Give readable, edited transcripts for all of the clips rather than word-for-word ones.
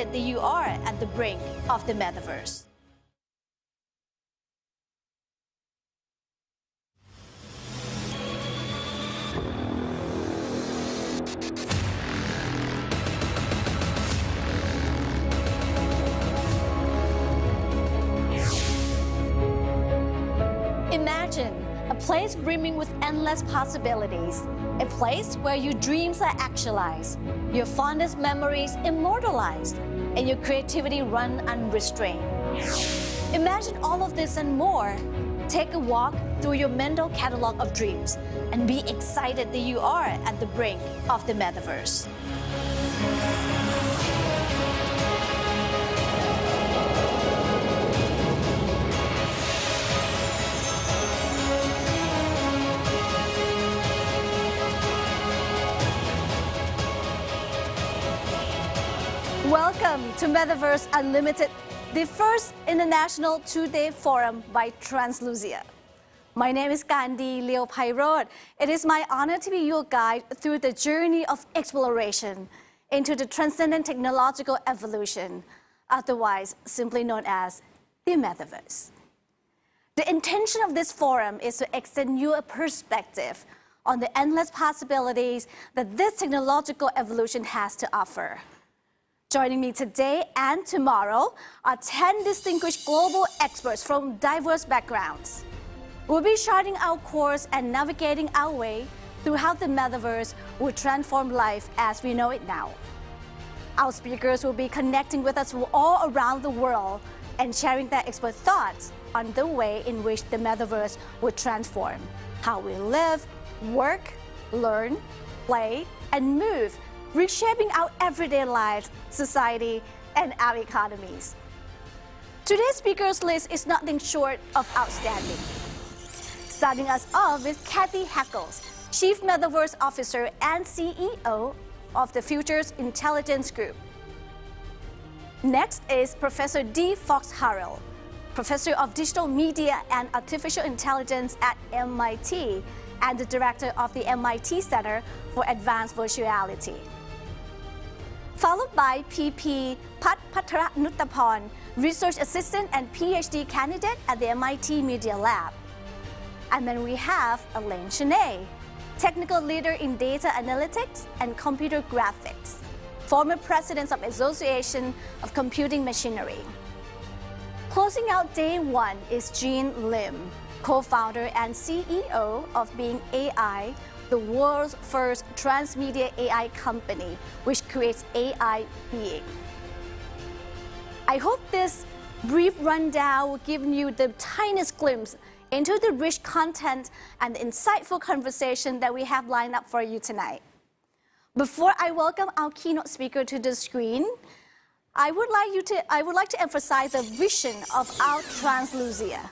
excited that you are at the brink of the metaverse. Imagine a place brimming with endless possibilities, a place where your dreams are actualized, your fondest memories immortalized, and your creativity run unrestrained. Imagine all of this and more. Take a walk through your mental catalog of dreams and be excited that you are at the brink of the metaverse. Welcome to Metaverse Unlimited, the first international two-day forum by Translucia. My name is Gandhi Leo Pairod. It is my honor to be your guide through the journey of exploration into the transcendent technological evolution, otherwise simply known as the Metaverse. The intention of this forum is to extend you a perspective on the endless possibilities that this technological evolution has to offer. Joining me today and tomorrow are 10 distinguished global experts from diverse backgrounds. We'll be charting our course and navigating our way through how the metaverse will transform life as we know it now. Our speakers will be connecting with us from all around the world and sharing their expert thoughts on the way in which the metaverse will transform how we live, work, learn, play, and move, reshaping our everyday lives, society, and our economies. Today's speakers list is nothing short of outstanding. Starting us off with Kathy Hackles, Chief Metaverse Officer and CEO of the Futures Intelligence Group. Next is Professor D. Fox Harrell, Professor of Digital Media and Artificial Intelligence at MIT and the Director of the MIT Center for Advanced Virtuality. Followed by PP Pataranuttapan, Research Assistant and PhD Candidate at the MIT Media Lab. And then we have Elaine Cheney, Technical Leader in Data Analytics and Computer Graphics, former President of Association of Computing Machinery. Closing out day one is Jean Lim, co-founder and CEO of Being AI, the world's first transmedia AI company, which creates AI being. I hope this brief rundown will give you the tiniest glimpse into the rich content and the insightful conversation that we have lined up for you tonight. Before I welcome our keynote speaker to the screen, I would like to emphasize the vision of our Translucia,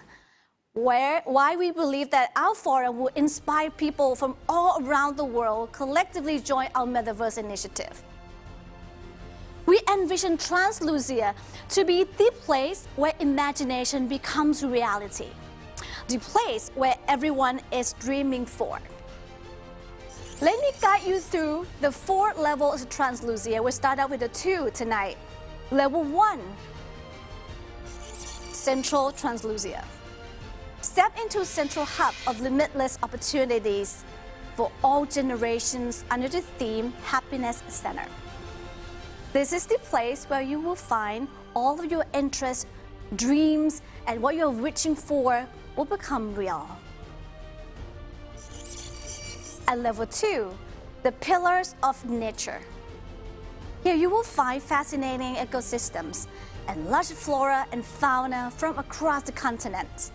why we believe that our forum will inspire people from all around the world collectively join our Metaverse initiative. We envision Translucia to be the place where imagination becomes reality, the place where everyone is dreaming for. Let me guide you through the 4 levels of Translucia. We'll start out with the 2 tonight. Level 1, Central Translucia. Step into central hub of limitless opportunities for all generations under the theme Happiness Center. This is the place where you will find all of your interests, dreams, and what you're reaching for will become real. At level 2, the pillars of nature. Here you will find fascinating ecosystems and lush flora and fauna from across the continent.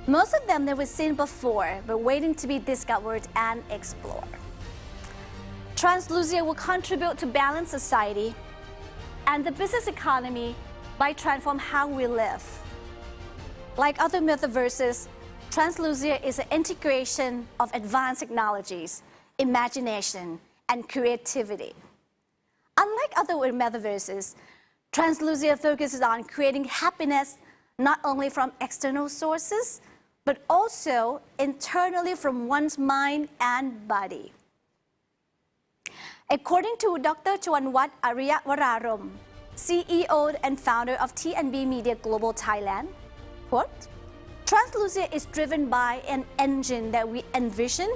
Most of them never seen before, but waiting to be discovered and explored. Translucia will contribute to balanced society and the business economy by transforming how we live. Like other metaverses, Translucia is an integration of advanced technologies, imagination, and creativity. Unlike other metaverses, Translucia focuses on creating happiness not only from external sources, but also internally from one's mind and body. According to Dr. Chwanwat Ariyawararam, CEO and founder of TNB Media Global Thailand. Quote, Translucia is driven by an engine that we envision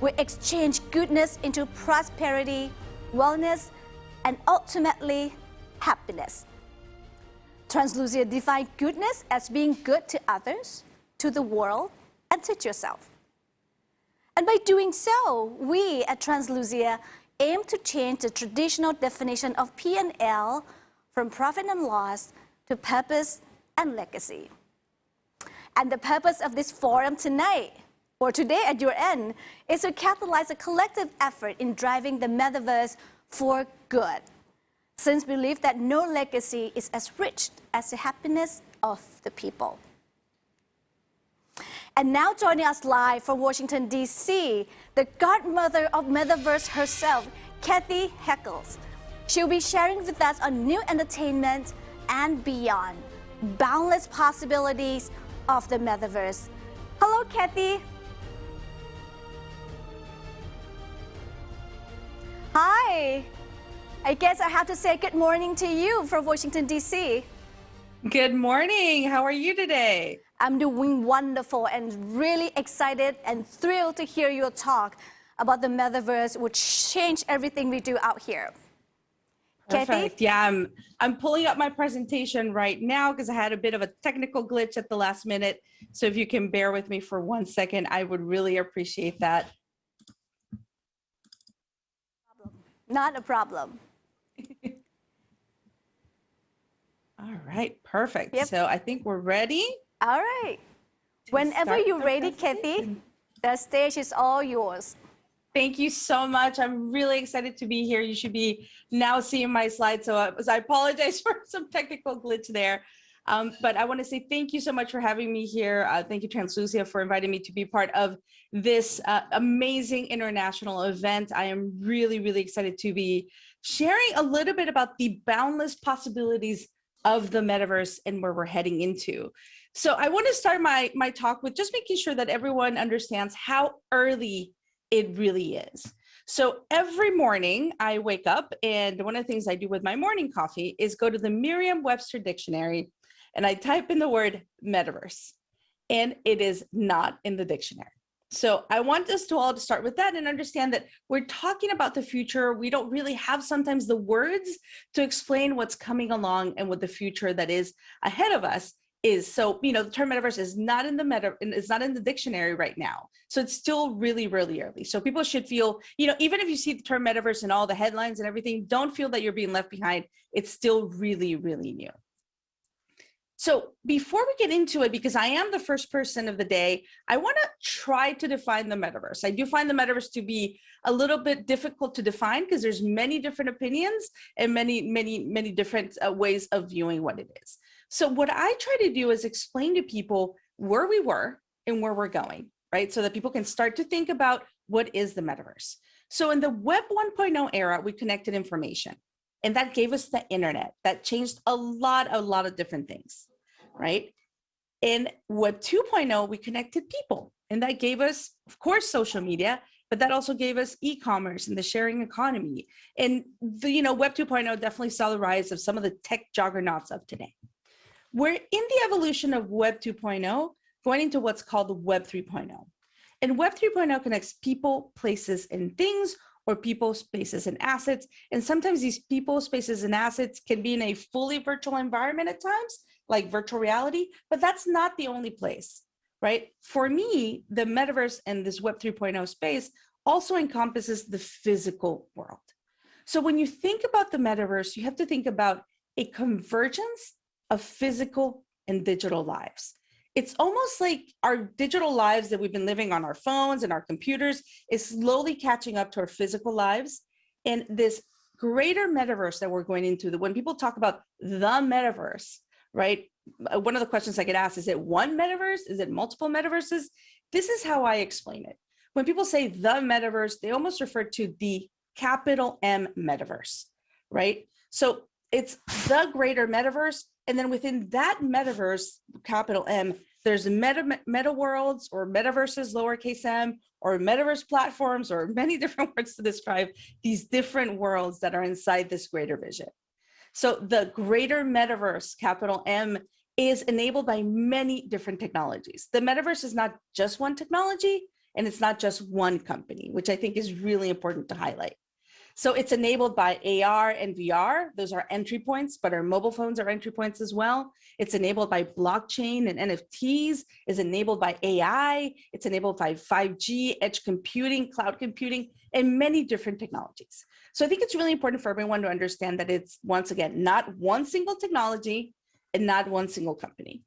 will exchange goodness into prosperity, wellness, and ultimately happiness. Translucia defines goodness as being good to others, to the world, and to yourself. And by doing so, we at Translucia aim to change the traditional definition of P&L from profit and loss to purpose and legacy. And the purpose of this forum tonight, or today at your end, is to catalyze a collective effort in driving the metaverse for good, since we believe that no legacy is as rich as the happiness of the people. And now joining us live from Washington, D.C., the godmother of Metaverse herself, Kathy Heckles. She'll be sharing with us on new entertainment and beyond, boundless possibilities of the Metaverse. Hello, Kathy. Hi. I guess I have to say good morning to you from Washington, D.C. Good morning. How are you today? I'm doing wonderful and really excited and thrilled to hear your talk about the metaverse, which change everything we do out here. Perfect. Kathy? Yeah, I'm pulling up my presentation right now because I had a bit of a technical glitch at the last minute. So if you can bear with me for 1 second, I would really appreciate that. Not a problem. All right, perfect. Yep. So I think we're ready. All right. Whenever you're ready, Kathy, the stage is all yours. Thank you so much. I'm really excited to be here. You should be now seeing my slides. So I apologize for some technical glitch there. But I want to say thank you so much for having me here. Thank you, Translucia, for inviting me to be part of this amazing international event. I am really, really excited to be sharing a little bit about the boundless possibilities of the metaverse and where we're heading into. So I want to start my talk with just making sure that everyone understands how early it really is. So every morning I wake up, and one of the things I do with my morning coffee is go to the Merriam-Webster dictionary and I type in the word metaverse, and it is not in the dictionary. So I want us to all to start with that and understand that we're talking about the future. We don't really have sometimes the words to explain what's coming along and what the future that is ahead of us is. So, the term metaverse is not in it's not in the dictionary right now. So it's still really, really early. So people should feel, even if you see the term metaverse in all the headlines and everything, don't feel that you're being left behind. It's still really, really new. So before we get into it, because I am the first person of the day, I want to try to define the metaverse. I do find the metaverse to be a little bit difficult to define because there's many different opinions and many different ways of viewing what it is. So what I try to do is explain to people where we were and where we're going, right? So that people can start to think about what is the metaverse. So in the Web 1.0 era, we connected information, and that gave us the internet. That changed a lot of different things, right? In Web 2.0, we connected people, and that gave us, of course, social media, but that also gave us e-commerce and the sharing economy. And the, Web 2.0 definitely saw the rise of some of the tech juggernauts of today. We're in the evolution of Web 2.0, going into what's called Web 3.0. And Web 3.0 connects people, places, and things, or people, spaces, and assets. And sometimes these people, spaces, and assets can be in a fully virtual environment at times, like virtual reality, but that's not the only place, right? For me, the metaverse and this Web 3.0 space also encompasses the physical world. So when you think about the metaverse, you have to think about a convergence of physical and digital lives. It's almost like our digital lives that we've been living on our phones and our computers is slowly catching up to our physical lives. And this greater metaverse that we're going into, when people talk about the metaverse, right? One of the questions I get asked, is it one metaverse? Is it multiple metaverses? This is how I explain it. When people say the metaverse, they almost refer to the capital M metaverse, right? So it's the greater metaverse. And then within that metaverse, capital M, there's meta worlds or metaverses, lowercase m, or metaverse platforms, or many different words to describe these different worlds that are inside this greater vision. So the greater metaverse, capital M, is enabled by many different technologies. The metaverse is not just one technology, and it's not just one company, which I think is really important to highlight. So it's enabled by AR and VR. Those are entry points, but our mobile phones are entry points as well. It's enabled by blockchain and NFTs. It's enabled by AI. It's enabled by 5G, edge computing, cloud computing, and many different technologies. So I think it's really important for everyone to understand that it's, once again, not one single technology and not one single company.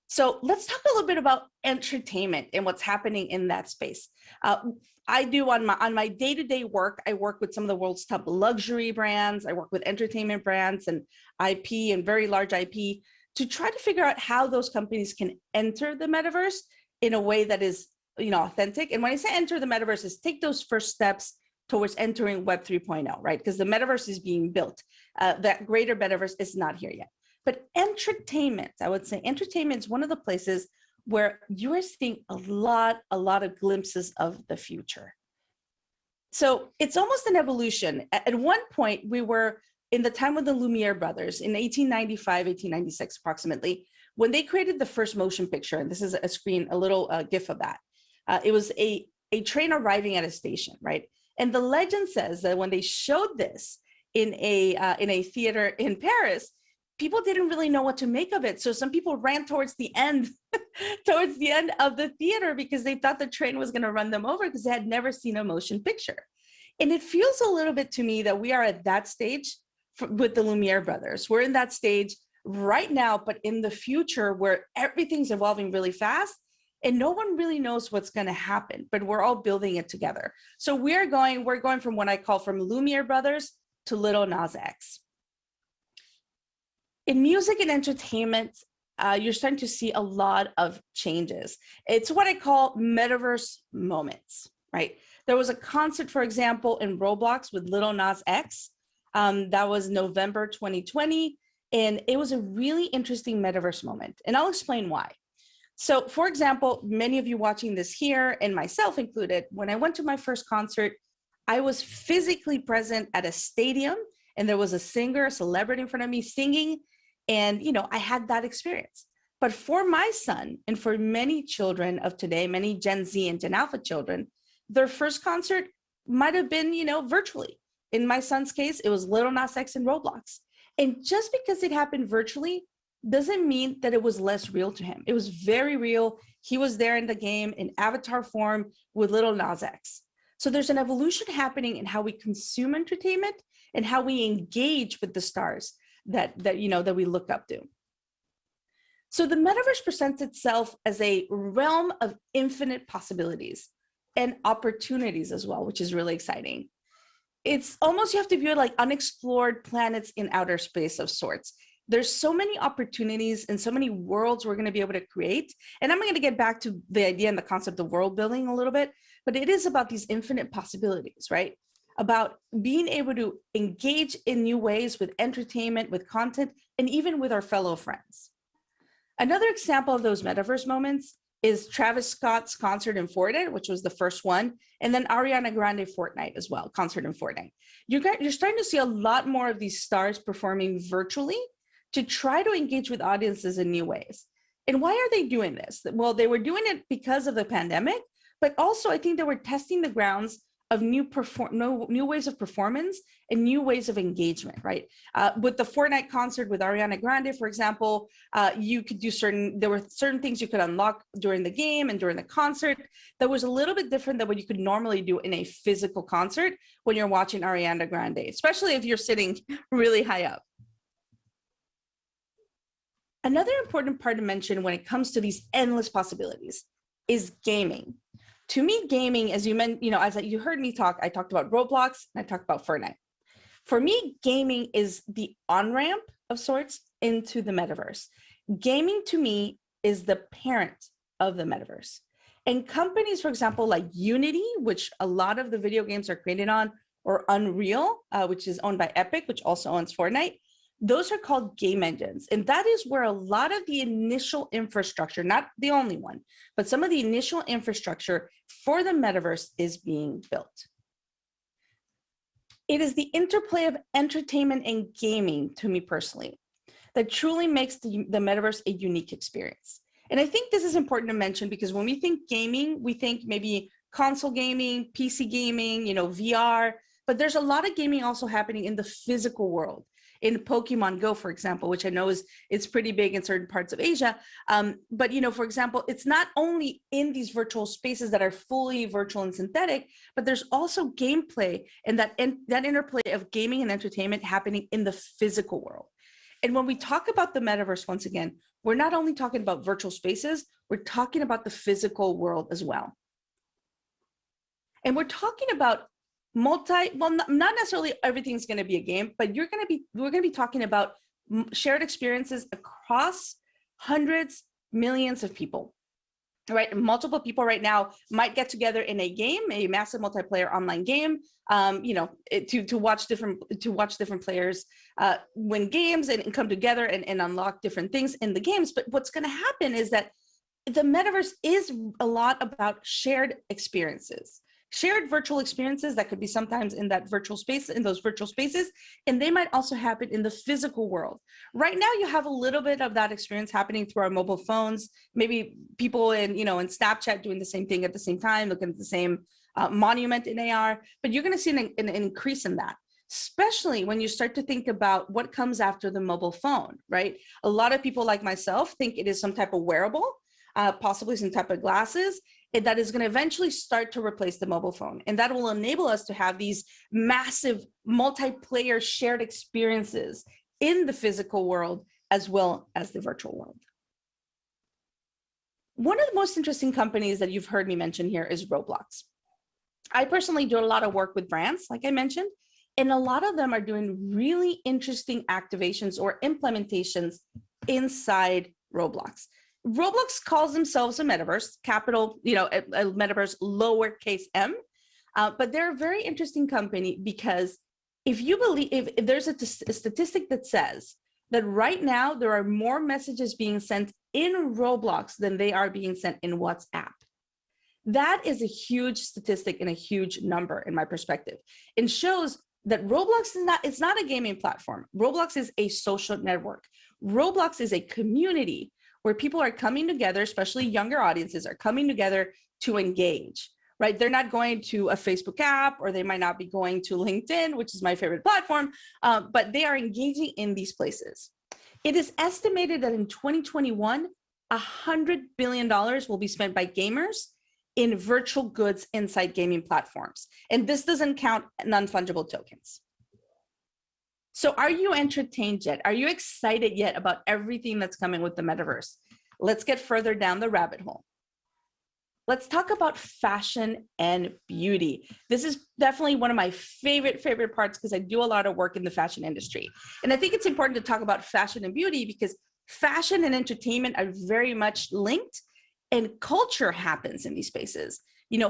So let's talk a little bit about entertainment and what's happening in that space. I do on my day-to-day work, I work with some of the world's top luxury brands. I work with entertainment brands and IP and very large IP to try to figure out how those companies can enter the metaverse in a way that is, authentic. And when I say enter the metaverse, is take those first steps towards entering Web 3.0, right? Because the metaverse is being built. That greater metaverse is not here yet. But entertainment, I would say entertainment is one of the places where you are seeing a lot of glimpses of the future. So it's almost an evolution. At one point, we were in the time of the Lumiere brothers in 1895, 1896 approximately, when they created the first motion picture. And this is a screen, a little GIF of that. It was a train arriving at a station, right? And the legend says that when they showed this in a theater in Paris, people didn't really know what to make of it. So some people ran towards the end, towards the end of the theater because they thought the train was going to run them over because they had never seen a motion picture. And it feels a little bit to me that we are at that stage with the Lumiere brothers. We're in that stage right now, but in the future where everything's evolving really fast and no one really knows what's going to happen, but we're all building it together. So we're going from what I call from Lumiere brothers to Little Nas X. In music and entertainment, you're starting to see a lot of changes. It's what I call metaverse moments, right? There was a concert, for example, in Roblox with Little Nas X. That was November 2020, and it was a really interesting metaverse moment. And I'll explain why. So, for example, many of you watching this here, and myself included, when I went to my first concert, I was physically present at a stadium, and there was a singer, a celebrity in front of me singing. And, I had that experience. But for my son and for many children of today, many Gen Z and Gen Alpha children, their first concert might have been, virtually. In my son's case, it was Little Nas X and Roblox. And just because it happened virtually doesn't mean that it was less real to him. It was very real. He was there in the game in avatar form with Little Nas X. So there's an evolution happening in how we consume entertainment and how we engage with the stars that we look up to. So the metaverse presents itself as a realm of infinite possibilities and opportunities as well, which is really exciting. It's almost, you have to view it like unexplored planets in outer space of sorts. There's so many opportunities and so many worlds we're going to be able to create. And I'm going to get back to the idea and the concept of world building a little bit, but it is about these infinite possibilities, right? About being able to engage in new ways with entertainment, with content, and even with our fellow friends. Another example of those metaverse moments is Travis Scott's concert in Fortnite, which was the first one, and then Ariana Grande Fortnite as well, concert in Fortnite. You're starting to see a lot more of these stars performing virtually to try to engage with audiences in new ways. And why are they doing this? Well, they were doing it because of the pandemic, but also I think they were testing the grounds of new ways of performance and new ways of engagement, right? With the Fortnite concert with Ariana Grande, for example, you could do there were certain things you could unlock during the game and during the concert that was a little bit different than what you could normally do in a physical concert when you're watching Ariana Grande, especially if you're sitting really high up. Another important part to mention when it comes to these endless possibilities is gaming. To me, gaming, as you heard me talk, I talked about Roblox and I talked about Fortnite. For me, gaming is the on-ramp of sorts into the metaverse. Gaming to me is the parent of the metaverse. And companies, for example, like Unity, which a lot of the video games are created on, or Unreal, which is owned by Epic, which also owns Fortnite, those are called game engines. And that is where a lot of the initial infrastructure, not the only one, but some of the initial infrastructure for the metaverse is being built. It is the interplay of entertainment and gaming, to me personally, that truly makes the metaverse a unique experience. And I think this is important to mention because when we think gaming, we think maybe console gaming, PC gaming, VR, but there's a lot of gaming also happening in the physical world. In Pokemon Go, for example, which I know is pretty big in certain parts of Asia. But for example, it's not only in these virtual spaces that are fully virtual and synthetic, but there's also gameplay and that interplay of gaming and entertainment happening in the physical world. And when we talk about the metaverse, once again, we're not only talking about virtual spaces, we're talking about the physical world as well. And we're talking about not necessarily everything's going to be a game, but we're going to be talking about shared experiences across hundreds, millions of people, right? Multiple people right now might get together in a game, a massive multiplayer online game, to watch different players win games and come together and unlock different things in the games. But what's going to happen is that the metaverse is a lot about shared experiences. Shared virtual experiences that could be sometimes in that virtual space, in those virtual spaces, and they might also happen in the physical world. Right now, you have a little bit of that experience happening through our mobile phones. Maybe people in Snapchat doing the same thing at the same time, looking at the same monument in AR. But you're going to see an increase in that, especially when you start to think about what comes after the mobile phone. Right? A lot of people like myself think it is some type of wearable, possibly some type of glasses, that is going to eventually start to replace the mobile phone. And that will enable us to have these massive multiplayer shared experiences in the physical world as well as the virtual world. One of the most interesting companies that you've heard me mention here is Roblox. I personally do a lot of work with brands, like I mentioned, and a lot of them are doing really interesting activations or implementations inside Roblox. Roblox calls themselves a metaverse, capital, a metaverse, lowercase m, but they're a very interesting company because if there's a statistic that says that right now there are more messages being sent in Roblox than they are being sent in WhatsApp. That is a huge statistic and a huge number in my perspective, and shows that Roblox it's not a gaming platform. Roblox is a social network. Roblox is a community where people are coming together, especially younger audiences are coming together to engage, right? They're not going to a Facebook app, or they might not be going to LinkedIn, which is my favorite platform, but they are engaging in these places. It is estimated that in 2021, $100 billion will be spent by gamers in virtual goods inside gaming platforms. And this doesn't count non-fungible tokens. So are you entertained yet? Are you excited yet about everything that's coming with the metaverse? Let's get further down the rabbit hole. Let's talk about fashion and beauty. This is definitely one of my favorite parts because I do a lot of work in the fashion industry. And I think it's important to talk about fashion and beauty because fashion and entertainment are very much linked, and culture happens in these spaces.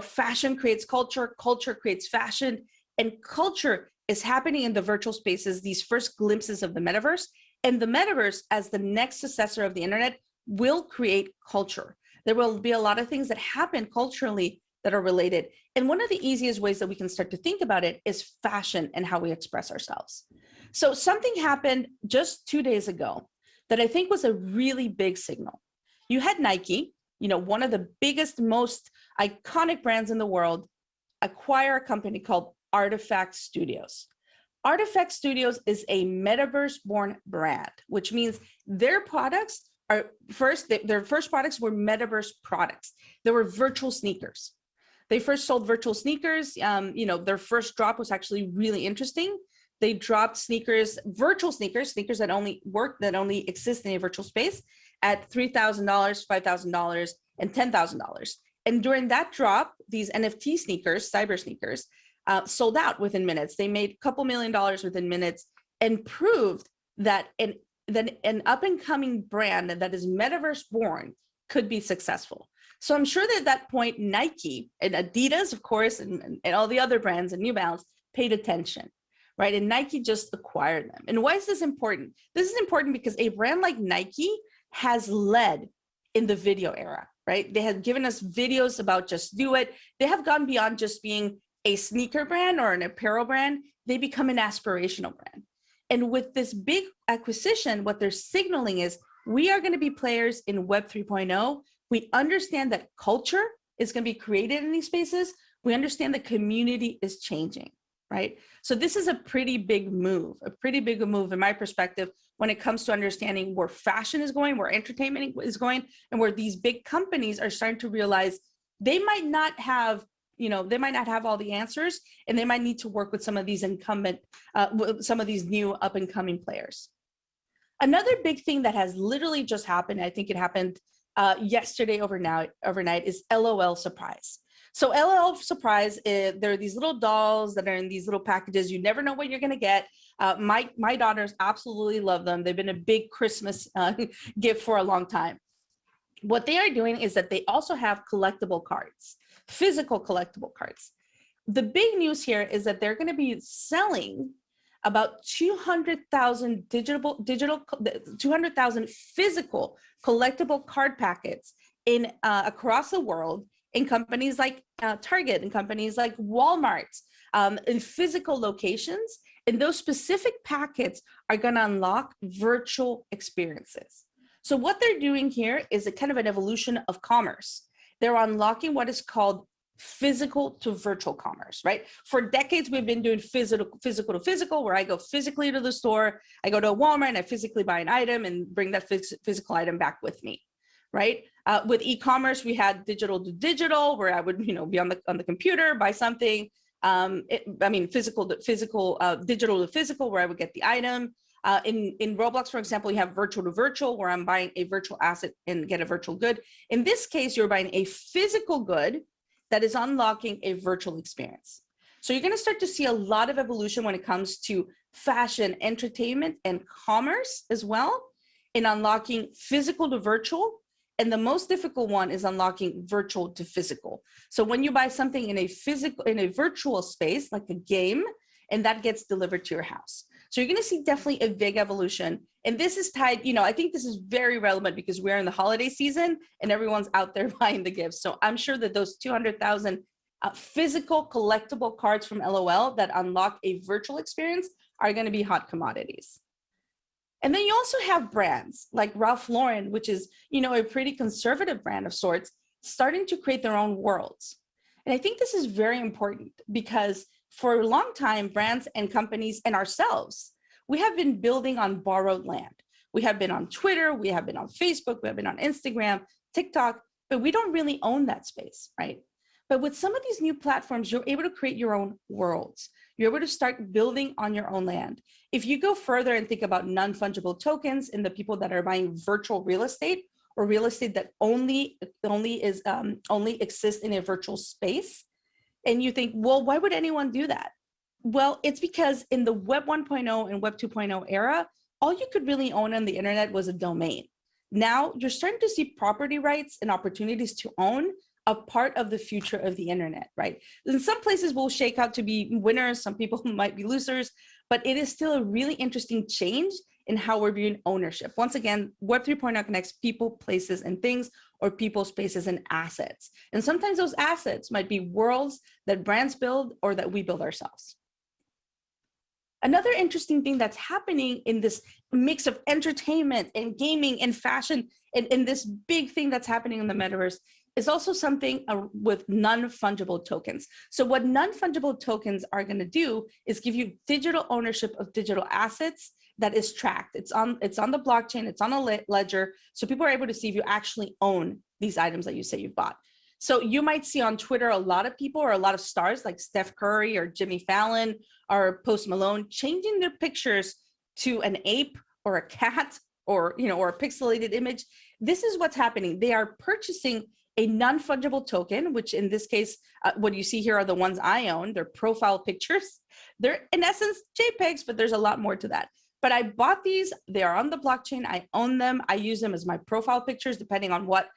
Fashion creates culture, culture creates fashion, and culture is happening in the virtual spaces, these first glimpses of the metaverse. And the metaverse, as the next successor of the internet, will create culture. There will be a lot of things that happen culturally that are related. And one of the easiest ways that we can start to think about it is fashion and how we express ourselves. So something happened just 2 days ago that I think was a really big signal. You had Nike, one of the biggest, most iconic brands in the world, acquire a company called Artifact Studios. Artifact Studios is a metaverse-born brand, which means their products are their first products were metaverse products. They were virtual sneakers. They first sold virtual sneakers. Their first drop was actually really interesting. They dropped virtual sneakers that only exist in a virtual space at $3,000, $5,000, and $10,000. And during that drop, these NFT sneakers, cyber sneakers, sold out within minutes. They made a couple $1 million within minutes and proved that an up-and-coming brand that is metaverse-born could be successful. So I'm sure that at that point, Nike and Adidas, of course, and all the other brands and New Balance paid attention, right? And Nike just acquired them. And why is this important? This is important because a brand like Nike has led in the video era, right? They have given us videos about Just Do It. They have gone beyond just being a sneaker brand or an apparel brand, they become an aspirational brand. And with this big acquisition, what they're signaling is we are going to be players in Web 3.0. We understand that culture is going to be created in these spaces. We understand the community is changing, right? So this is a pretty big move in my perspective when it comes to understanding where fashion is going, where entertainment is going, and where these big companies are starting to realize they might not have all the answers, and they might need to work with some of these some of these new up and coming players. Another big thing that has literally just happened, I think it happened yesterday overnight, is LOL Surprise. So LOL Surprise, there are these little dolls that are in these little packages. You never know what you're going to get. My daughters absolutely love them. They've been a big Christmas gift for a long time. What they are doing is that they also have collectible cards, physical collectible cards. The big news here is that they're going to be selling about 200,000 200,000 physical collectible card packets in across the world in companies like Target and companies like Walmart, in physical locations. And those specific packets are going to unlock virtual experiences. So what they're doing here is a kind of an evolution of commerce. They're unlocking what is called physical to virtual commerce, right? For decades, we've been doing physical to physical, where I go physically to the store, I go to a Walmart and I physically buy an item and bring that physical item back with me, right? With e-commerce, we had digital to digital, where I would, be on the computer, buy something. Digital to physical, where I would get the item. In Roblox, for example, you have virtual to virtual, where I'm buying a virtual asset and get a virtual good. In this case, you're buying a physical good that is unlocking a virtual experience. So you're going to start to see a lot of evolution when it comes to fashion, entertainment, and commerce as well, in unlocking physical to virtual. And the most difficult one is unlocking virtual to physical. So when you buy something in a virtual space, like a game, and that gets delivered to your house. So you're going to see definitely a big evolution. And this is tied, I think this is very relevant because we're in the holiday season and everyone's out there buying the gifts. So I'm sure that those 200,000 physical collectible cards from LOL that unlock a virtual experience are going to be hot commodities. And then you also have brands like Ralph Lauren, which is, a pretty conservative brand of sorts, starting to create their own worlds. And I think this is very important because for a long time, brands and companies and ourselves, we have been building on borrowed land. We have been on Twitter, we have been on Facebook, we have been on Instagram, TikTok, but we don't really own that space, right? But with some of these new platforms, you're able to create your own worlds. You're able to start building on your own land. If you go further and think about non-fungible tokens and the people that are buying virtual real estate, or real estate that only exists in a virtual space, and you think, well, why would anyone do that? Well, it's because in the Web 1.0 and Web 2.0 era, all you could really own on the internet was a domain. Now you're starting to see property rights and opportunities to own a part of the future of the internet, right? In some places will shake out to be winners, some people might be losers, but it is still a really interesting change in how we're viewing ownership. Once again, Web 3.0 connects people, places, and things, or people, spaces, and assets. And sometimes those assets might be worlds that brands build or that we build ourselves. Another interesting thing that's happening in this mix of entertainment and gaming and fashion, and this big thing that's happening in the metaverse, is also something with non-fungible tokens. So what non-fungible tokens are going to do is give you digital ownership of digital assets that is tracked. It's on the blockchain, it's on a ledger. So people are able to see if you actually own these items that you say you bought. So you might see on Twitter a lot of people or a lot of stars like Steph Curry or Jimmy Fallon or Post Malone changing their pictures to an ape or a cat or a pixelated image. This is what's happening. They are purchasing a non-fungible token, which in this case, what you see here are the ones I own. They're profile pictures. They're in essence JPEGs, but there's a lot more to that. But I bought these. They are on the blockchain. I own them. I use them as my profile pictures, depending on what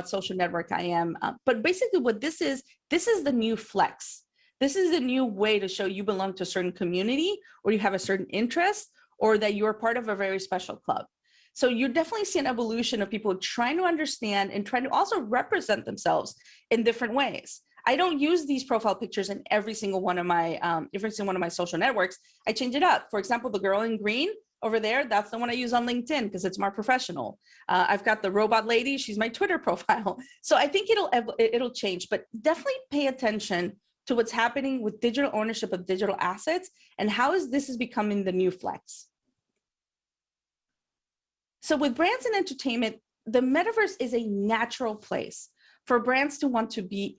social network I am. But basically, what this is the new flex. This is the new way to show you belong to a certain community, or you have a certain interest, or that you're part of a very special club. So you're definitely seeing an evolution of people trying to understand and trying to also represent themselves in different ways. I don't use these profile pictures in every single one of my social networks. I change it up. For example, the girl in green over there, that's the one I use on LinkedIn because it's more professional. I've got the robot lady, she's my Twitter profile. So I think it'll change, but definitely pay attention to what's happening with digital ownership of digital assets and how this is becoming the new flex. So with brands and entertainment, the metaverse is a natural place for brands to want to be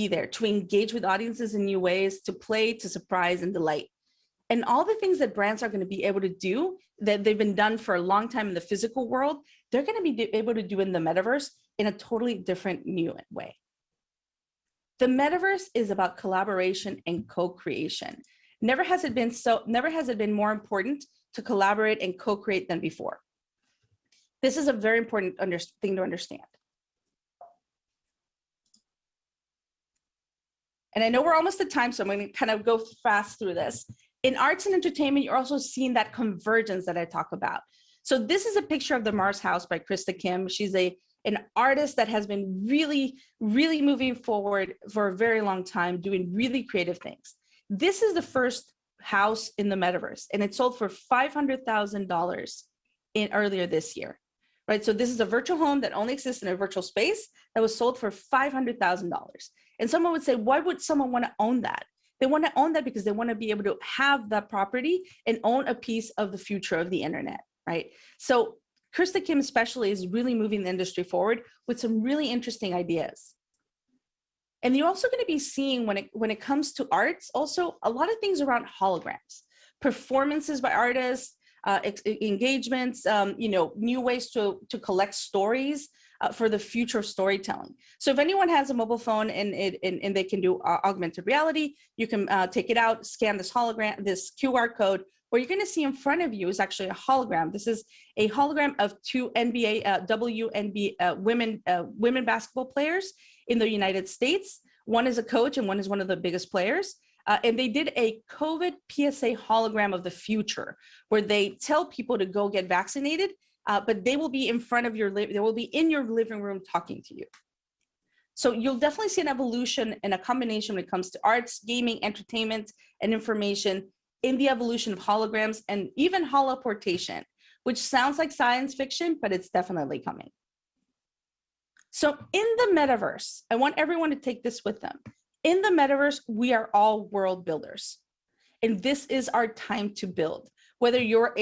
there, to engage with audiences in new ways, to play, to surprise and delight. And all the things that brands are going to be able to do that they've been done for a long time in the physical world, they're going to be able to do in the metaverse in a totally different new way. The metaverse is about collaboration and co-creation. Never has it been more important to collaborate and co-create than before. This is a very important thing to understand. And I know we're almost at time, so I'm going to kind of go fast through this. In arts and entertainment, you're also seeing that convergence that I talk about. So this is a picture of the Mars House by Krista Kim. She's an artist that has been really, really moving forward for a very long time, doing really creative things. This is the first house in the metaverse, and it sold for $500,000 earlier this year, right? So this is a virtual home that only exists in a virtual space that was sold for $500,000. And someone would say, why would someone want to own that? They want to own that because they want to be able to have that property and own a piece of the future of the internet, right? So Krista Kim especially is really moving the industry forward with some really interesting ideas. And you're also going to be seeing when it comes to arts, also a lot of things around holograms, performances by artists, engagements, new ways to collect stories for the future of storytelling. So if anyone has a mobile phone and they can do augmented reality, you can take it out, scan this hologram, this QR code. What you're going to see in front of you is actually a hologram. This is a hologram of two women basketball players in the United States. One is a coach and one is one of the biggest players. And they did a COVID PSA hologram of the future, where they tell people to go get vaccinated, but they will be in front of they will be in your living room talking to you. So you'll definitely see an evolution and a combination when it comes to arts, gaming, entertainment, and information in the evolution of holograms and even holoportation, which sounds like science fiction, but it's definitely coming. So in the metaverse, I want everyone to take this with them. In the metaverse, we are all world builders. And this is our time to build. Whether you're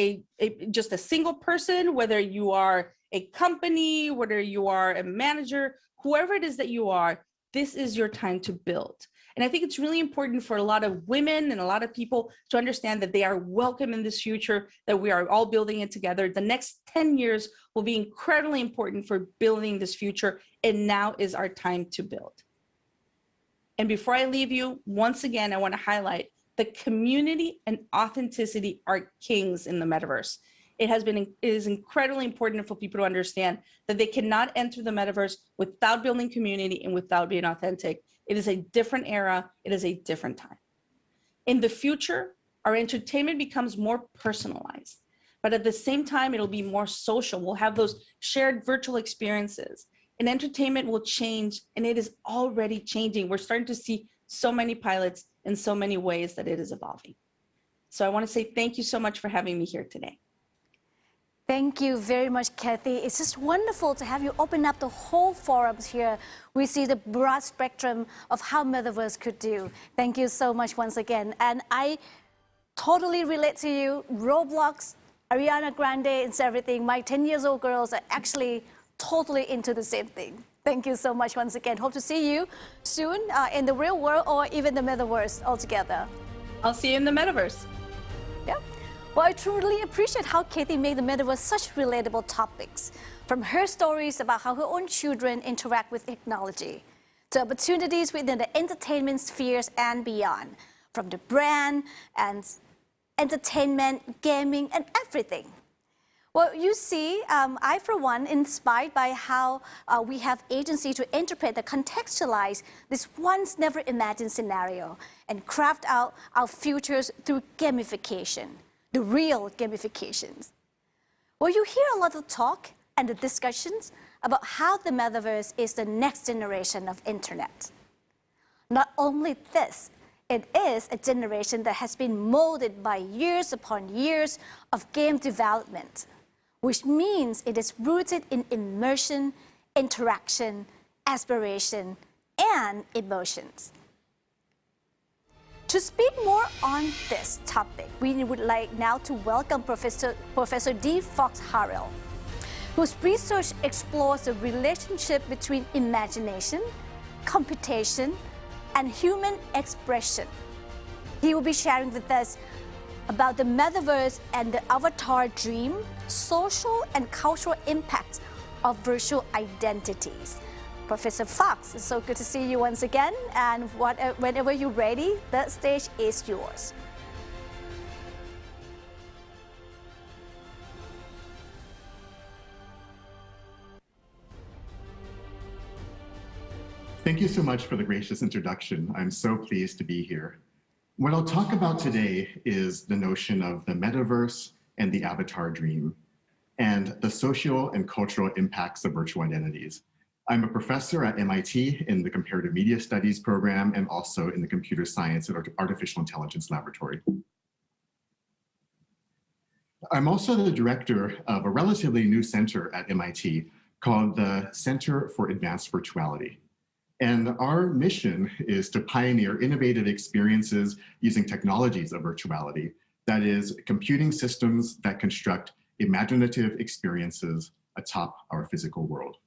just a single person, whether you are a company, whether you are a manager, whoever it is that you are, this is your time to build. And I think it's really important for a lot of women and a lot of people to understand that they are welcome in this future, that we are all building it together. The next 10 years will be incredibly important for building this future. And now is our time to build. And before I leave you, once again, I want to highlight the community and authenticity are kings in the metaverse. It is incredibly important for people to understand that they cannot enter the metaverse without building community and without being authentic. It is a different era. It is a different time. In the future, our entertainment becomes more personalized, but at the same time, it'll be more social. We'll have those shared virtual experiences. And entertainment will change, and it is already changing. We're starting to see so many pilots in so many ways that it is evolving. So I want to say thank you so much for having me here today. Thank you very much, Kathy. It's just wonderful to have you open up the whole forums here. We see the broad spectrum of how Metaverse could do. Thank you so much once again. And I totally relate to you. Roblox, Ariana Grande, and everything. My 10-year-old girls are actually totally into the same thing. Thank you so much once again. Hope to see you soon in the real world or even the metaverse altogether. I'll see you in the metaverse. Yeah. Well, I truly appreciate how Kathy made the metaverse such relatable topics. From her stories about how her own children interact with technology, to opportunities within the entertainment spheres and beyond, from the brand and entertainment, gaming, and everything. Well, you see, I, for one, inspired by how we have agency to interpret and contextualize this once never imagined scenario and craft out our futures through gamification, the real gamifications. Well, you hear a lot of talk and the discussions about how the metaverse is the next generation of internet. Not only this, it is a generation that has been molded by years upon years of game development, which means it is rooted in immersion, interaction, aspiration, and emotions. To speak more on this topic, we would like now to welcome Professor D. Fox Harrell, whose research explores the relationship between imagination, computation, and human expression. He will be sharing with us about the metaverse and the avatar dream, social and cultural impacts of virtual identities. Professor Fox, it's so good to see you once again, and whenever you're ready, the stage is yours. Thank you so much for the gracious introduction. I'm so pleased to be here. What I'll talk about today is the notion of the metaverse and the avatar dream, and the social and cultural impacts of virtual identities. I'm a professor at MIT in the Comparative Media Studies program and also in the Computer Science and Artificial Intelligence Laboratory. I'm also the director of a relatively new center at MIT called the Center for Advanced Virtuality. And our mission is to pioneer innovative experiences using technologies of virtuality, that is, computing systems that construct imaginative experiences atop our physical world.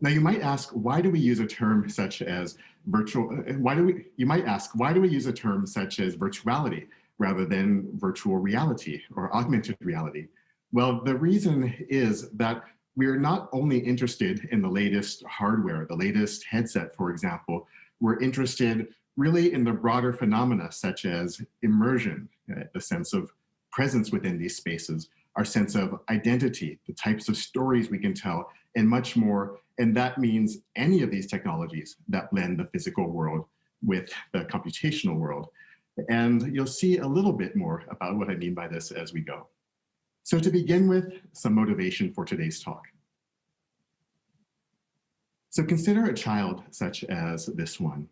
Now you might ask, why do we use a term such as you might ask, why do we use a term such as virtuality rather than virtual reality or augmented reality? Well, the reason is that we're not only interested in the latest hardware, the latest headset, for example, we're interested really in the broader phenomena such as immersion, the sense of presence within these spaces, our sense of identity, the types of stories we can tell, and much more. And that means any of these technologies that blend the physical world with the computational world. And you'll see a little bit more about what I mean by this as we go. So to begin with, some motivation for today's talk. So consider a child such as this one.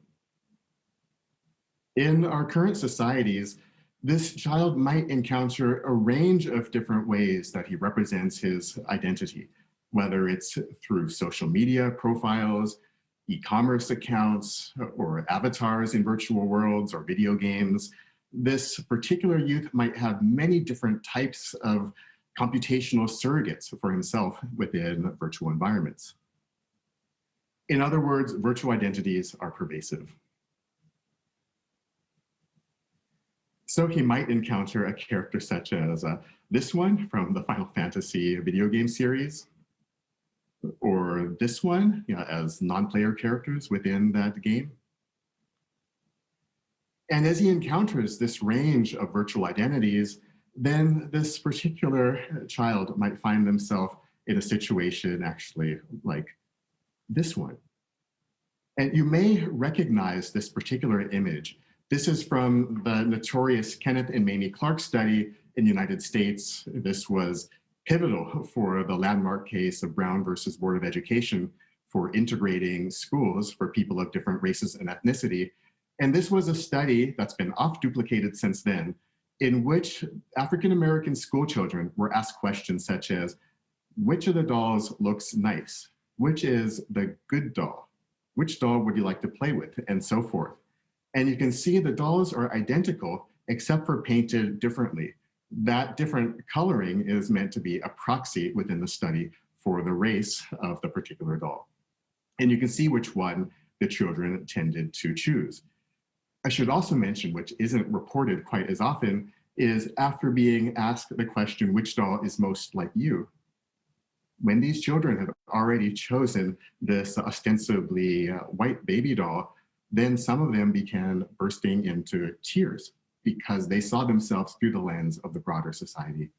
In our current societies, this child might encounter a range of different ways that he represents his identity, whether it's through social media profiles, e-commerce accounts, or avatars in virtual worlds or video games. This particular youth might have many different types of computational surrogates for himself within virtual environments. In other words, virtual identities are pervasive. So he might encounter a character such as this one from the Final Fantasy video game series, or this one as non-player characters within that game. And as he encounters this range of virtual identities, then this particular child might find themselves in a situation actually like this one. And you may recognize this particular image. This is from the notorious Kenneth and Mamie Clark study in the United States. This was pivotal for the landmark case of Brown versus Board of Education for integrating schools for people of different races and ethnicity. And this was a study that's been oft-duplicated since then, in which African-American school children were asked questions such as, which of the dolls looks nice? Which is the good doll? Which doll would you like to play with? And so forth. And you can see the dolls are identical, except for painted differently. That different coloring is meant to be a proxy within the study for the race of the particular doll. And you can see which one the children tended to choose. I should also mention, which isn't reported quite as often, is after being asked the question, which doll is most like you? When these children had already chosen this ostensibly white baby doll, then some of them began bursting into tears because they saw themselves through the lens of the broader society.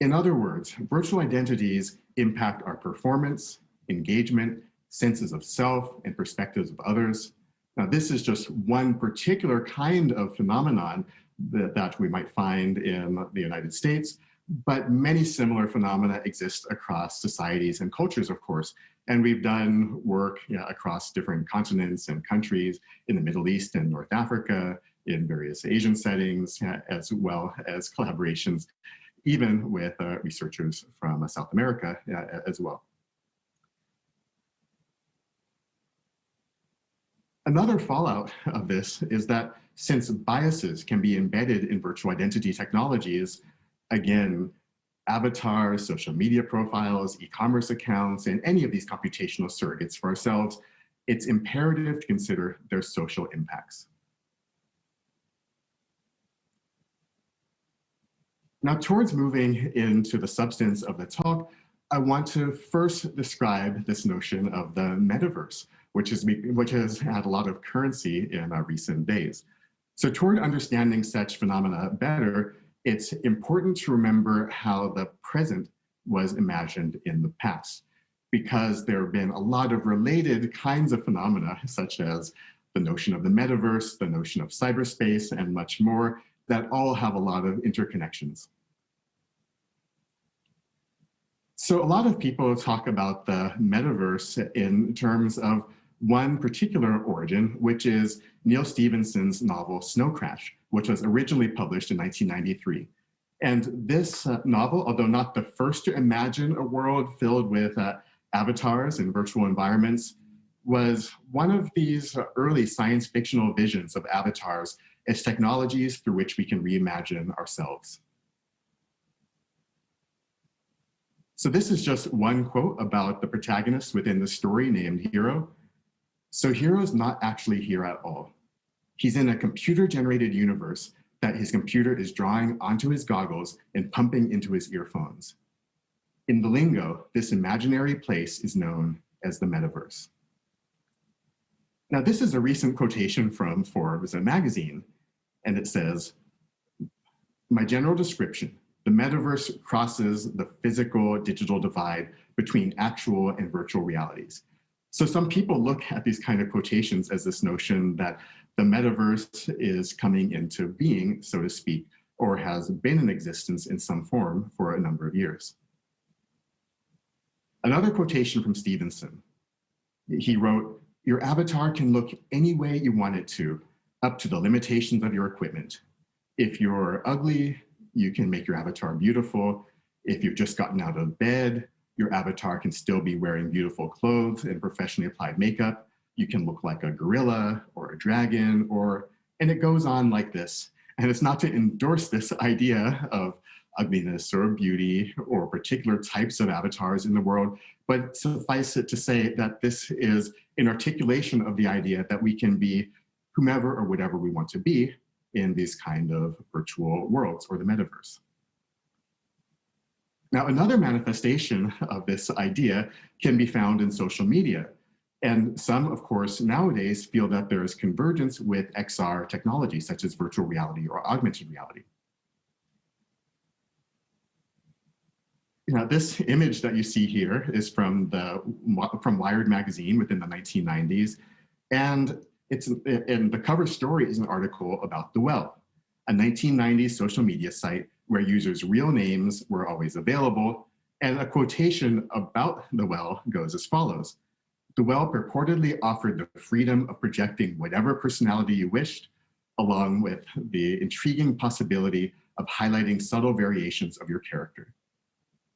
In other words, virtual identities impact our performance, engagement, senses of self, and perspectives of others. Now, this is just one particular kind of phenomenon that we might find in the United States, But many similar phenomena exist across societies and cultures, of course. And we've done work across different continents and countries in the Middle East and North Africa, in various Asian settings, as well as collaborations, even with researchers from South America as well. Another fallout of this is that since biases can be embedded in virtual identity technologies, again, avatars, social media profiles, e-commerce accounts, and any of these computational surrogates for ourselves, it's imperative to consider their social impacts. Now, towards moving into the substance of the talk, I want to first describe this notion of the metaverse, which has had a lot of currency in recent days. So toward understanding such phenomena better, it's important to remember how the present was imagined in the past, because there have been a lot of related kinds of phenomena, such as the notion of the metaverse, the notion of cyberspace, and much more, that all have a lot of interconnections. So a lot of people talk about the metaverse in terms of one particular origin, which is Neal Stephenson's novel Snow Crash, which was originally published in 1993. And this novel, although not the first to imagine a world filled with avatars and virtual environments, was one of these early science fictional visions of avatars as technologies through which we can reimagine ourselves. So this is just one quote about the protagonist within the story named Hero. So Hero's not actually here at all. He's in a computer-generated universe that his computer is drawing onto his goggles and pumping into his earphones. In the lingo, this imaginary place is known as the metaverse. Now, this is a recent quotation from Forbes, a magazine, and it says, "My general description, the metaverse crosses the physical-digital divide between actual and virtual realities." So some people look at these kind of quotations as this notion that the metaverse is coming into being, so to speak, or has been in existence in some form for a number of years. Another quotation from Stephenson. He wrote, "Your avatar can look any way you want it to, up to the limitations of your equipment. If you're ugly, you can make your avatar beautiful. If you've just gotten out of bed, your avatar can still be wearing beautiful clothes and professionally applied makeup. You can look like a gorilla or a dragon, and it goes on like this. And it's not to endorse this idea of ugliness or beauty or particular types of avatars in the world, but suffice it to say that this is an articulation of the idea that we can be whomever or whatever we want to be in these kind of virtual worlds or the metaverse. Now, another manifestation of this idea can be found in social media. And some, of course, nowadays feel that there is convergence with XR technology, such as virtual reality or augmented reality. Now, this image that you see here is from Wired magazine within the 1990s. And the cover story is an article about The Well, a 1990s social media site where users' real names were always available. And a quotation about The Well goes as follows. "The Well purportedly offered the freedom of projecting whatever personality you wished, along with the intriguing possibility of highlighting subtle variations of your character."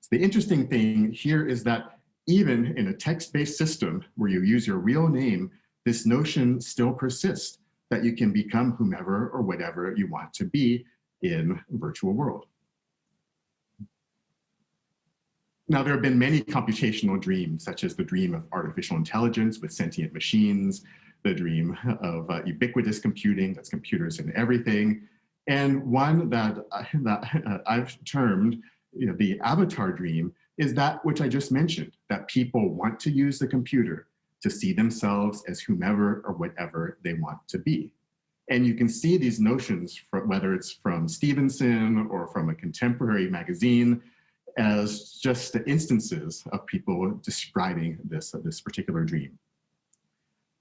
So the interesting thing here is that even in a text-based system where you use your real name, this notion still persists that you can become whomever or whatever you want to be in a virtual world. Now, there have been many computational dreams, such as the dream of artificial intelligence with sentient machines, the dream of ubiquitous computing, that's computers in everything, and one that I've termed the avatar dream is that which I just mentioned, that people want to use the computer to see themselves as whomever or whatever they want to be. And you can see these notions, whether it's from Stevenson or from a contemporary magazine, as just instances of people describing this particular dream.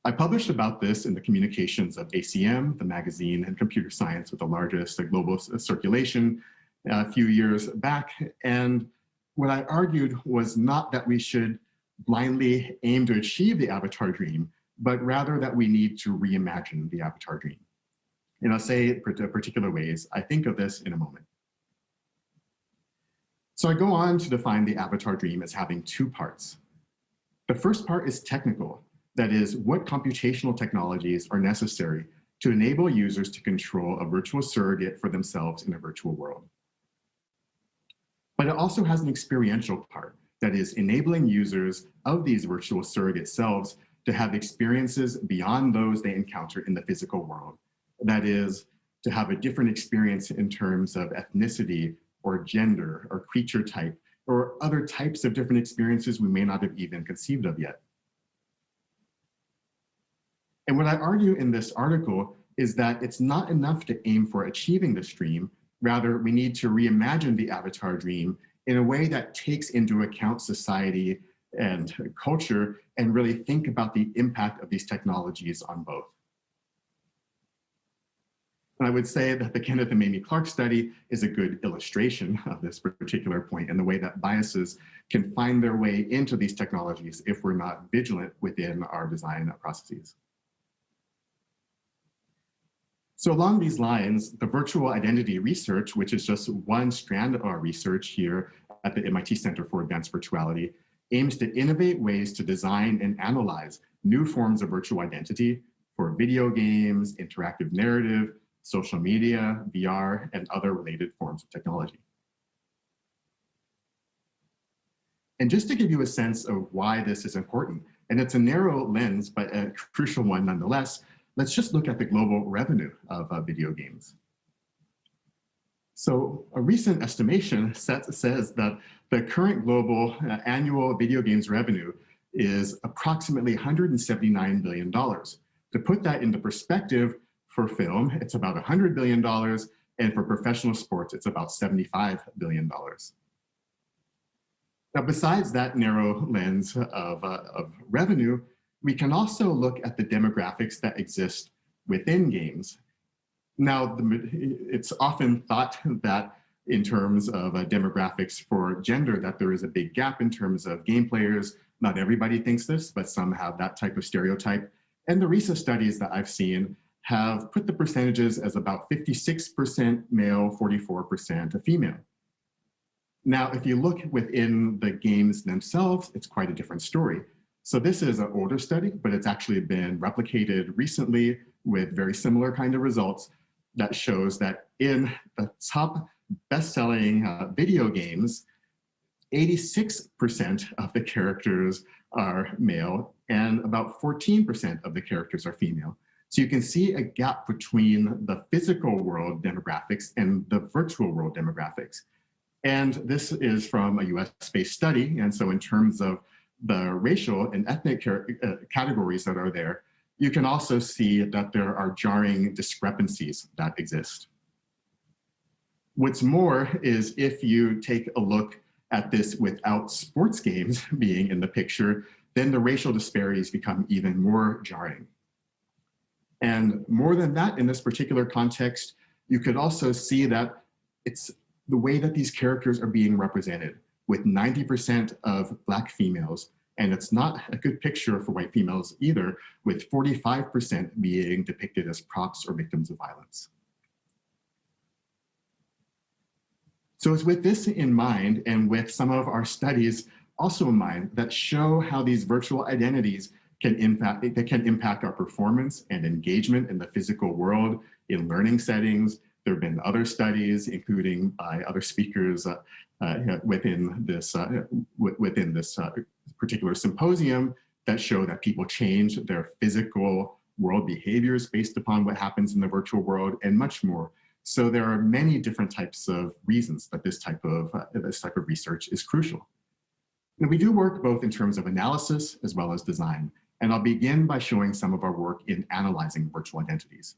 I published about this in the communications of ACM, the magazine and computer science with the largest global circulation. a few years back. And what I argued was not that we should blindly aim to achieve the avatar dream, but rather that we need to reimagine the avatar dream. And I'll say particular ways I think of this in a moment. So I go on to define the avatar dream as having two parts. The first part is technical. That is, what computational technologies are necessary to enable users to control a virtual surrogate for themselves in a virtual world. But it also has an experiential part, that is, enabling users of these virtual surrogate selves to have experiences beyond those they encounter in the physical world. That is, to have a different experience in terms of ethnicity or gender or creature type or other types of different experiences we may not have even conceived of yet. And what I argue in this article is that it's not enough to aim for achieving this dream. Rather, we need to reimagine the avatar dream in a way that takes into account society and culture and really think about the impact of these technologies on both. And I would say that the Kenneth and Mamie Clark study is a good illustration of this particular point and the way that biases can find their way into these technologies if we're not vigilant within our design processes. So along these lines, the virtual identity research, which is just one strand of our research here at the MIT Center for Advanced Virtuality, aims to innovate ways to design and analyze new forms of virtual identity for video games, interactive narrative, social media, VR, and other related forms of technology. And just to give you a sense of why this is important, and it's a narrow lens, but a crucial one nonetheless, let's just look at the global revenue of video games. So a recent estimation says that the current global annual video games revenue is approximately $179 billion. To put that into perspective, for film, it's about $100 billion, and for professional sports, it's about $75 billion. Now, besides that narrow lens of revenue, we can also look at the demographics that exist within games. Now, it's often thought that in terms of demographics for gender, that there is a big gap in terms of game players. Not everybody thinks this, but some have that type of stereotype. And the recent studies that I've seen have put the percentages as about 56% male, 44% female. Now, if you look within the games themselves, it's quite a different story. So this is an older study, but it's actually been replicated recently with very similar kind of results that shows that in the top best-selling video games, 86% of the characters are male and about 14% of the characters are female. So you can see a gap between the physical world demographics and the virtual world demographics. And this is from a US-based study. And so in terms of the racial and ethnic categories that are there, you can also see that there are jarring discrepancies that exist. What's more is if you take a look at this without sports games being in the picture, then the racial disparities become even more jarring. And more than that, in this particular context, you could also see that it's the way that these characters are being represented, with 90% of Black females, and it's not a good picture for white females either, with 45% being depicted as props or victims of violence. So it's with this in mind, and with some of our studies also in mind, that show how these virtual identities can impact our performance and engagement in the physical world in learning settings. There have been other studies, including by other speakers within this particular symposium, that show that people change their physical world behaviors based upon what happens in the virtual world, and much more. So there are many different types of reasons that this type of research is crucial. And we do work both in terms of analysis as well as design. And I'll begin by showing some of our work in analyzing virtual identities.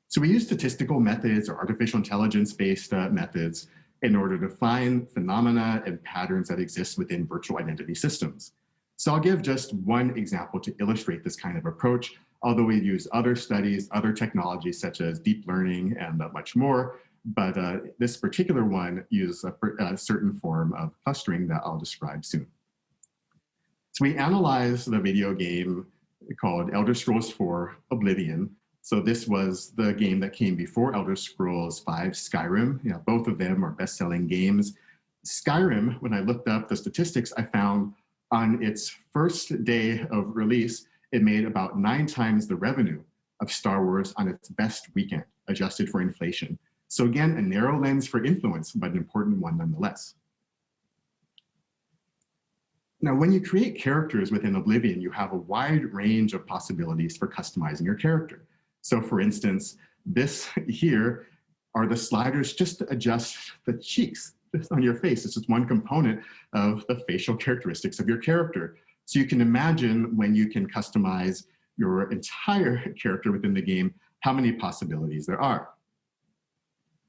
So we use statistical methods or artificial intelligence-based methods in order to find phenomena and patterns that exist within virtual identity systems. So I'll give just one example to illustrate this kind of approach although we've used other studies, other technologies such as deep learning and much more. But this particular one uses a certain form of clustering that I'll describe soon. So we analyzed the video game called Elder Scrolls 4 Oblivion. So this was the game that came before Elder Scrolls 5 Skyrim. You know, both of them are best-selling games. Skyrim, when I looked up the statistics, I found on its first day of release, it made about 9 times the revenue of Star Wars on its best weekend, adjusted for inflation. So again, a narrow lens for influence, but an important one nonetheless. Now, when you create characters within Oblivion, you have a wide range of possibilities for customizing your character. So for instance, this here are the sliders just to adjust the cheeks just on your face. This is one component of the facial characteristics of your character. So you can imagine when you can customize your entire character within the game, how many possibilities there are.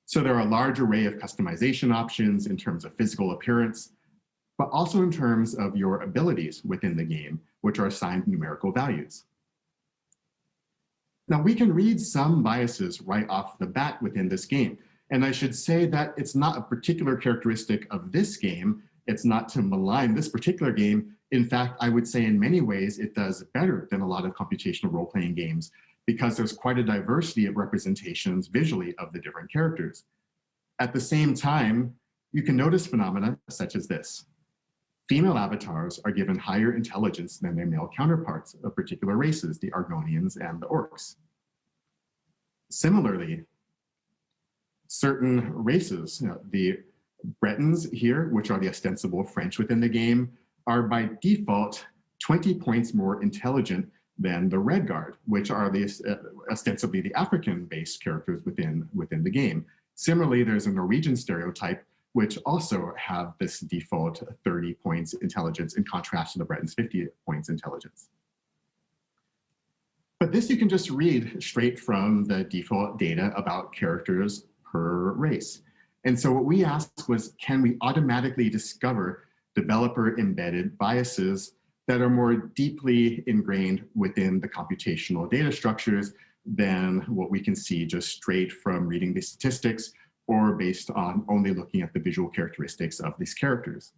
So there are a large array of customization options in terms of physical appearance, but also in terms of your abilities within the game, which are assigned numerical values. Now, we can read some biases right off the bat within this game. And I should say that it's not a particular characteristic of this game. It's not to malign this particular game. In fact, I would say in many ways, it does better than a lot of computational role-playing games because there's quite a diversity of representations visually of the different characters. At the same time, you can notice phenomena such as this. Female avatars are given higher intelligence than their male counterparts of particular races, the Argonians and the Orcs. Similarly, certain races, the Bretons here, which are the ostensible French within the game, are by default 20 points more intelligent than the Red Guard, which are the ostensibly the African-based characters within the game. Similarly, there's a Norwegian stereotype, which also have this default 30 points intelligence in contrast to the Bretons' 50 points intelligence. But this you can just read straight from the default data about characters per race. And so what we asked was, can we automatically discover developer-embedded biases that are more deeply ingrained within the computational data structures than what we can see just straight from reading the statistics or based on only looking at the visual characteristics of these characters.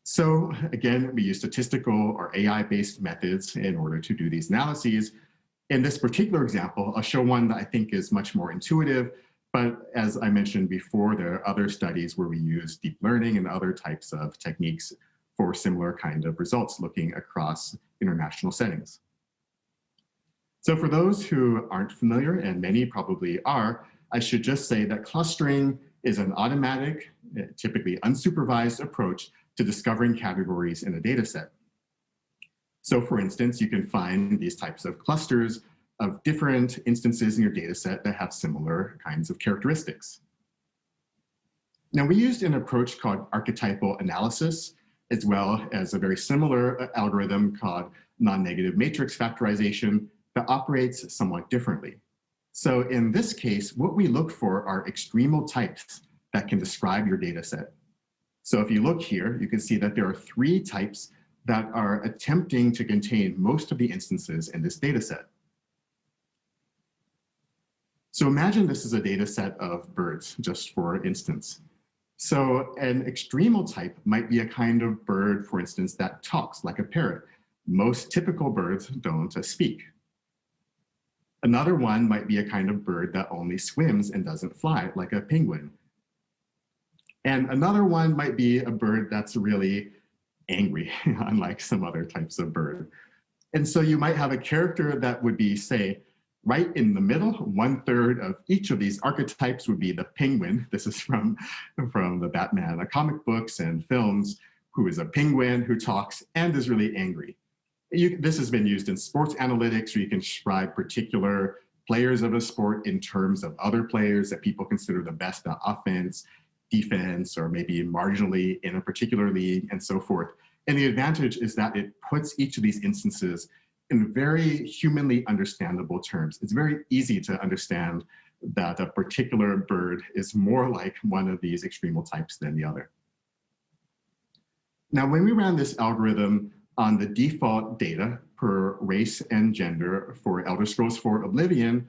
So again, we use statistical or AI-based methods in order to do these analyses. In this particular example, I'll show one that I think is much more intuitive, but as I mentioned before, there are other studies where we use deep learning and other types of techniques for similar kind of results looking across international settings. So for those who aren't familiar, and many probably are, I should just say that clustering is an automatic, typically unsupervised approach to discovering categories in a data set. So for instance, you can find these types of clusters of different instances in your data set that have similar kinds of characteristics. Now, we used an approach called archetypal analysis, as well as a very similar algorithm called non-negative matrix factorization that operates somewhat differently. So in this case, what we look for are extremal types that can describe your data set. So if you look here, you can see that there are 3 types that are attempting to contain most of the instances in this data set. So imagine this is a data set of birds, just for instance. So an extremal type might be a kind of bird, for instance, that talks like a parrot. Most typical birds don't speak. Another one might be a kind of bird that only swims and doesn't fly, like a penguin. And another one might be a bird that's really angry, unlike some other types of bird. And so you might have a character that would be, say, right in the middle. 1/3 of each of these archetypes would be the penguin. This is from the Batman comic books and films, who is a penguin who talks and is really angry. This has been used in sports analytics, where you can describe particular players of a sport in terms of other players that people consider the best at offense, defense, or maybe marginally in a particular league, and so forth. And the advantage is that it puts each of these instances in very humanly understandable terms. It's very easy to understand that a particular bird is more like one of these extremal types than the other. Now, when we ran this algorithm on the default data per race and gender for Elder Scrolls IV Oblivion,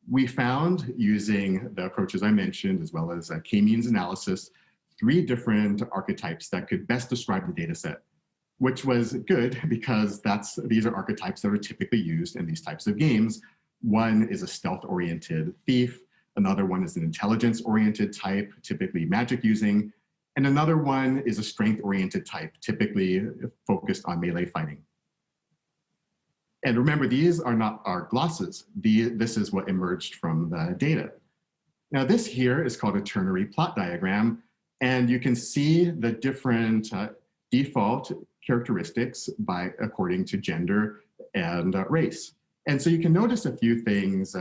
we found, using the approaches I mentioned, as well as k-means analysis, 3 different archetypes that could best describe the data set, which was good because these are archetypes that are typically used in these types of games. One is a stealth-oriented thief, another one is an intelligence-oriented type, typically magic using, and another one is a strength-oriented type, typically focused on melee fighting. And remember, these are not our glosses. This is what emerged from the data. Now, this here is called a ternary plot diagram, and you can see the different default characteristics according to gender and race. And so you can notice a few things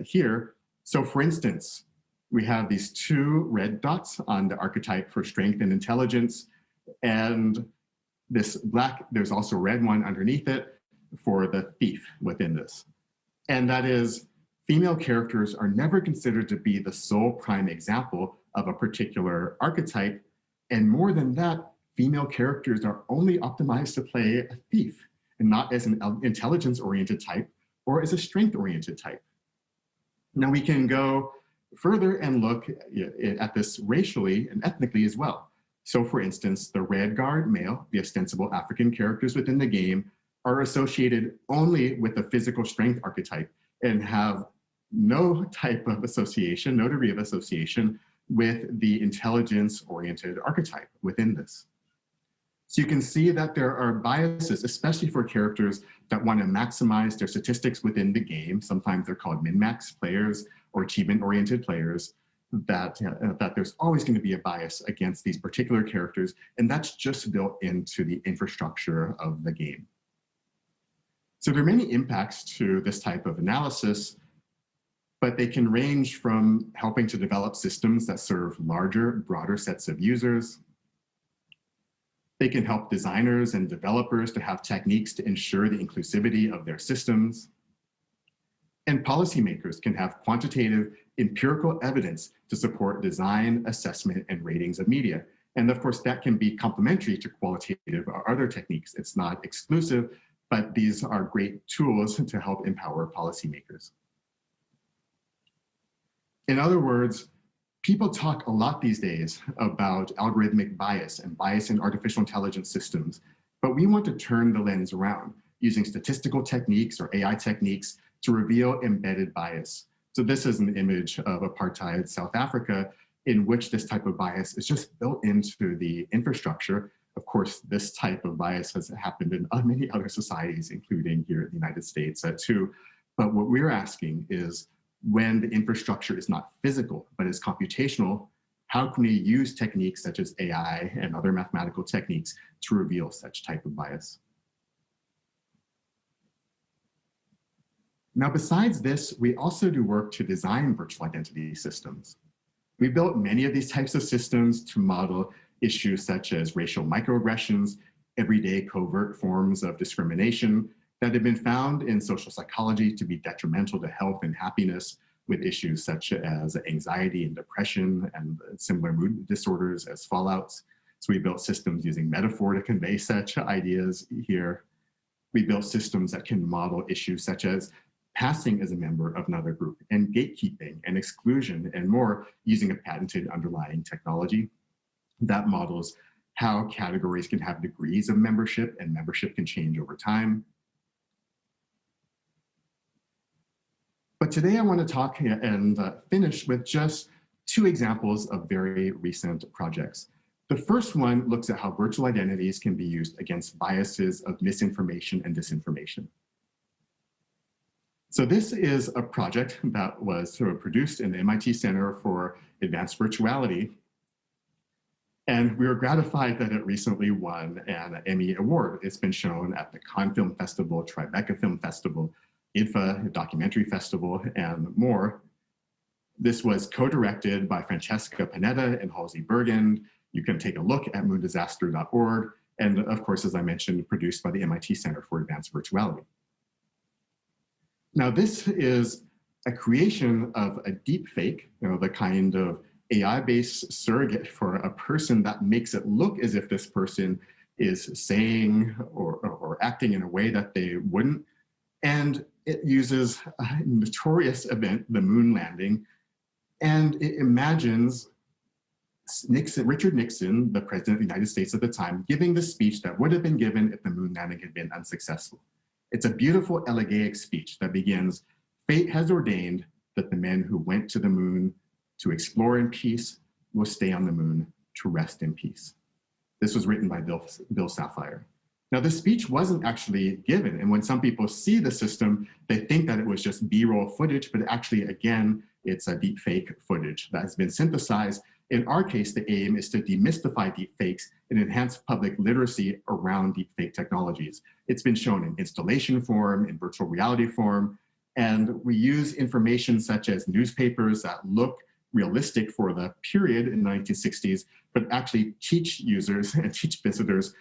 here. So for instance, we have these 2 red dots on the archetype for strength and intelligence, and this black, there's also a red one underneath it for the thief within this. And that is, female characters are never considered to be the sole prime example of a particular archetype. And more than that, female characters are only optimized to play a thief and not as an intelligence-oriented type or as a strength-oriented type. Now we can go further and look at this racially and ethnically as well. So for instance, the red guard male, the ostensible African characters within the game, are associated only with the physical strength archetype and have no type of association, no degree of association with the intelligence-oriented archetype within this. So you can see that there are biases, especially for characters that want to maximize their statistics within the game. Sometimes they're called min-max players or achievement-oriented players, that there's always going to be a bias against these particular characters, and that's just built into the infrastructure of the game. So there are many impacts to this type of analysis, but they can range from helping to develop systems that serve larger, broader sets of users. They can help designers and developers to have techniques to ensure the inclusivity of their systems. And policymakers can have quantitative, empirical evidence to support design, assessment, and ratings of media. And of course, that can be complementary to qualitative or other techniques. It's not exclusive, but these are great tools to help empower policymakers. In other words, people talk a lot these days about algorithmic bias and bias in artificial intelligence systems, but we want to turn the lens around using statistical techniques or AI techniques to reveal embedded bias. So this is an image of apartheid South Africa in which this type of bias is just built into the infrastructure. Of course, this type of bias has happened in many other societies, including here in the United States too. But what we're asking is, when the infrastructure is not physical, but is computational, how can we use techniques such as AI and other mathematical techniques to reveal such type of bias? Now, besides this, we also do work to design virtual identity systems. We built many of these types of systems to model issues such as racial microaggressions, everyday covert forms of discrimination that have been found in social psychology to be detrimental to health and happiness, with issues such as anxiety and depression and similar mood disorders as fallouts. So we built systems using metaphor to convey such ideas here. We built systems that can model issues such as passing as a member of another group and gatekeeping and exclusion and more, using a patented underlying technology that models how categories can have degrees of membership and membership can change over time. But today I want to talk and finish with just 2 examples of very recent projects. The first one looks at how virtual identities can be used against biases of misinformation and disinformation. So this is a project that was produced in the MIT Center for Advanced Virtuality. And we were gratified that it recently won an Emmy Award. It's been shown at the Cannes Film Festival, Tribeca Film Festival, IDFA Documentary Festival, and more. This was co-directed by Francesca Panetta and Halsey Bergend. You can take a look at moondisaster.org. And of course, as I mentioned, produced by the MIT Center for Advanced Virtuality. Now, this is a creation of a deep fake, the kind of AI-based surrogate for a person that makes it look as if this person is saying or acting in a way that they wouldn't. And it uses a notorious event, the moon landing, and it imagines Richard Nixon, the president of the United States at the time, giving the speech that would have been given if the moon landing had been unsuccessful. It's a beautiful elegiac speech that begins, "Fate has ordained that the men who went to the moon to explore in peace will stay on the moon to rest in peace." This was written by Bill Sapphire. Now, this speech wasn't actually given, and when some people see the system, they think that it was just B-roll footage, but actually, again, it's a deep fake footage that has been synthesized. In our case, the aim is to demystify deepfakes and enhance public literacy around deepfake technologies. It's been shown in installation form, in virtual reality form, and we use information such as newspapers that look realistic for the period in the 1960s, but actually teach users and teach visitors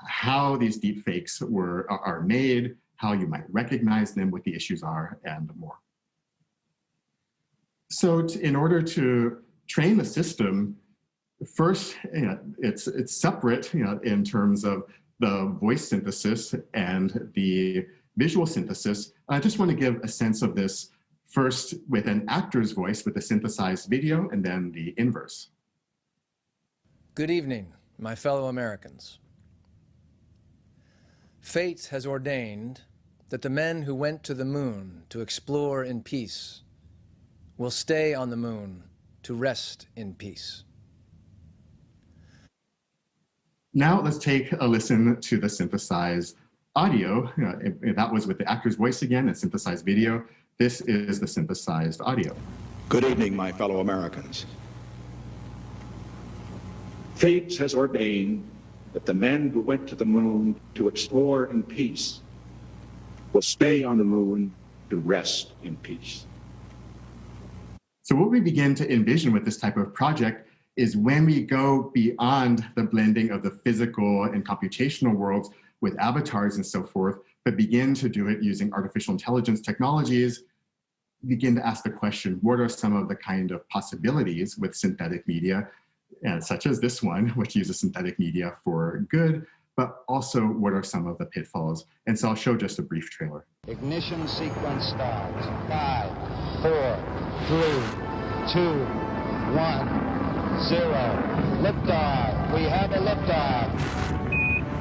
how these deepfakes are made, how you might recognize them, what the issues are, and more. So in order to train the system, first, it's separate, in terms of the voice synthesis and the visual synthesis. I just want to give a sense of this first with an actor's voice with the synthesized video, and then the inverse. Good evening, my fellow Americans. Fate has ordained that the men who went to the moon to explore in peace will stay on the moon to rest in peace. Now let's take a listen to the synthesized audio. That was with the actor's voice again, and synthesized video. This is the synthesized audio. Good evening, my fellow Americans. Fate has ordained that the men who went to the moon to explore in peace will stay on the moon to rest in peace. So what we begin to envision with this type of project is when we go beyond the blending of the physical and computational worlds with avatars and so forth, but begin to do it using artificial intelligence technologies, begin to ask the question, what are some of the kind of possibilities with synthetic media, such as this one, which uses synthetic media for good, but also what are some of the pitfalls? And so I'll show just a brief trailer. Ignition sequence starts. 5, 4, 3, 2, 1, 0. Liftoff. We have a liftoff.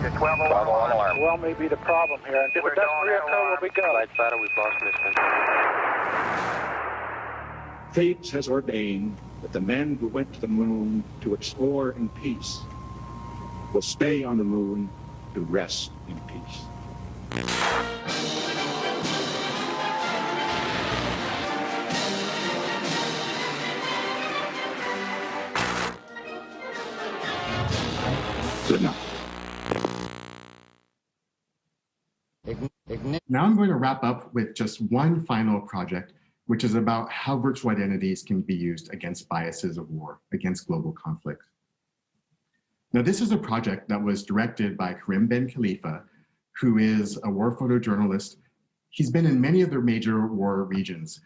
The 12 alarm. Well, may be the problem here. And if it doesn't reoccur, we'll be good. Lights battle, we've lost mission. Fate has ordained that the men who went to the moon to explore in peace will stay on the moon to rest in peace. Good night. Now I'm going to wrap up with just one final project, which is about how virtual identities can be used against biases of war, against global conflict. Now, this is a project that was directed by Karim Ben Khalifa, who is a war photojournalist. He's been in many of the major war regions,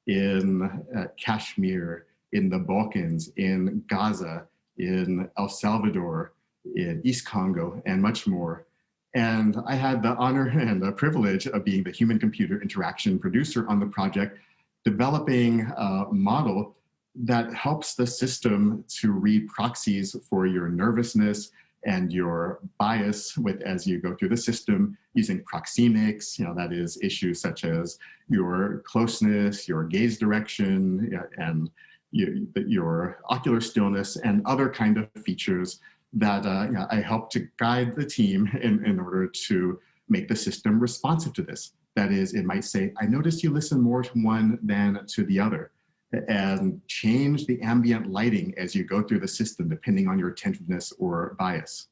in Kashmir, in the Balkans, in Gaza, in El Salvador, in East Congo, and much more. And I had the honor and the privilege of being the human-computer interaction producer on the project, developing a model that helps the system to read proxies for your nervousness and your bias as you go through the system using proxemics, that is issues such as your closeness, your gaze direction, and your ocular stillness and other kind of features that I help to guide the team in order to make the system responsive to this. That is, it might say, I noticed you listen more to one than to the other, and change the ambient lighting as you go through the system, depending on your attentiveness or bias.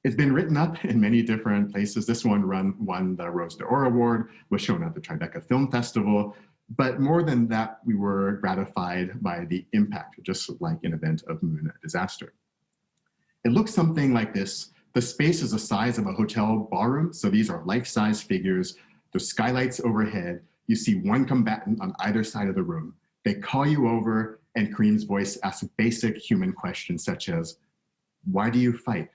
It's been written up in many different places. This one won the Rose d'Or Award, was shown at the Tribeca Film Festival. But more than that, we were gratified by the impact, just like an event of moon disaster. It looks something like this. The space is the size of a hotel ballroom. So these are life-size figures. There's skylights overhead. You see one combatant on either side of the room. They call you over, and Kareem's voice asks basic human questions such as, why do you fight?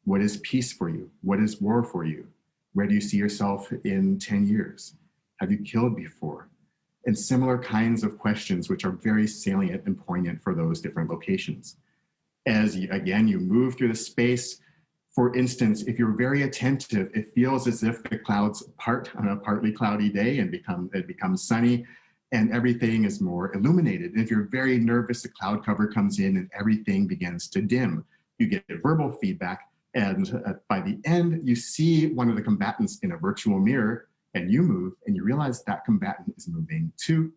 What is peace for you? What is war for you? Where do you see yourself in 10 years? Have you killed before? And similar kinds of questions, which are very salient and poignant for those different locations. As you, again, you move through the space, for instance, if you're very attentive, it feels as if the clouds part on a partly cloudy day and it becomes sunny and everything is more illuminated. And if you're very nervous, the cloud cover comes in and everything begins to dim. You get verbal feedback, and by the end, you see one of the combatants in a virtual mirror, and you move, and you realize that combatant is moving too.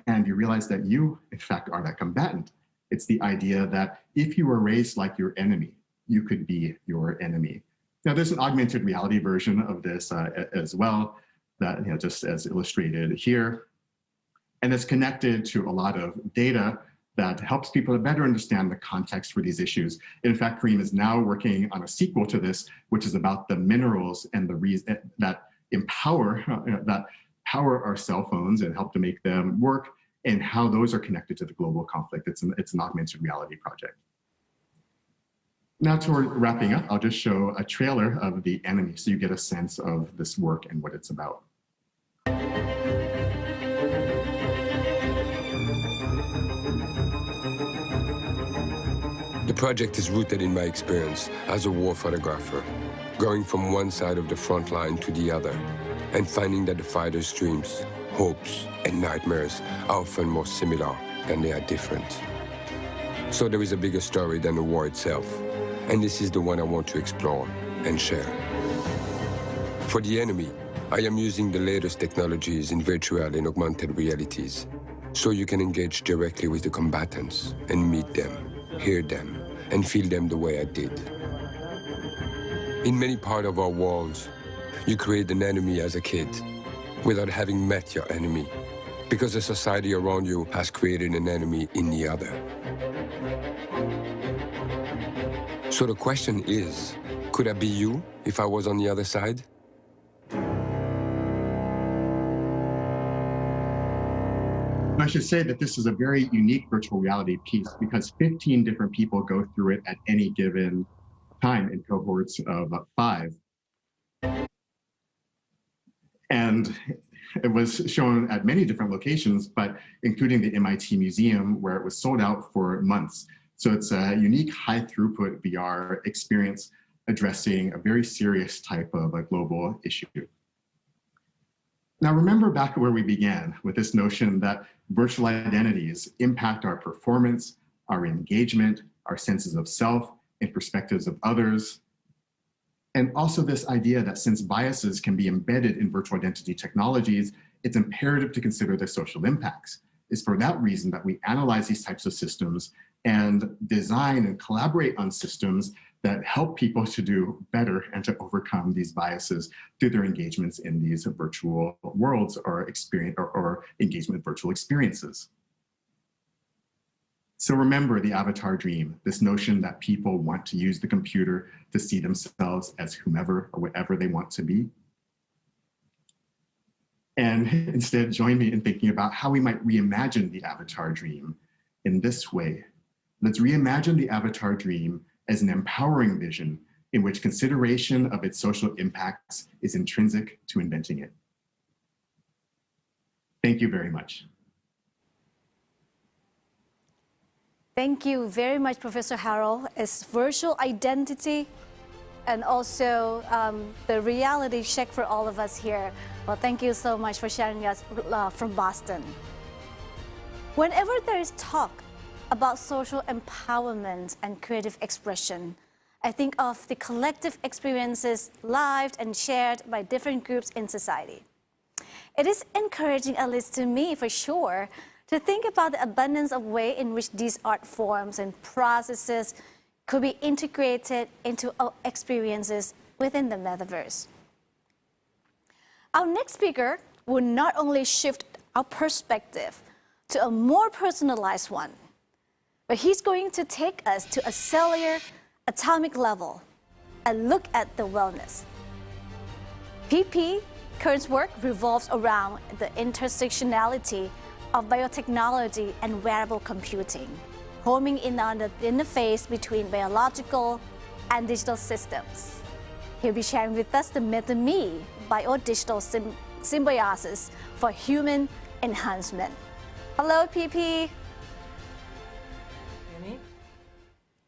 And you realize that you, in fact, are that combatant. It's the idea that if you were raised like your enemy, you could be your enemy. Now, there's an augmented reality version of this as well, that, just as illustrated here. And it's connected to a lot of data that helps people to better understand the context for these issues. In fact, Kareem is now working on a sequel to this, which is about the minerals and the reason that power our cell phones and help to make them work, and how those are connected to the global conflict. It's an augmented reality project. Now, toward wrapping up, I'll just show a trailer of The Enemy so you get a sense of this work and what it's about. The project is rooted in my experience as a war photographer, going from one side of the front line to the other, and finding that the fighters' dreams, hopes, and nightmares are often more similar than they are different. So there is a bigger story than the war itself, and this is the one I want to explore and share. For The Enemy, I am using the latest technologies in virtual and augmented realities, so you can engage directly with the combatants and meet them, hear them, and feel them the way I did. In many parts of our world, you create an enemy as a kid without having met your enemy, because the society around you has created an enemy in the other. So the question is, could I be you if I was on the other side? I should say that this is a very unique virtual reality piece because 15 different people go through it at any given time in cohorts of 5. And it was shown at many different locations, but including the MIT Museum, where it was sold out for months. So it's a unique high throughput VR experience addressing a very serious type of a global issue. Now, remember back where we began with this notion that virtual identities impact our performance, our engagement, our senses of self, and perspectives of others. And also this idea that since biases can be embedded in virtual identity technologies, it's imperative to consider their social impacts. It's for that reason that we analyze these types of systems and design and collaborate on systems that help people to do better and to overcome these biases through their engagements in these virtual worlds or engagement with virtual experiences. So remember the avatar dream, this notion that people want to use the computer to see themselves as whomever or whatever they want to be. And instead, join me in thinking about how we might reimagine the avatar dream in this way. Let's reimagine the avatar dream as an empowering vision in which consideration of its social impacts is intrinsic to inventing it. Thank you very much. Thank you very much, Professor Harold. It's virtual identity and also the reality check for all of us here. Well, thank you so much for sharing us from Boston. Whenever there is talk about social empowerment and creative expression, I think of the collective experiences lived and shared by different groups in society. It is encouraging, at least to me for sure, to think about the abundance of ways in which these art forms and processes could be integrated into our experiences within the metaverse. Our next speaker will not only shift our perspective to a more personalized one, but he's going to take us to a cellular, atomic level and look at the wellness. PP Kern's work revolves around the intersectionality of biotechnology and wearable computing, homing in on the interface between biological, and digital systems. He'll be sharing with us the MetaMe Biodigital symbiosis for human enhancement. Hello, PP.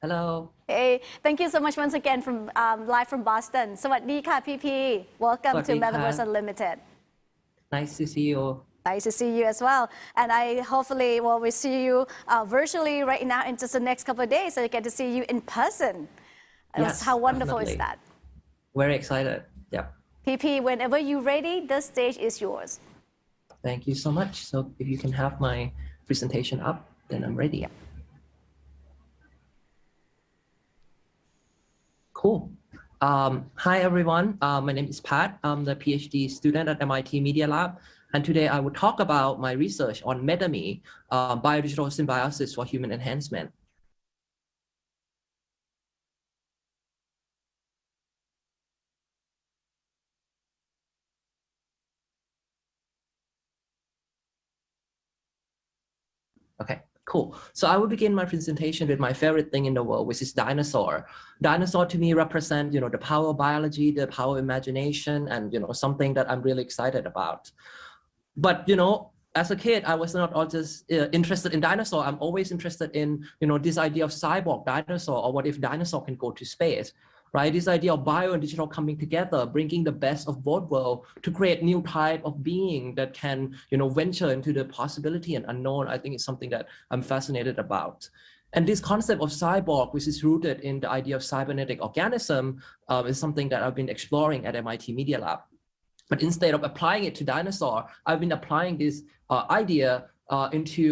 Hello. Hey, thank you so much once again from live from Boston. สวัสดีค่ะ PP. Welcome to Metaverse Unlimited. Nice to see you. Nice to see you as well. And I hopefully will see you virtually right now in just the next couple of days, so I get to see you in person. Yes, how wonderful definitely. is that? Very excited. Yeah. PP, whenever you're ready, the stage is yours. Thank you so much. So if you can have my presentation up, then I'm ready. Yeah. Cool. Hi, everyone. My name is Pat. I'm the PhD student at MIT Media Lab. And today I will talk about my research on MetaMe, biodigital symbiosis for human enhancement. Okay, cool. So I will begin my presentation with my favorite thing in the world, which is dinosaur. Dinosaur to me represent, the power of biology, the power of imagination, and, something that I'm really excited about. But, as a kid, I was not all just interested in dinosaur. I'm always interested in, this idea of cyborg dinosaur, or what if dinosaur can go to space, right? This idea of bio and digital coming together, bringing the best of both worlds to create new type of being that can, venture into the possibility and unknown. I think it's something that I'm fascinated about. And this concept of cyborg, which is rooted in the idea of cybernetic organism, is something that I've been exploring at MIT Media Lab. But instead of applying it to dinosaur, I've been applying this idea into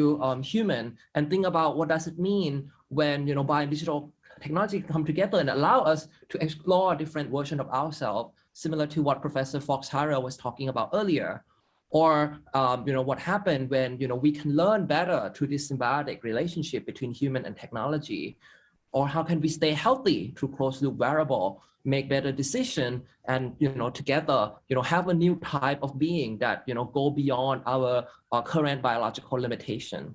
human, and think about what does it mean when bio and digital technology come together and allow us to explore a different version of ourselves, similar to what Professor Fox-Harrell was talking about earlier. Or what happened when we can learn better through this symbiotic relationship between human and technology. Or how can we stay healthy through closed loop wearable, make better decision, and together have a new type of being that go beyond our current biological limitation.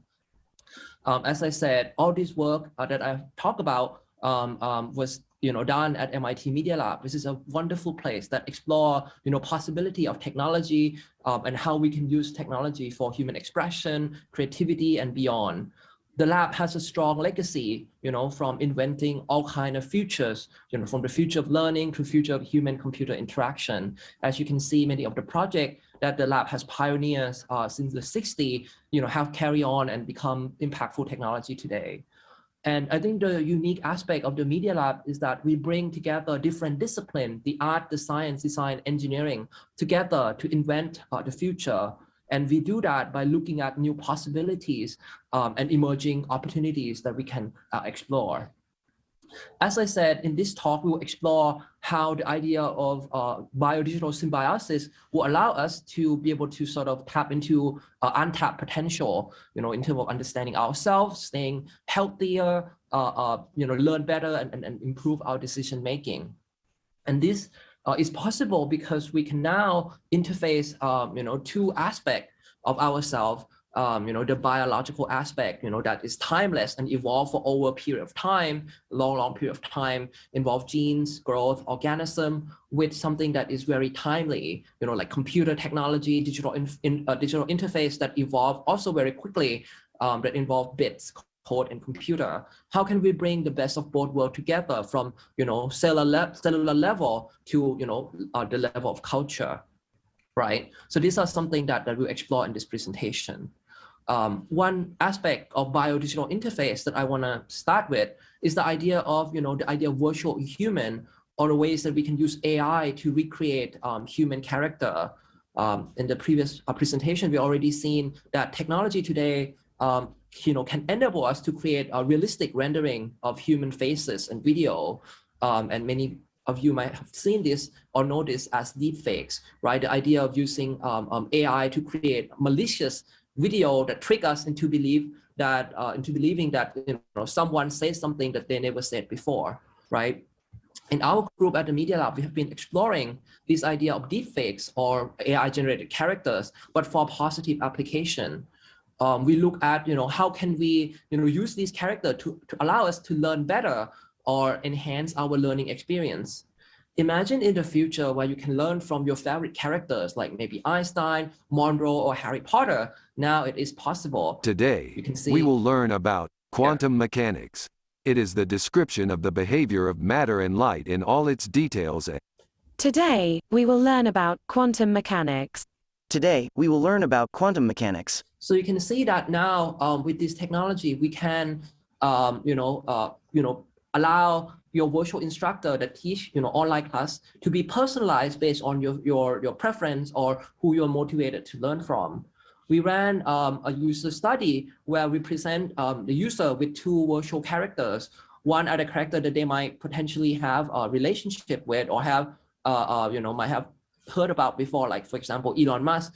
As I said, all this work that I've talked about was done at MIT Media Lab. This is a wonderful place that explore possibility of technology and how we can use technology for human expression, creativity, and beyond. The lab has a strong legacy, from inventing all kinds of futures, from the future of learning to future of human-computer interaction. As you can see, many of the projects that the lab has pioneered since the 60s, have carried on and become impactful technology today. And I think the unique aspect of the Media Lab is that we bring together different disciplines, the art, the science, design, engineering, together to invent the future. And we do that by looking at new possibilities and emerging opportunities that we can explore. As I said, in this talk, we will explore how the idea of biodigital symbiosis will allow us to be able to sort of tap into untapped potential, in terms of understanding ourselves, staying healthier, learn better, and improve our decision making. And this is possible because we can now interface, two aspects of ourselves. The biological aspect, that is timeless and evolve for over a period of time, long period of time, involve genes, growth, organism, with something that is very timely, like computer technology, digital interface that evolve also very quickly, that involve bits, code, and computer. How can we bring the best of both worlds together from, cellular level to, the level of culture, right? So these are something that we'll explore in this presentation. One aspect of biodigital interface that I want to start with is the idea of, the idea of virtual human, or the ways that we can use AI to recreate human character. In the previous presentation, we already seen that technology today, can enable us to create a realistic rendering of human faces and video. And many of you might have seen this or know this as deepfakes, right? The idea of using AI to create malicious video that trick us into believing that someone says something that they never said before, right? In our group at the Media Lab, we have been exploring this idea of deepfakes or AI-generated characters, but for positive application. We look at how can we use these characters to allow us to learn better or enhance our learning experience. Imagine in the future where you can learn from your favorite characters like maybe Einstein, Monroe, or Harry Potter. Now it is possible. Today, we will learn about quantum mechanics. It is the description of the behavior of matter and light in all its details. Today, we will learn about quantum mechanics. Today, we will learn about quantum mechanics. So you can see that now with this technology, we can, allow your virtual instructor that teach, online class to be personalized based on your preference or who you're motivated to learn from. We ran a user study where we present the user with two virtual characters. One are the character that they might potentially have a relationship with or have, might have heard about before, like for example, Elon Musk,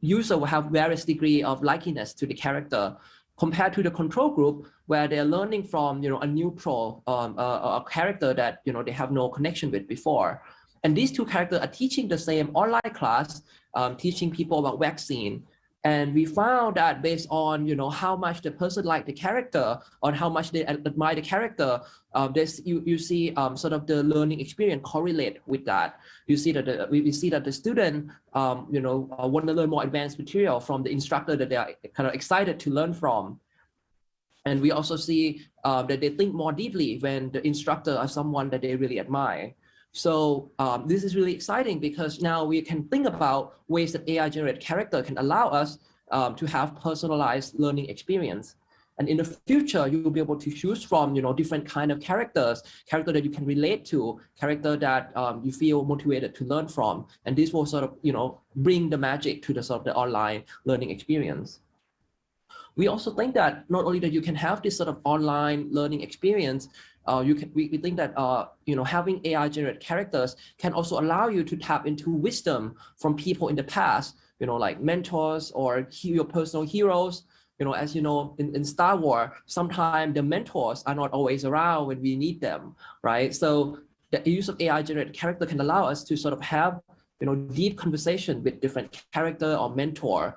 user will have various degree of likeness to the character, compared to the control group where they're learning from, a neutral a character that, they have no connection with before. And these two characters are teaching the same online class, teaching people about vaccine. And we found that based on, how much the person liked the character, on how much they admire the character, you see sort of the learning experience correlate with that. You see that we see that the student, want to learn more advanced material from the instructor that they are kind of excited to learn from. And we also see that they think more deeply when the instructor is someone that they really admire. So this is really exciting because now we can think about ways that AI-generated character can allow us to have personalized learning experience. And in the future, you will be able to choose from, different kind of character that you can relate to, character that you feel motivated to learn from. And this will sort of, bring the magic to the sort of the online learning experience. We also think that not only that you can have this sort of online learning experience, we think that having AI-generated characters can also allow you to tap into wisdom from people in the past, like mentors or your personal heroes. As you know, in Star Wars, sometimes the mentors are not always around when we need them, right? So the use of AI-generated character can allow us to sort of have, deep conversation with different character or mentor.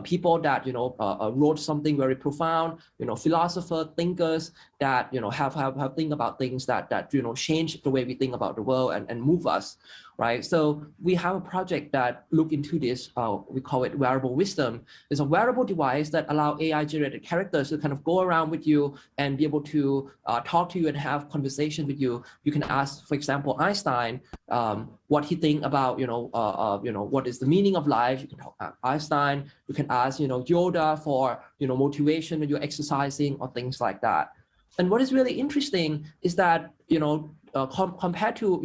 People that wrote something very profound, philosophers, thinkers that have think about things that change the way we think about the world and move us, right? So we have a project that look into this. We call it wearable wisdom. It's a wearable device that allow AI-generated characters to kind of go around with you and be able to talk to you and have conversation with you. You can ask, for example, Einstein what he think about what is the meaning of life. You can talk to Einstein. You can ask Yoda for motivation when you're exercising or things like that. And what is really interesting is that compared to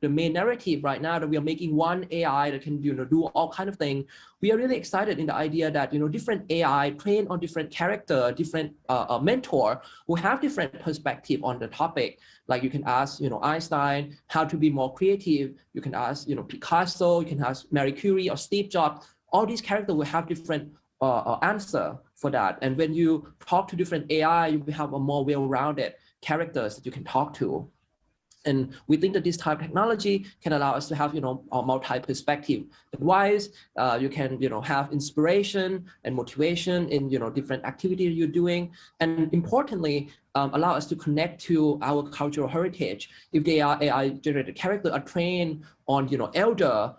the main narrative right now that we are making one AI that can do all kind of things, we are really excited in the idea that different AI trained on different character, different mentor who have different perspective on the topic. Like you can ask Einstein how to be more creative. You can ask Picasso. You can ask Marie Curie or Steve Jobs. All these characters will have different answer for that. And when you talk to different AI, you have a more well-rounded characters that you can talk to. And we think that this type of technology can allow us to have, a multi-perspective advice. You can, have inspiration and motivation in, different activities you're doing. And importantly, allow us to connect to our cultural heritage. If they are AI-generated characters are trained on, elder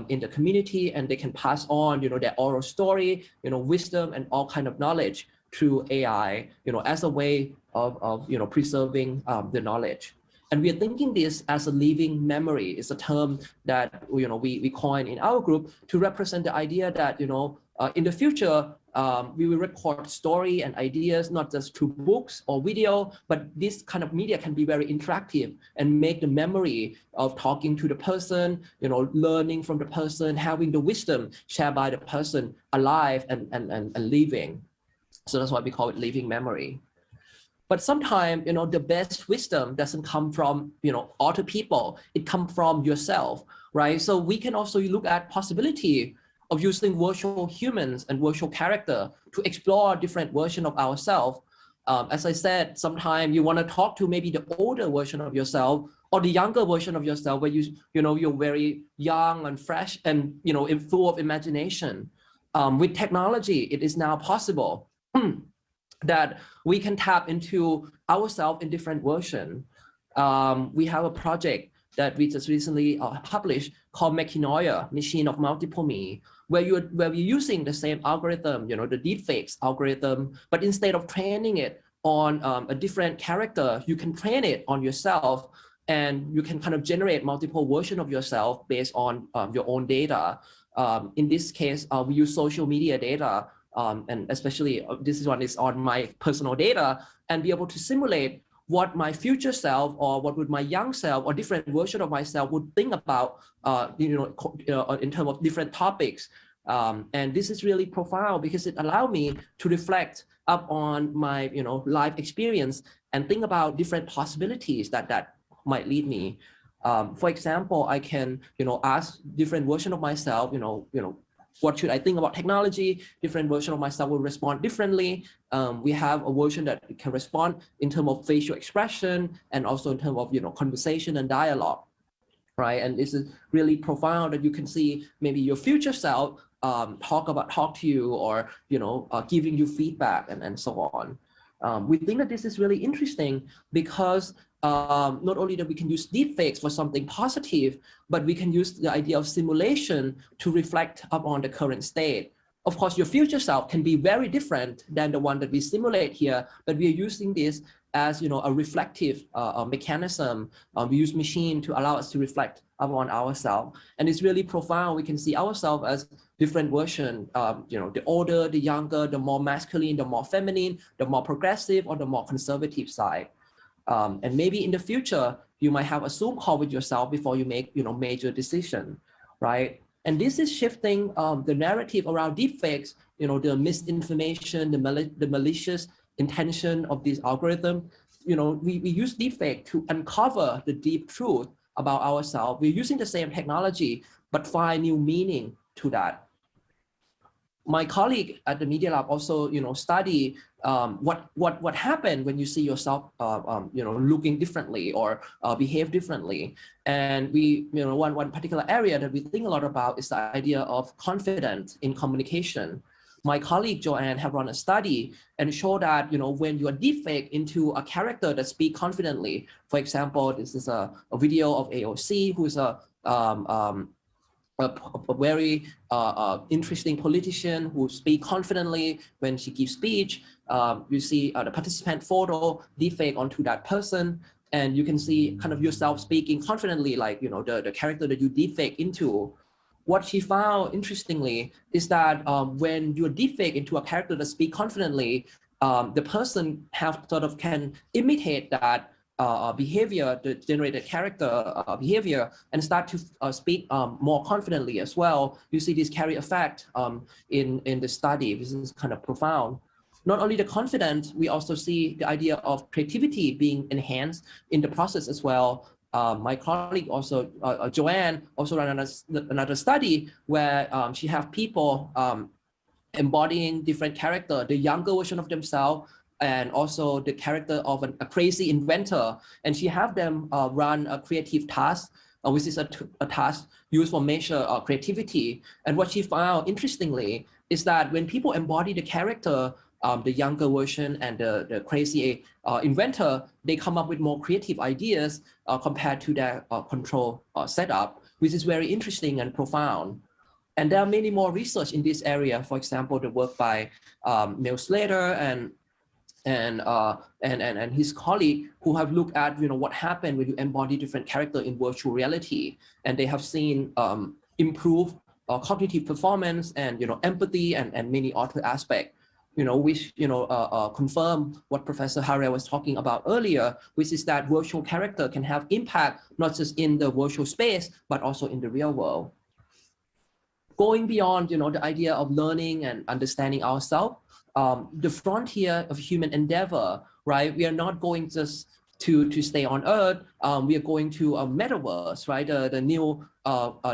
in the community, and they can pass on, their oral story, wisdom and all kind of knowledge through AI, as a way of preserving the knowledge. And we are thinking this as a living memory. It's a term that we coin in our group to represent the idea that in the future we will record story and ideas not just through books or video, but this kind of media can be very interactive and make the memory of talking to the person, learning from the person, having the wisdom shared by the person alive and living. So that's why we call it living memory. But sometimes, the best wisdom doesn't come from, other people. It comes from yourself, right? So we can also look at possibility of using virtual humans and virtual character to explore different version of ourselves. As I said, sometimes you want to talk to maybe the older version of yourself or the younger version of yourself where you're very young and fresh and, full of imagination. With technology, it is now possible. that we can tap into ourselves in different version. We have a project that we just recently published called Machinoia, Machine of Multiple Me, where we're using the same algorithm, the deepfakes algorithm, but instead of training it on a different character, you can train it on yourself, and you can kind of generate multiple versions of yourself based on your own data. In this case, we use social media data, and especially this one is on my personal data, and be able to simulate what my future self or what would my young self or different version of myself would think about, in terms of different topics. And this is really profound because it allowed me to reflect up on my, life experience and think about different possibilities that might lead me. For example, I can, ask different version of myself, what should I think about technology? Different version of myself will respond differently. We have a version that can respond in terms of facial expression and also in terms of, conversation and dialogue, right? And this is really profound that you can see maybe your future self talk to you or, giving you feedback and so on. We think that this is really interesting because not only that we can use deepfakes for something positive, but we can use the idea of simulation to reflect upon the current state. Of course, your future self can be very different than the one that we simulate here, but we are using this as a reflective mechanism. We use machine to allow us to reflect upon ourselves, and it's really profound. We can see ourselves as different version, the older, the younger, the more masculine, the more feminine, the more progressive, or the more conservative side. And maybe in the future, you might have a Zoom call with yourself before you make, major decision, right? And this is shifting the narrative around deepfakes, the misinformation, the malicious intention of this algorithm. We use deepfake to uncover the deep truth about ourselves. We're using the same technology, but find new meaning to that. My colleague at the Media Lab also, study what happened when you see yourself, looking differently or behave differently. And we, one particular area that we think a lot about is the idea of confidence in communication. My colleague Joanne have run a study and show that, when you are deepfake into a character that speaks confidently, for example, this is a video of AOC, who is a very interesting politician who speaks confidently when she gives speech. You see the participant photo deepfake onto that person, and you can see kind of yourself speaking confidently, like the character that you deepfake into. What she found, interestingly, is that when you deepfake into a character that speaks confidently, the person can imitate that behavior, the generated character behavior, and start to speak more confidently as well. You see this carry effect in the study. This is kind of profound. Not only the confidence, we also see the idea of creativity being enhanced in the process as well. My colleague also, Joanne, also ran another study where she have people embodying different character, the younger version of themselves, and also the character of a crazy inventor. And she have them run a creative task, which is a task used for measure creativity. And what she found, interestingly, is that when people embody the character, the younger version and the crazy inventor, they come up with more creative ideas compared to their control setup, which is very interesting and profound. And there are many more research in this area. For example, the work by Neil Slater and his colleague, who have looked at what happened when you embody different character in virtual reality, and they have seen improved cognitive performance and empathy and many other aspects, which confirm what Professor Harrell was talking about earlier, which is that virtual character can have impact not just in the virtual space but also in the real world. Going beyond the idea of learning and understanding ourselves, the frontier of human endeavor, right? We are not going just to stay on Earth. We are going to a metaverse, right? The new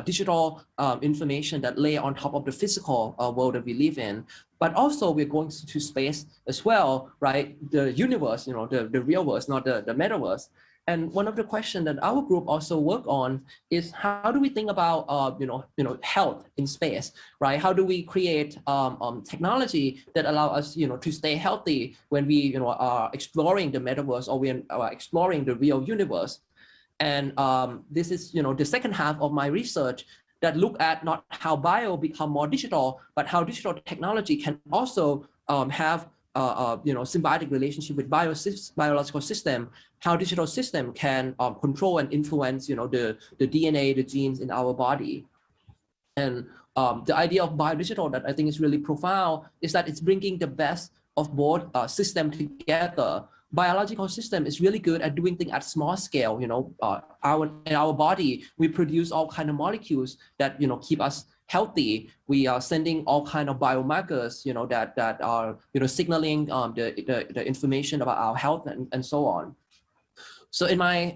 digital information that lay on top of the physical world that we live in. But also we're going to space as well, right? The universe, the real world, not the metaverse. And one of the questions that our group also work on is how do we think about health in space, right? How do we create technology that allow us to stay healthy when we are exploring the metaverse or we are exploring the real universe? And this is the second half of my research that look at not how bio become more digital, but how digital technology can also have symbiotic relationship with biological system, how digital system can control and influence the DNA, the genes in our body. And the idea of biodigital that I think is really profound is that it's bringing the best of both systems together. Biological system is really good at doing things at small scale. In our body, we produce all kind of molecules that keep us healthy. We are sending all kind of biomarkers, that are signaling the information about our health and so on. So in my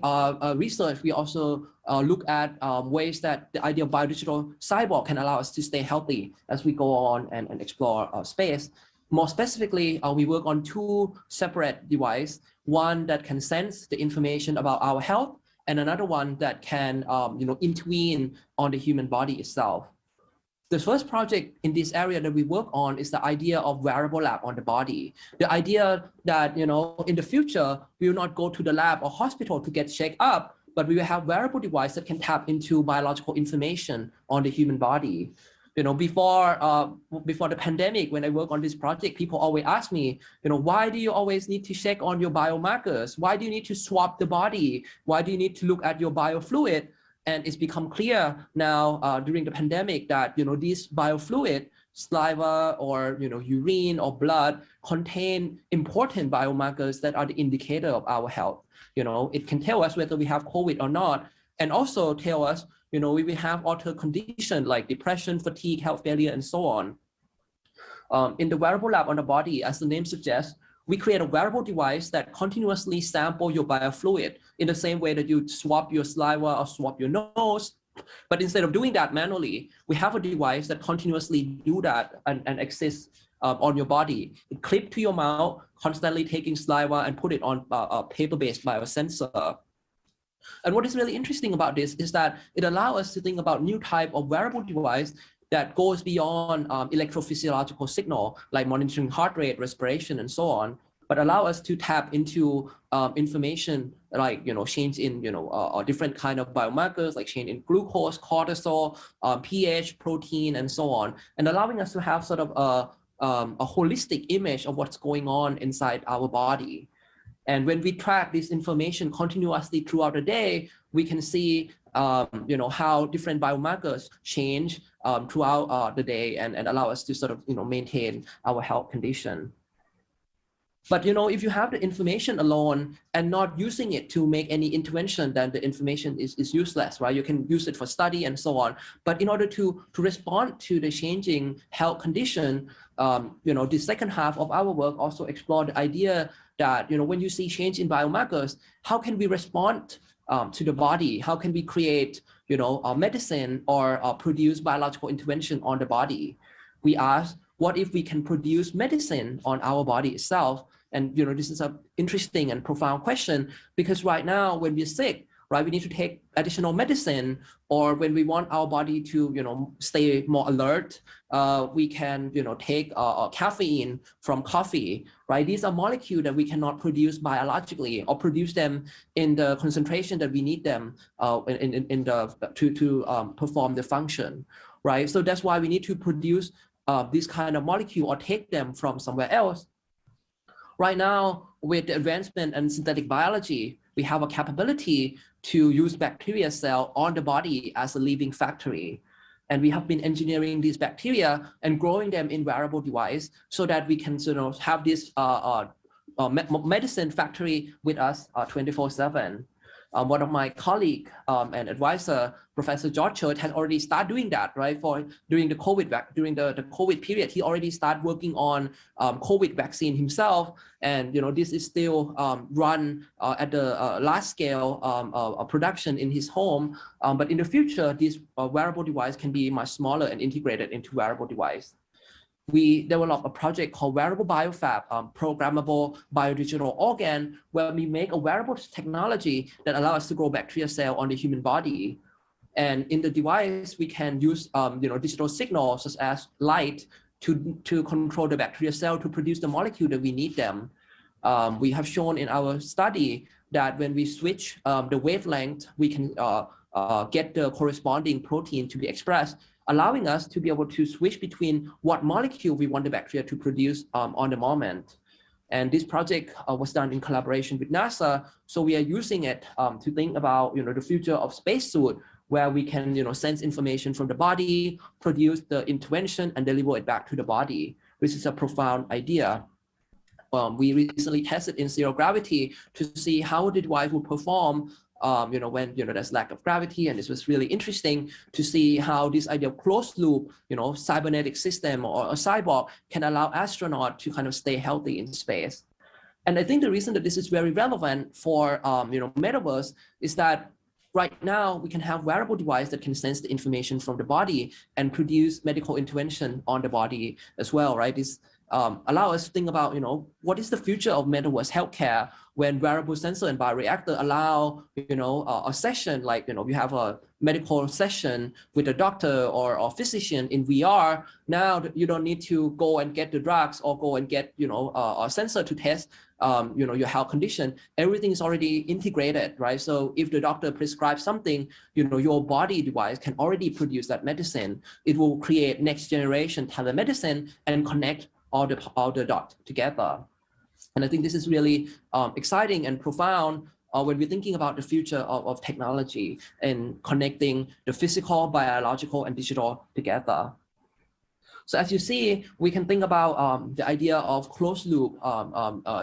research, we also look at ways that the idea of biodigital cyborg can allow us to stay healthy as we go on and explore space. More specifically, we work on two separate devices, one that can sense the information about our health, and another one that can intervene on the human body itself. The first project in this area that we work on is the idea of wearable lab on the body. The idea that in the future, we will not go to the lab or hospital to get checked up, but we will have wearable device that can tap into biological information on the human body. Before the pandemic, when I work on this project, people always ask me, why do you always need to check on your biomarkers? Why do you need to swab the body? Why do you need to look at your biofluid? And it's become clear now during the pandemic that these biofluid, saliva or urine or blood, contain important biomarkers that are the indicator of our health. It can tell us whether we have COVID or not, and also tell us we will have other conditions like depression, fatigue, health failure, and so on. In the wearable lab on the body, as the name suggests, we create a wearable device that continuously sample your biofluid in the same way that you swab your saliva or swab your nose. But instead of doing that manually, we have a device that continuously do that and exists on your body. It clips to your mouth, constantly taking saliva and put it on a paper-based biosensor. And what is really interesting about this is that it allows us to think about new type of wearable device that goes beyond electrophysiological signal, like monitoring heart rate, respiration, and so on, but allow us to tap into information like change in different kind of biomarkers, like change in glucose, cortisol, pH, protein, and so on, and allowing us to have sort of a holistic image of what's going on inside our body. And when we track this information continuously throughout the day, we can see how different biomarkers change throughout the day and allow us to sort of maintain our health condition. But if you have the information alone and not using it to make any intervention, then the information is useless, right? You can use it for study and so on. But in order to respond to the changing health condition, the second half of our work also explored the idea that when you see change in biomarkers, how can we respond to the body? How can we create medicine or produce biological intervention on the body? We asked, what if we can produce medicine on our body itself? And this is an interesting and profound question, because right now when we're sick, right, we need to take additional medicine, or when we want our body to stay more alert, we can take caffeine from coffee, right? These are molecules that we cannot produce biologically or produce them in the concentration that we need them to perform the function, right? So that's why we need to produce this kind of molecule or take them from somewhere else. Right now, with the advancement in synthetic biology, we have a capability to use bacteria cell on the body as a living factory. And we have been engineering these bacteria and growing them in wearable device so that we can have this medicine factory with us 24/7. One of my colleague and advisor, Professor George Church, has already started doing that, right? During the COVID period, he already started working on COVID vaccine himself, and this is still run at the large scale production in his home. But in the future, this wearable device can be much smaller and integrated into wearable device. we developed a project called Wearable Biofab, Programmable Biodigital Organ, where we make a wearable technology that allows us to grow bacterial cell on the human body. And in the device, we can use digital signals such as light to control the bacterial cell to produce the molecule that we need them. We have shown in our study that when we switch the wavelength, we can get the corresponding protein to be expressed, allowing us to be able to switch between what molecule we want the bacteria to produce on the moment. And this project was done in collaboration with NASA. So we are using it to think about the future of spacesuit, where we can sense information from the body, produce the intervention, and deliver it back to the body. This is a profound idea. We recently tested in zero gravity to see how the device will perform when there's lack of gravity, and this was really interesting to see how this idea of closed loop, cybernetic system or a cyborg can allow astronaut to kind of stay healthy in space. And I think the reason that this is very relevant for metaverse is that right now we can have wearable device that can sense the information from the body and produce medical intervention on the body as well, right? This allow us to think about, what is the future of metaverse healthcare when wearable sensor and bioreactor allow, a session like, you have a medical session with a doctor or a physician in VR. Now you don't need to go and get the drugs or go and get, a sensor to test, your health condition. Everything is already integrated, right? So if the doctor prescribes something, your body device can already produce that medicine. It will create next generation telemedicine and connect all the dots together. And I think this is really exciting and profound when we're thinking about the future of technology and connecting the physical, biological, and digital together. So as you see, we can think about the idea of closed loop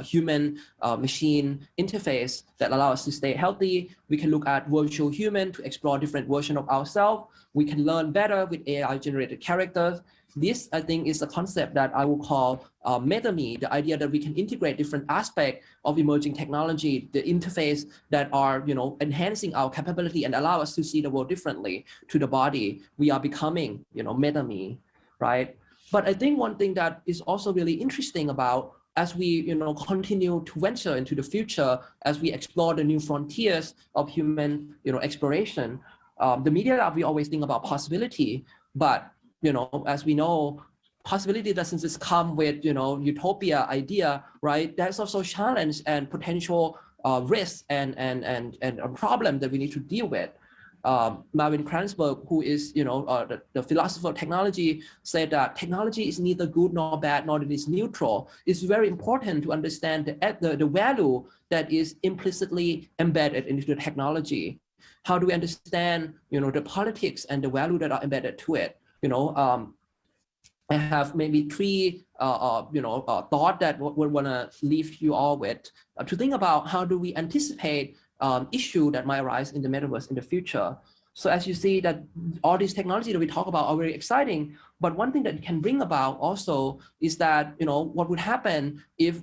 human machine interface that allow us to stay healthy. We can look at virtual human to explore different versions of ourselves. We can learn better with AI generated characters. This, I think, is a concept that I will call meta-me, the idea that we can integrate different aspects of emerging technology, the interface that are, enhancing our capability and allow us to see the world differently to the body. We are becoming, meta-me, right? But I think one thing that is also really interesting about as we, continue to venture into the future, as we explore the new frontiers of human, exploration, the media lab, we always think about possibility, but as we know, possibility doesn't just come with, utopia idea, right? There's also challenge and potential risk and a problem that we need to deal with. Marvin Kranzberg, who is, the philosopher of technology, said that technology is neither good nor bad, nor it is neutral. It's very important to understand the value that is implicitly embedded into the technology. How do we understand, the politics and the value that are embedded to it? I have maybe three, thought that we want to leave you all with to think about how do we anticipate issue that might arise in the metaverse in the future. So as you see that all these technology that we talk about are very exciting, but one thing that can bring about also is that, what would happen if,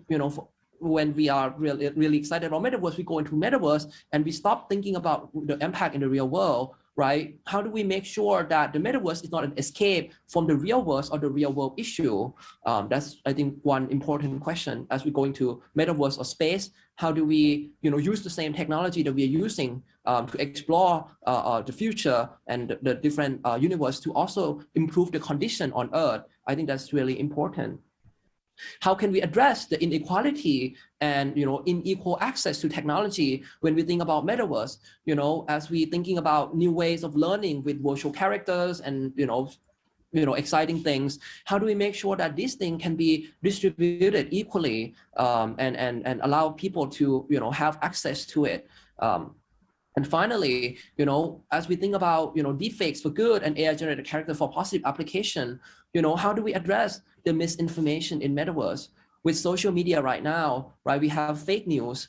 when we are really excited about metaverse, we go into metaverse and we stop thinking about the impact in the real world, right? How do we make sure that the metaverse is not an escape from the real world or the real world issue? That's, I think, one important question as we go into metaverse or space. How do we, use the same technology that we are using to explore the future and the different universe to also improve the condition on Earth? I think that's really important. How can we address the inequality and unequal access to technology when we think about metaverse? As we thinking about new ways of learning with virtual characters and exciting things. How do we make sure that this thing can be distributed equally and allow people to have access to it? And finally, as we think about deepfakes for good and AI generated character for positive application, how do we address the misinformation in metaverse? With social media right now, right, we have fake news.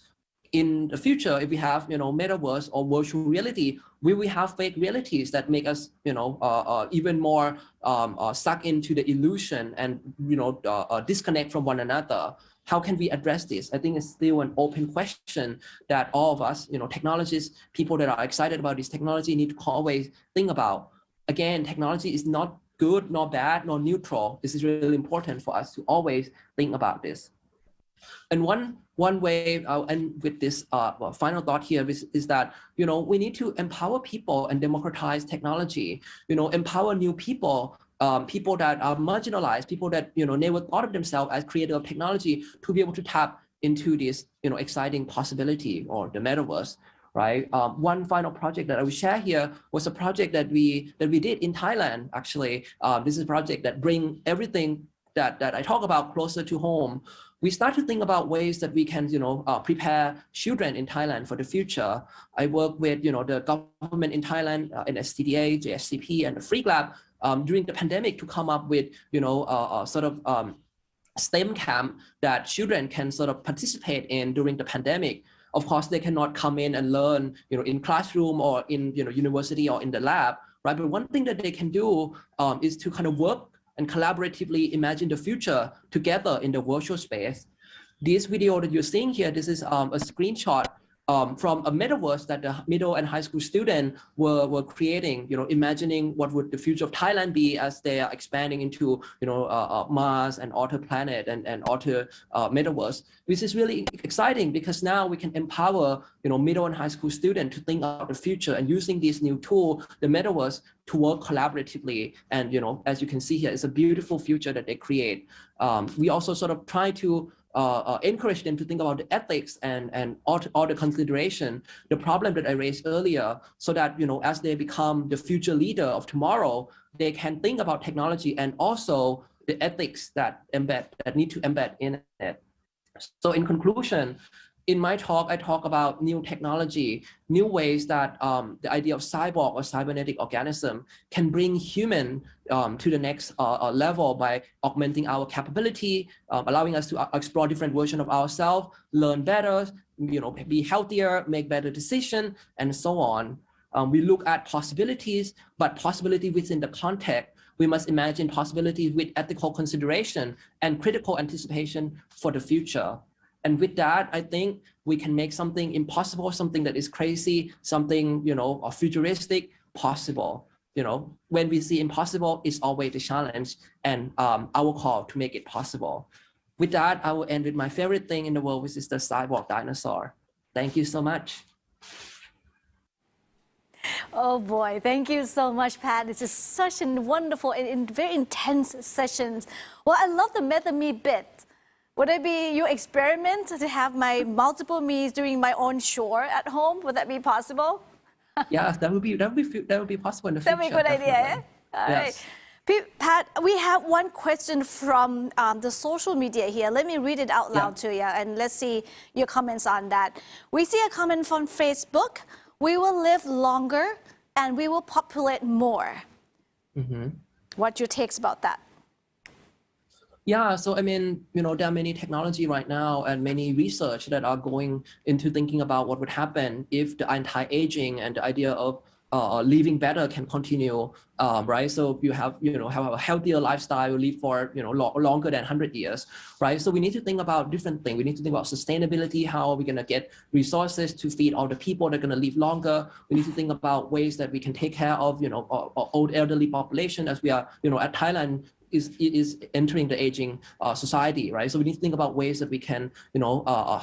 In the future, if we have metaverse or virtual reality, will we have fake realities that make us even more sucked into the illusion and disconnect from one another? How can we address this? I think it's still an open question that all of us, technologists, people that are excited about this technology need to always think about. Again, technology is not good nor bad nor neutral. This is really important for us to always think about this. And one way, and with this final thought here is that, we need to empower people and democratize technology, empower new people, people that are marginalized, people that, never thought of themselves as creator of technology, to be able to tap into this, exciting possibility, or the metaverse, right? One final project that I will share here was a project that we did in Thailand, actually. This is a project that bring everything that I talk about closer to home. We start to think about ways that we can, prepare children in Thailand for the future. I work with, the government in Thailand, NSTDA, JSCP, and the Freak Lab during the pandemic to come up with, sort of STEM camp that children can sort of participate in during the pandemic. Of course, they cannot come in and learn, in classroom or in, university or in the lab, right? But one thing that they can do is to kind of work and collaboratively imagine the future together in the virtual space. This video that you're seeing here, this is a screenshot from a metaverse that the middle and high school students were creating, imagining what would the future of Thailand be as they are expanding into, Mars and outer planet and outer metaverse, which is really exciting because now we can empower, middle and high school students to think about the future and using this new tool, the metaverse, to work collaboratively. And, as you can see here, it's a beautiful future that they create. We also sort of try to encourage them to think about the ethics and all the consideration, the problem that I raised earlier, so that, as they become the future leader of tomorrow, they can think about technology and also the ethics that need to embed in it. So in conclusion, in my talk, I talk about new technology, new ways that the idea of cyborg or cybernetic organism can bring human to the next level by augmenting our capability, allowing us to explore different versions of ourselves, learn better, be healthier, make better decisions, and so on. We look at possibilities, but possibility within the context. We must imagine possibilities with ethical consideration and critical anticipation for the future. And with that, I think we can make something impossible, something that is crazy, something, futuristic, possible. When we see impossible, it's always a challenge and our call to make it possible. With that, I will end with my favorite thing in the world, which is the cyborg dinosaur. Thank you so much. Oh boy, thank you so much, Pat. This is such a wonderful and very intense sessions. Well, I love the Meta Me bit. Would it be your experiment to have my multiple me's doing my own chore at home? Would that be possible? Yes, that would be possible in the future. That would be a good idea, eh? All yes. Right. Pat, we have one question from the social media here. Let me read it out loud to you, and let's see your comments on that. We see a comment from Facebook. We will live longer, and we will populate more. Mm-hmm. What's your takes about that? Yeah, so I mean, there are many technology right now and many research that are going into thinking about what would happen if the anti-aging and the idea of living better can continue, right? So you have a healthier lifestyle, live for longer than 100 years, right? So we need to think about different things. We need to think about sustainability. How are we going to get resources to feed all the people that are going to live longer? We need to think about ways that we can take care of old elderly population, as we are at Thailand is entering the aging society, right? So we need to think about ways that we can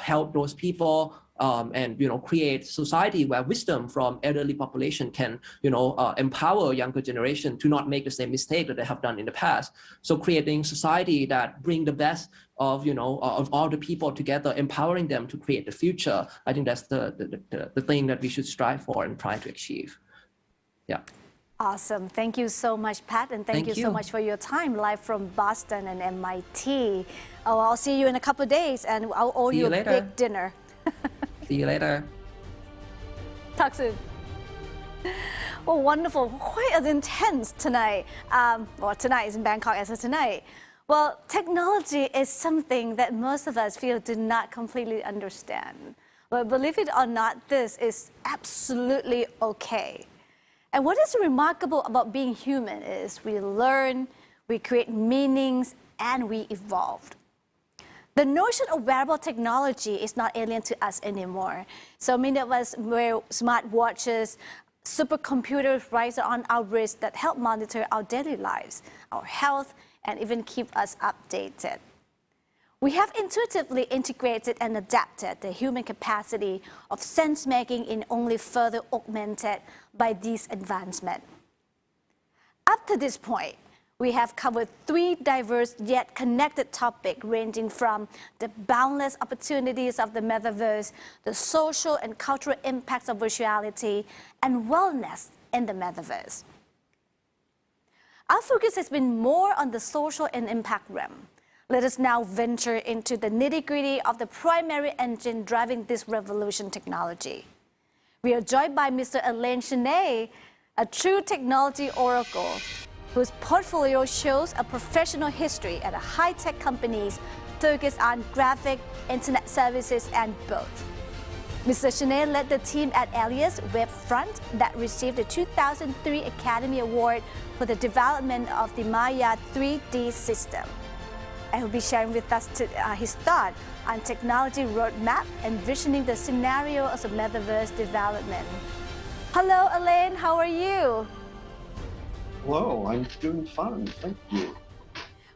help those people and create society where wisdom from elderly population can empower younger generation to not make the same mistake that they have done in the past. So creating society that bring the best of of all the people together, empowering them to create the future. I think that's the thing that we should strive for and try to achieve. Yeah. Awesome. Thank you so much, Pat, and thank you so much for your time live from Boston and MIT. Oh, I'll see you in a couple of days, and I'll owe you a big dinner. See you later. Talk soon. Well, wonderful. Quite as intense tonight. Well, tonight is in Bangkok as of tonight. Well, technology is something that most of us feel do not completely understand. But believe it or not, this is absolutely okay. And what is remarkable about being human is we learn, we create meanings, and we evolve. The notion of wearable technology is not alien to us anymore. So many of us wear smart watches, Supercomputers rise on our wrists that help monitor our daily lives, our health, and even keep us updated. We have intuitively integrated and adapted the human capacity of sense-making in only further augmented by these advancements. Up to this point, we have covered 3 diverse yet connected topics ranging from the boundless opportunities of the metaverse, the social and cultural impacts of virtuality, and wellness in the metaverse. Our focus has been more on the social and impact realm. Let us now venture into the nitty-gritty of the primary engine driving this revolution technology. We are joined by Mr. Alain Chenet, a true technology oracle, whose portfolio shows a professional history at high-tech companies focused on graphic, internet services, and both. Mr. Chenet led the team at Alias Webfront that received the 2003 Academy Award for the development of the Maya 3D system. And he'll be sharing with us his thought on technology roadmap, envisioning the scenarios of metaverse development. Hello, Alain, how are you? Hello, I'm doing fine, thank you.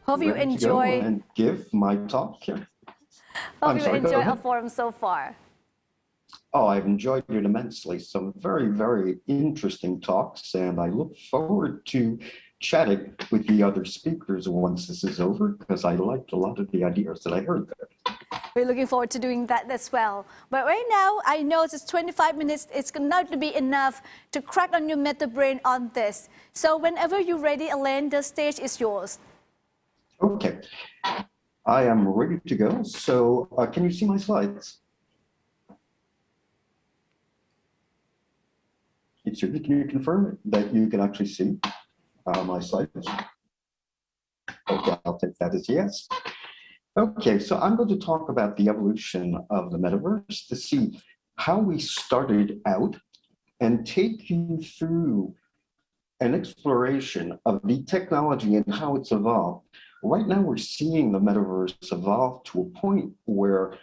Hope you enjoy and give my talk here. Hope you enjoy our forum so far. Oh, I've enjoyed it immensely. Some very, very interesting talks, and I look forward to chatting with the other speakers once this is over, because I liked a lot of the ideas that I heard there. We're looking forward to doing that as well. But right now, I know it's 25 minutes. It's not going to be enough to crack on your meta brain on this. So whenever you're ready, Alain, the stage is yours. Okay, I am ready to go. So can you see my slides? Can you confirm that you can actually see my slides? Okay, I'll take that as yes. Okay, so I'm going to talk about the evolution of the metaverse to see how we started out and take you through an exploration of the technology and how it's evolved. Right now, we're seeing the metaverse evolve to a point where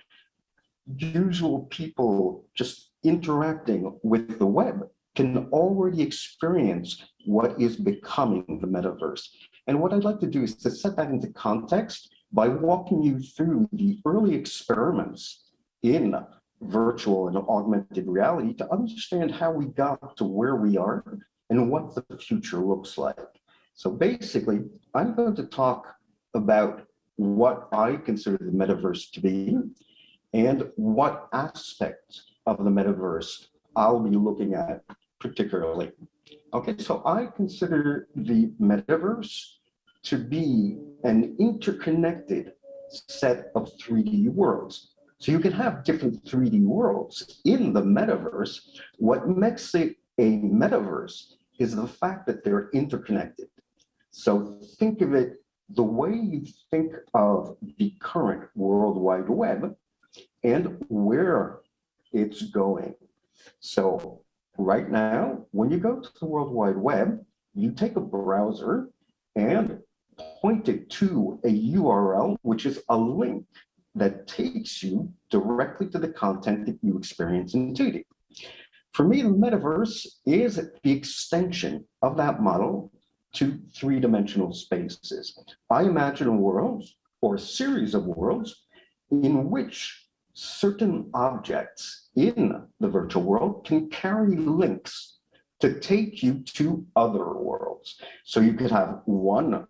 usual people just interacting with the web can already experience what is becoming the metaverse. And what I'd like to do is to set that into context by walking you through the early experiments in virtual and augmented reality to understand how we got to where we are and what the future looks like. So basically, I'm going to talk about what I consider the metaverse to be and what aspects of the metaverse I'll be looking at particularly. Okay, so I consider the metaverse to be an interconnected set of 3D worlds. So you can have different 3D worlds in the metaverse. What makes it a metaverse is the fact that they're interconnected. So think of it the way you think of the current World Wide Web and where it's going. So right now, when you go to the World Wide Web, you take a browser and point it to a URL, which is a link that takes you directly to the content that you experience in 2D. For me, the metaverse is the extension of that model to 3-dimensional spaces. I imagine a world or a series of worlds in which certain objects in the virtual world can carry links to take you to other worlds. So you could have one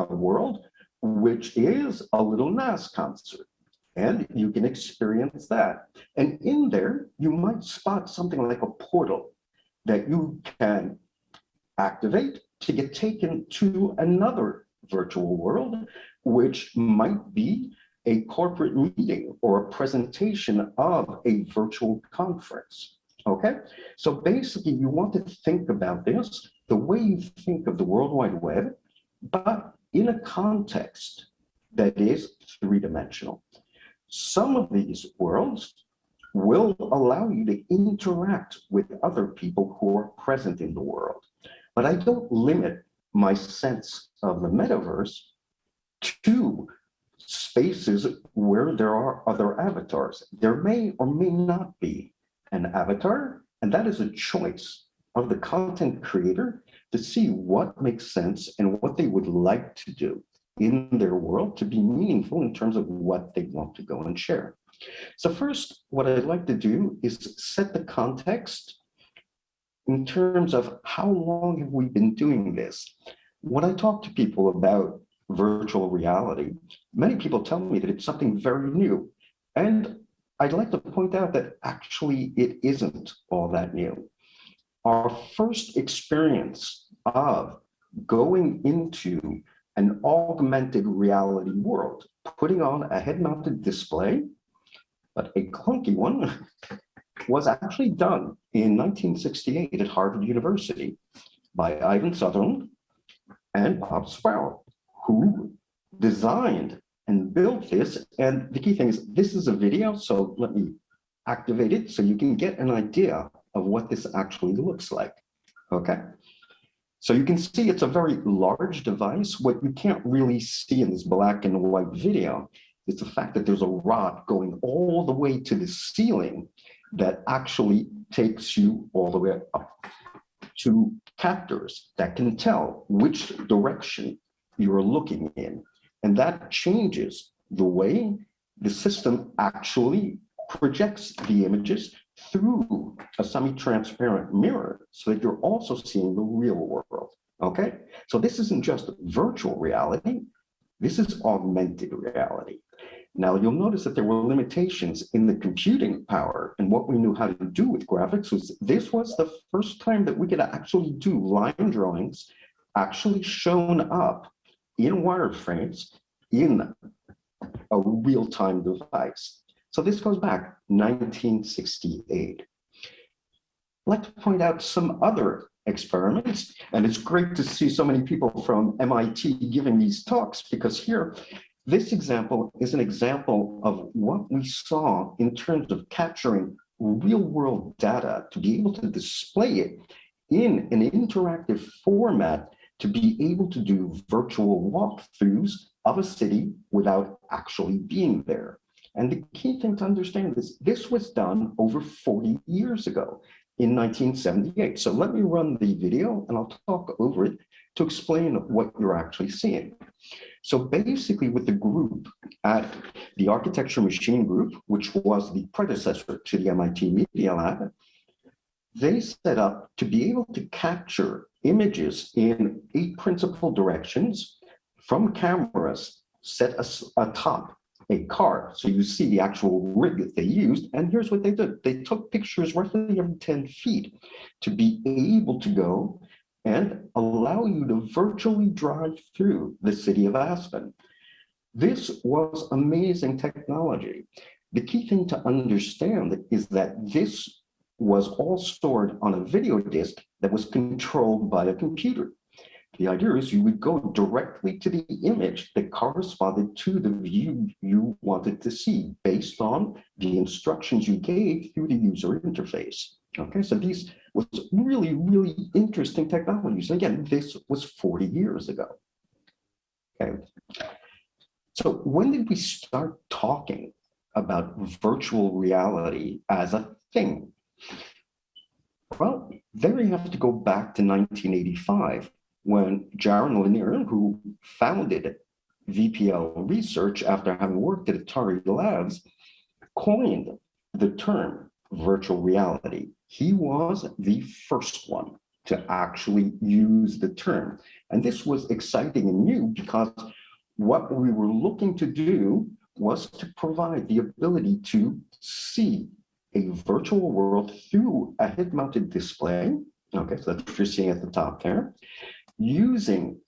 world which is a little NAS concert, and you can experience that. And in there, you might spot something like a portal that you can activate to get taken to another virtual world, which might be a corporate meeting or a presentation of a virtual conference. Okay, so basically you want to think about this the way you think of the World Wide Web, but in a context that is 3-dimensional. Some of these worlds will allow you to interact with other people who are present in the world. But I don't limit my sense of the metaverse to spaces where there are other avatars. There may or may not be an avatar, and that is a choice of the content creator to see what makes sense and what they would like to do in their world to be meaningful in terms of what they want to go and share. So first, what I'd like to do is set the context in terms of how long have we been doing this? When I talk to people about virtual reality, many people tell me that it's something very new. And I'd like to point out that actually it isn't all that new. Our first experience of going into an augmented reality world, putting on a head-mounted display, but a clunky one, was actually done in 1968 at Harvard University by Ivan Sutherland and Bob Sproul, who designed and built this. And the key thing is, this is a video, so let me activate it so you can get an idea of what this actually looks like, okay? So you can see it's a very large device. What you can't really see in this black and white video is the fact that there's a rod going all the way to the ceiling that actually takes you all the way up to captors that can tell which direction you're looking in. And that changes the way the system actually projects the images through a semi-transparent mirror so that you're also seeing the real world, okay? So this isn't just virtual reality, this is augmented reality. Now you'll notice that there were limitations in the computing power, and what we knew how to do with graphics was this was the first time that we could actually do line drawings actually shown up in wireframes in a real-time device. So this goes back 1968. I'd like to point out some other experiments, and it's great to see so many people from MIT giving these talks, because here, this example is an example of what we saw in terms of capturing real-world data to be able to display it in an interactive format to be able to do virtual walkthroughs of a city without actually being there. And the key thing to understand is this was done over 40 years ago in 1978. So let me run the video and I'll talk over it to explain what you're actually seeing. So basically with the group at the Architecture Machine Group, which was the predecessor to the MIT Media Lab, they set up to be able to capture images in 8 principal directions from cameras set atop a car. So you see the actual rig that they used. And here's what they did. They took pictures roughly every 10 feet to be able to go and allow you to virtually drive through the city of Aspen. This was amazing technology. The key thing to understand is that this was all stored on a video disc that was controlled by a computer. The idea is you would go directly to the image that corresponded to the view you wanted to see based on the instructions you gave through the user interface. Okay, so these was really, really interesting technologies. And again, this was 40 years ago. Okay. So when did we start talking about virtual reality as a thing? Well, there you have to go back to 1985 when Jaron Lanier, who founded VPL Research after having worked at Atari Labs, coined the term virtual reality. He was the first one to actually use the term. And this was exciting and new because what we were looking to do was to provide the ability to see a virtual world through a head-mounted display. Okay, so that's what you're seeing at the top there, using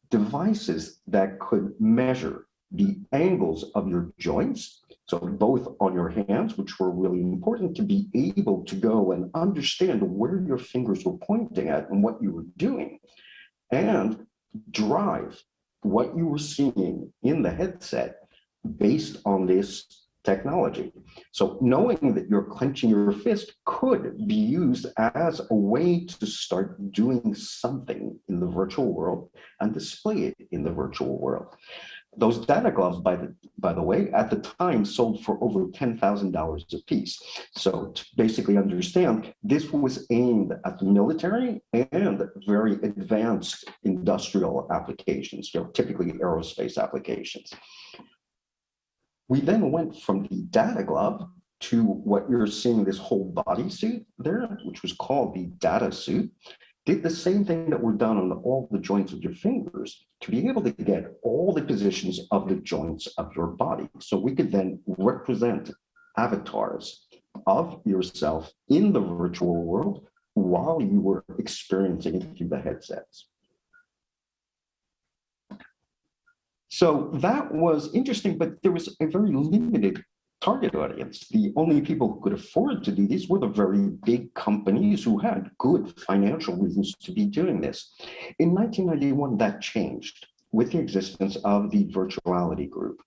devices that could measure the angles of your joints. So both on your hands, which were really important to be able to go and understand where your fingers were pointing at and what you were doing, and drive what you were seeing in the headset based on this technology. So knowing that you're clenching your fist could be used as a way to start doing something in the virtual world and display it in the virtual world. Those data gloves, by the way, at the time sold for over $10,000 a piece. So to basically understand, this was aimed at the military and very advanced industrial applications, typically aerospace applications. We then went from the data glove to what you're seeing, this whole bodysuit there, which was called the data suit. Did the same thing that were done on all the joints of your fingers to be able to get all the positions of the joints of your body. So we could then represent avatars of yourself in the virtual world while you were experiencing it through the headsets. So that was interesting, but there was a very limited target audience. The only people who could afford to do these were the very big companies who had good financial reasons to be doing this. In 1991, that changed with the existence of the Virtuality Group.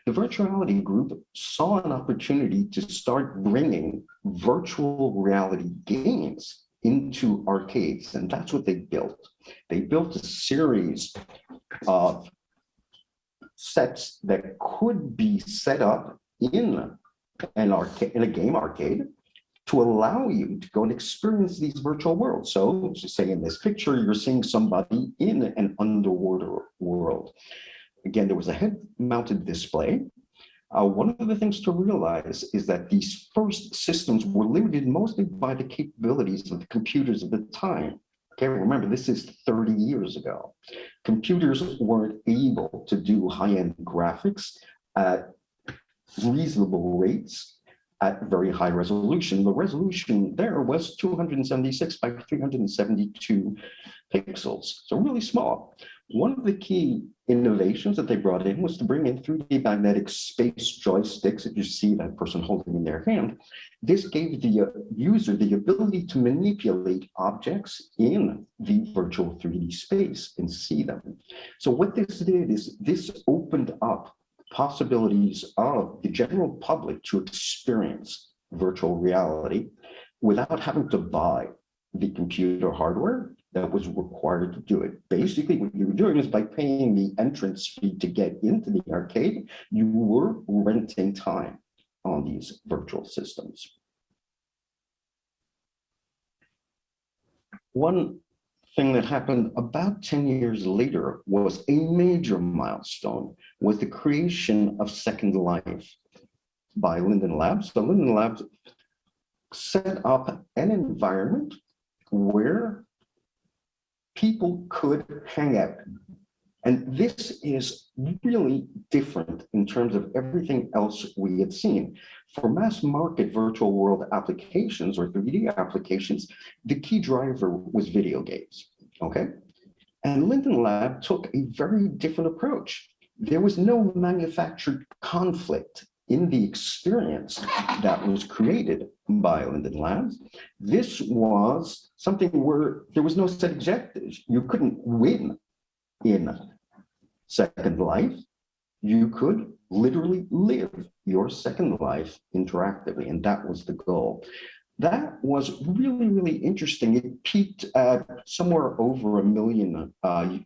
The Virtuality Group saw an opportunity to start bringing virtual reality games into arcades, and that's what they built. They built a series of sets that could be set up in an arcade, in a game arcade, to allow you to go and experience these virtual worlds. So, say in this picture, you're seeing somebody in an underwater world. Again, there was a head-mounted display. One of the things to realize is that these first systems were limited mostly by the capabilities of the computers of the time. Okay, remember, this is 30 years ago. Computers weren't able to do high-end graphics at reasonable rates at very high resolution. The resolution there was 276 by 372 pixels, so really small. One of the key innovations that they brought in was to bring in 3D magnetic space joysticks that you see that person holding in their hand. This gave the user the ability to manipulate objects in the virtual 3D space and see them. So what this did is this opened up possibilities of the general public to experience virtual reality without having to buy the computer hardware that was required to do it. Basically, what you were doing is by paying the entrance fee to get into the arcade, you were renting time on these virtual systems. One thing that happened about 10 years later was a major milestone, was the creation of Second Life by Linden Labs. So Linden Labs set up an environment where people could hang out. And this is really different in terms of everything else we had seen. For mass market virtual world applications or 3D applications, the key driver was video games, okay? And Linden Lab took a very different approach. There was no manufactured conflict in the experience that was created by Linden Labs. This was something where there was no set objectives. You couldn't win in Second Life. You could literally live your second life interactively, and that was the goal. That was really, really interesting. It peaked at somewhere over 1 million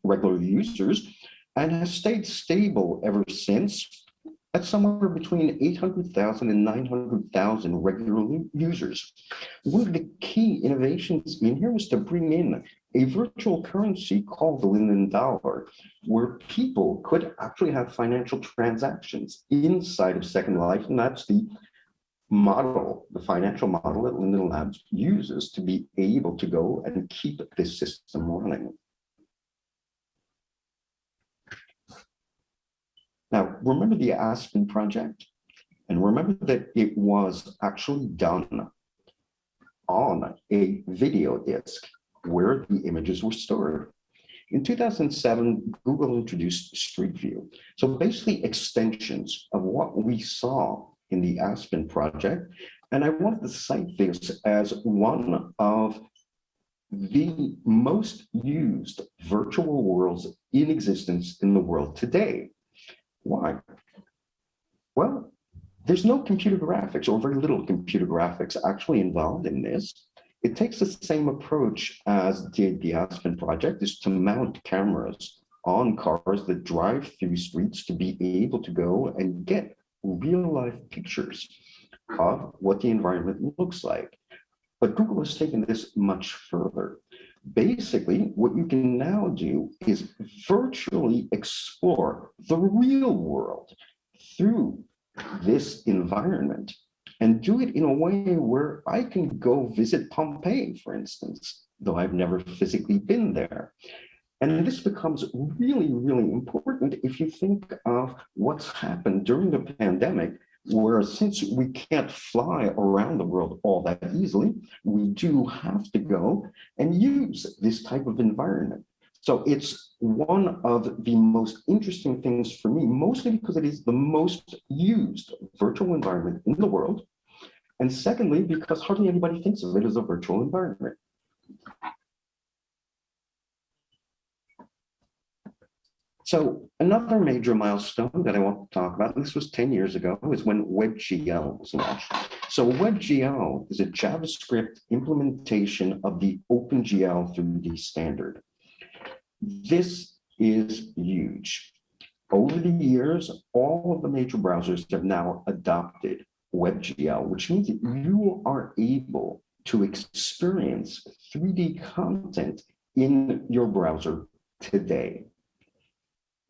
regular users and has stayed stable ever since at somewhere between 800,000 and 900,000 regular users. One of the key innovations in here was to bring in a virtual currency called the Linden Dollar, where people could actually have financial transactions inside of Second Life, and that's the model, the financial model that Linden Labs uses to be able to go and keep this system running. Now, remember the Aspen project? And remember that it was actually done on a video disk where the images were stored. In 2007, Google introduced Street View. So basically extensions of what we saw in the Aspen project. And I wanted to cite this as one of the most used virtual worlds in existence in the world today. Why? Well, there's no computer graphics or very little computer graphics actually involved in this. It takes the same approach as did the Aspen project, is to mount cameras on cars that drive through streets to be able to go and get real life pictures of what the environment looks like. But Google has taken this much further. Basically, what you can now do is virtually explore the real world through this environment and do it in a way where I can go visit Pompeii, for instance, though I've never physically been there. And this becomes really, really important if you think of what's happened during the pandemic, where since we can't fly around the world all that easily, we do have to go and use this type of environment. So it's one of the most interesting things for me, mostly because it is the most used virtual environment in the world. And secondly, because hardly anybody thinks of it as a virtual environment. So another major milestone that I want to talk about, and this was 10 years ago, is when WebGL was launched. So WebGL is a JavaScript implementation of the OpenGL 3D standard. This is huge. Over the years, all of the major browsers have now adopted WebGL, which means that you are able to experience 3D content in your browser today.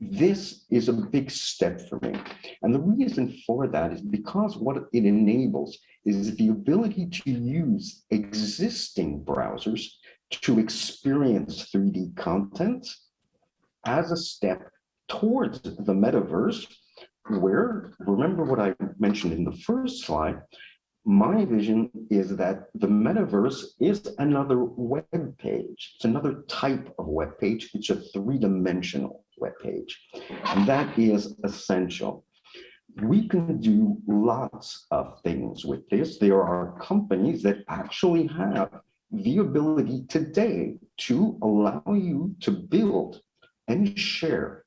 This is a big step for me. And the reason for that is because what it enables is the ability to use existing browsers to experience 3D content as a step towards the metaverse, where, remember what I mentioned in the first slide, my vision is that the metaverse is another web page. It's another type of web page. It's a three-dimensional web page, and that is essential. We can do lots of things with this. There are companies that actually have the ability today to allow you to build and share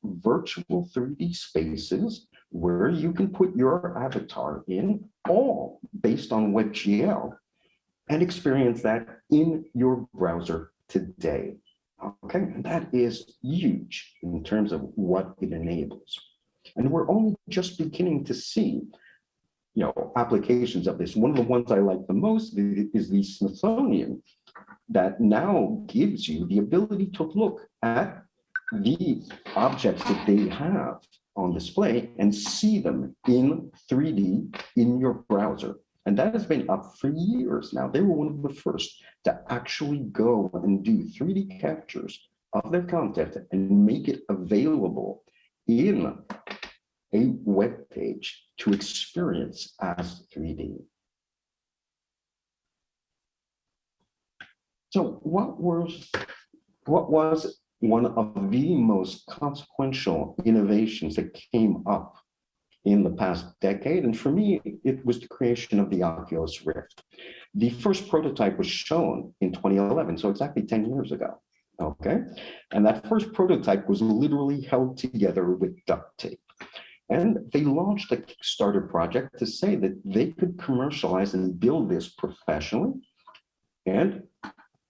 virtual 3D spaces where you can put your avatar in, all based on WebGL, and experience that in your browser today. Okay, and that is huge in terms of what it enables. And we're only just beginning to see, applications of this. One of the ones I like the most is the Smithsonian, that now gives you the ability to look at the objects that they have on display and see them in 3D in your browser. And that has been up for years now. They were one of the first to actually go and do 3D captures of their content and make it available in a web page to experience as 3D. So what was one of the most consequential innovations that came up in the past decade? And for me, it was the creation of the Oculus Rift. The first prototype was shown in 2011, so exactly 10 years ago, okay? And that first prototype was literally held together with duct tape. And they launched a Kickstarter project to say that they could commercialize and build this professionally and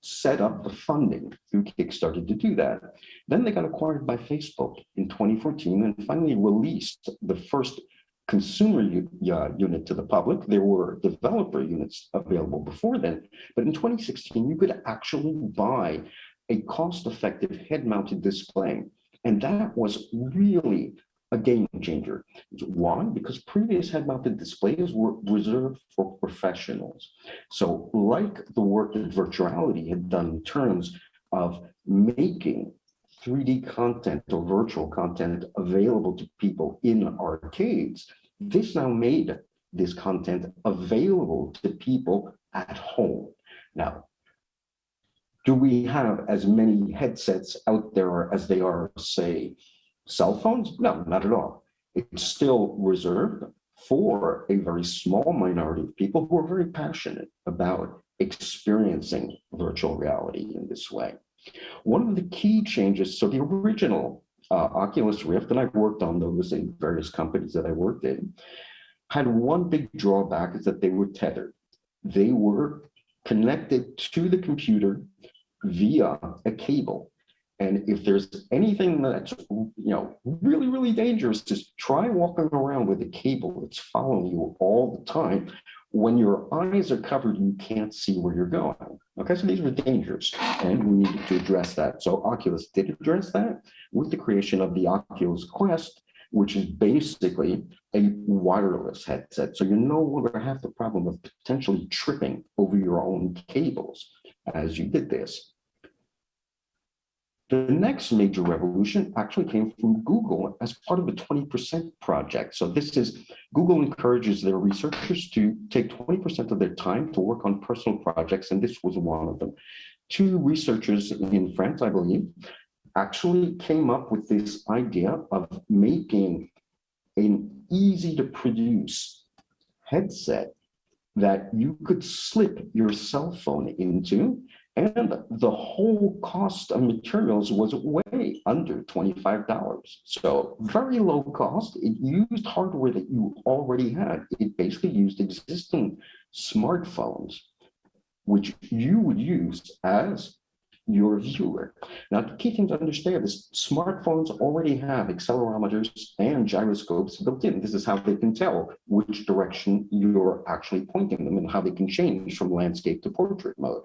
set up the funding through Kickstarter to do that. Then they got acquired by Facebook in 2014 and finally released the first consumer unit to the public. There were developer units available before then, but in 2016, you could actually buy a cost-effective head-mounted display. And that was really a game changer. Why? Because previous head-mounted displays were reserved for professionals. So like the work that virtuality had done in terms of making 3D content or virtual content available to people in arcades, this now made this content available to people at home. Now, do we have as many headsets out there as they are, say, cell phones? No, not at all. It's still reserved for a very small minority of people who are very passionate about experiencing virtual reality in this way. One of the key changes, so the original Oculus Rift, and I've worked on those in various companies that I worked in, had one big drawback, is that they were tethered. They were connected to the computer via a cable. And if there's anything that's, really, really dangerous, just try walking around with a cable that's following you all the time. When your eyes are covered, you can't see where you're going. Okay, so these are dangerous, and we needed to address that. So Oculus did address that with the creation of the Oculus Quest, which is basically a wireless headset. So you no longer have the problem of potentially tripping over your own cables as you did this. The next major revolution actually came from Google as part of the 20% project. So this is, Google encourages their researchers to take 20% of their time to work on personal projects, and this was one of them. Two researchers in France, I believe, actually came up with this idea of making an easy to produce headset that you could slip your cell phone into, and the whole cost of materials was way under $25. So very low cost. It used hardware that you already had. It basically used existing smartphones, which you would use as your viewer. Now, the key thing to understand is smartphones already have accelerometers and gyroscopes built in. This is how they can tell which direction you're actually pointing them and how they can change from landscape to portrait mode.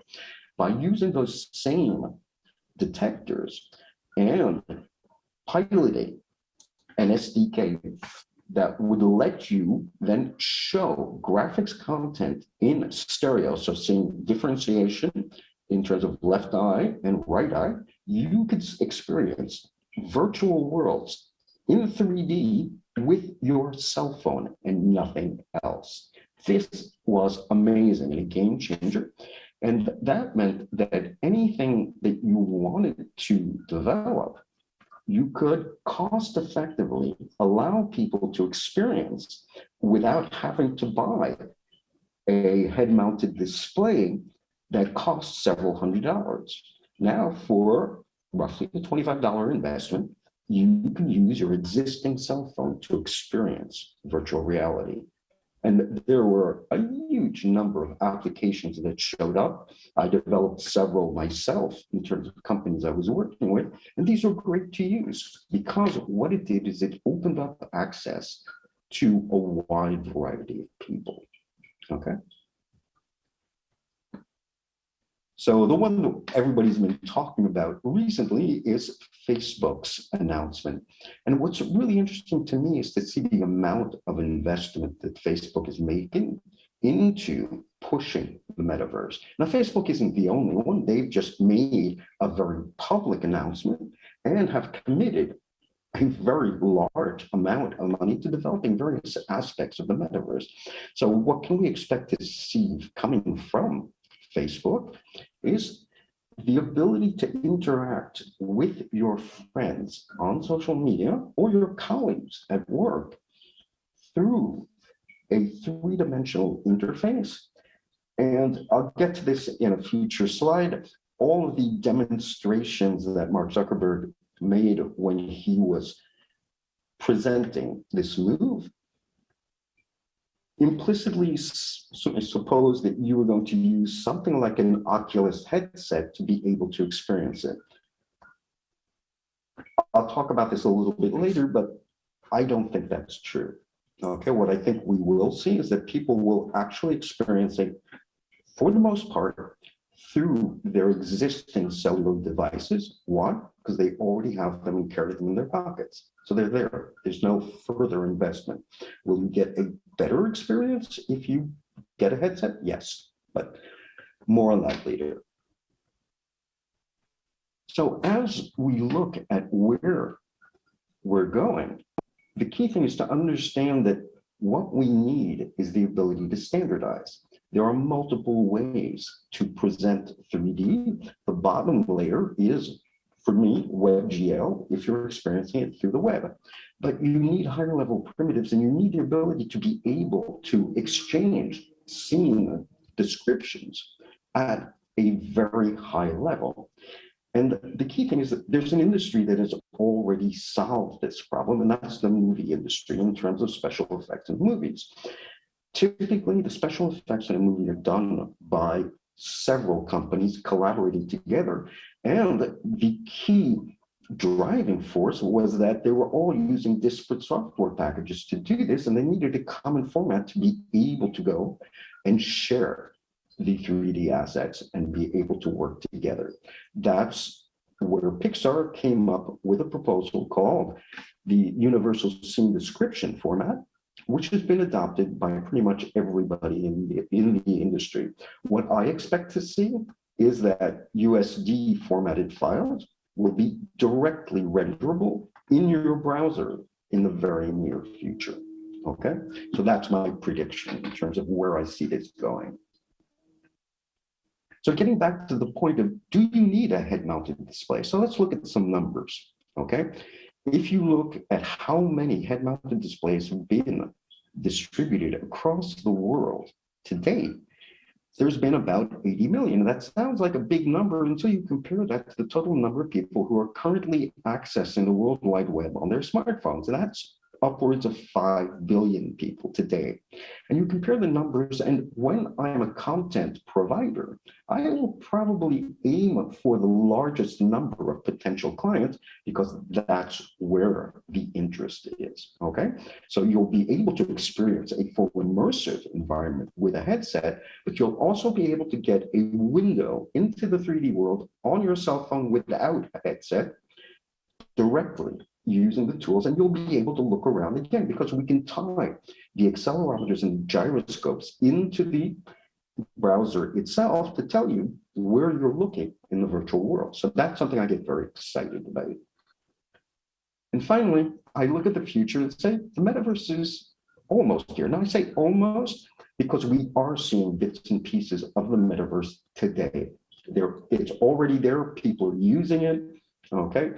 By using those same detectors and piloting an SDK that would let you then show graphics content in stereo, so seeing differentiation in terms of left eye and right eye, you could experience virtual worlds in 3D with your cell phone and nothing else. This was amazing and a game changer. And that meant that anything that you wanted to develop, you could cost effectively allow people to experience without having to buy a head-mounted display that costs several $100s. Now, for roughly a $25 investment, you can use your existing cell phone to experience virtual reality. And there were a huge number of applications that showed up. I developed several myself in terms of companies I was working with, and these were great to use because what it did is it opened up access to a wide variety of people, okay? So the one that everybody's been talking about recently is Facebook's announcement. And what's really interesting to me is to see the amount of investment that Facebook is making into pushing the metaverse. Now, Facebook isn't the only one. They've just made a very public announcement and have committed a very large amount of money to developing various aspects of the metaverse. So what can we expect to see coming from Facebook is the ability to interact with your friends on social media or your colleagues at work through a three-dimensional interface. And I'll get to this in a future slide. All of the demonstrations that Mark Zuckerberg made when he was presenting this move implicitly suppose that you were going to use something like an Oculus headset to be able to experience it. I'll talk about this a little bit later, but I don't think that's true. Okay, what I think we will see is that people will actually experience it, for the most part, through their existing cellular devices. Why? Because they already have them and carry them in their pockets. So they're there. There's no further investment. Will you get a better experience if you get a headset? Yes, but more on that later. So as we look at where we're going, the key thing is to understand that what we need is the ability to standardize. There are multiple ways to present 3D. The bottom layer is, for me, WebGL, if you're experiencing it through the web. But you need higher level primitives, and you need the ability to be able to exchange scene descriptions at a very high level. And the key thing is that there's an industry that has already solved this problem, and that's the movie industry in terms of special effects in movies. Typically, the special effects in a movie are done by several companies collaborating together, And the key driving force was that they were all using disparate software packages to do this, and they needed a common format to be able to go and share the 3D assets and be able to work together. That's where Pixar came up with a proposal called the Universal Scene Description format, which has been adopted by pretty much everybody in the industry. What I expect to see is that USD formatted files will be directly renderable in your browser in the very near future. Okay, so that's my prediction in terms of where I see this going. So getting back to the point of, do you need a head-mounted display? So let's look at some numbers, okay? If you look at how many head-mounted displays have been distributed across the world to date, there's been about 80 million. That sounds like a big number until you compare that to the total number of people who are currently accessing the World Wide Web on their smartphones. And that's upwards of 5 billion people today. And you compare the numbers, and when I'm a content provider, I will probably aim for the largest number of potential clients because that's where the interest is, okay? So you'll be able to experience a full immersive environment with a headset, but you'll also be able to get a window into the 3D world on your cell phone without a headset directly using the tools, and you'll be able to look around again because we can tie the accelerometers and gyroscopes into the browser itself to tell you where you're looking in the virtual world. So that's something I get very excited about. And finally, I look at the future and say the metaverse is almost here. Now I say almost because we are seeing bits and pieces of the metaverse today. It's already there, people are using it, okay?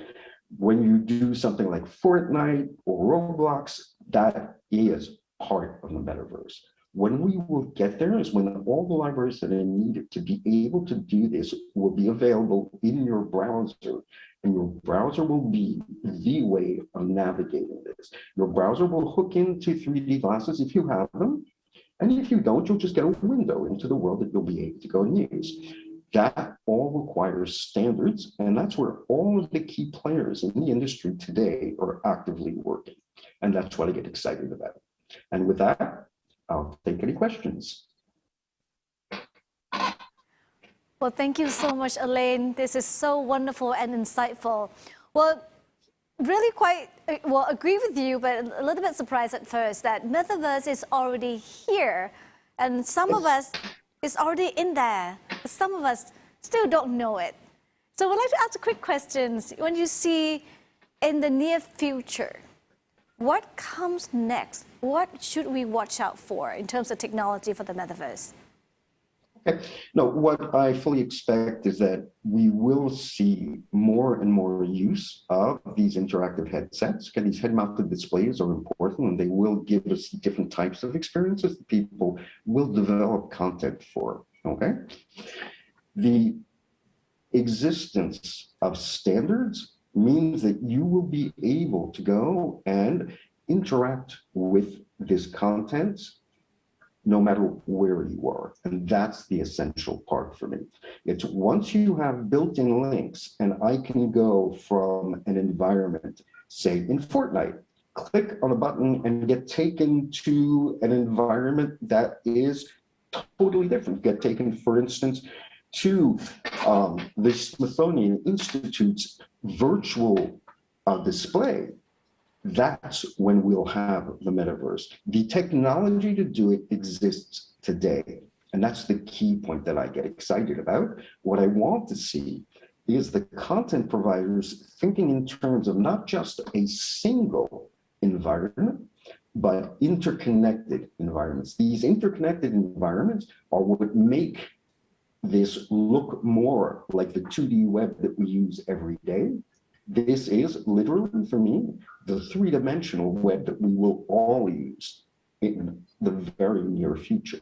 When you do something like Fortnite or Roblox, that is part of the metaverse. When we will get there is when all the libraries that are needed to be able to do this will be available in your browser, and your browser will be the way of navigating this. Your browser will hook into 3D glasses if you have them, and if you don't, you'll just get a window into the world that you'll be able to go and use. That all requires standards, and that's where all of the key players in the industry today are actively working. And that's what I get excited about. And with that, I'll take any questions. Well, thank you so much, Elaine. This is so wonderful and insightful. Well, really agree with you, but a little bit surprised at first that Metaverse is already here. And some of us is already in there. Some of us still don't know it. So I'd like to ask a quick questions. When you see in the near future, what comes next? What should we watch out for in terms of technology for the metaverse? Okay. No, what I fully expect is that we will see more and more use of these interactive headsets. Okay, these head-mounted displays are important, and they will give us different types of experiences that people will develop content for. Okay. The existence of standards means that you will be able to go and interact with this content no matter where you are. And that's the essential part for me. It's once you have built-in links and I can go from an environment, say in Fortnite, click on a button and get taken to an environment that is totally different. Get taken, for instance, to the Smithsonian Institute's virtual display. That's when we'll have the metaverse. The technology to do it exists today. And that's the key point that I get excited about. What I want to see is the content providers thinking in terms of not just a single environment, but interconnected environments. These interconnected environments are what make this look more like the 2D web that we use every day. This is literally, for me, the three-dimensional web that we will all use in the very near future.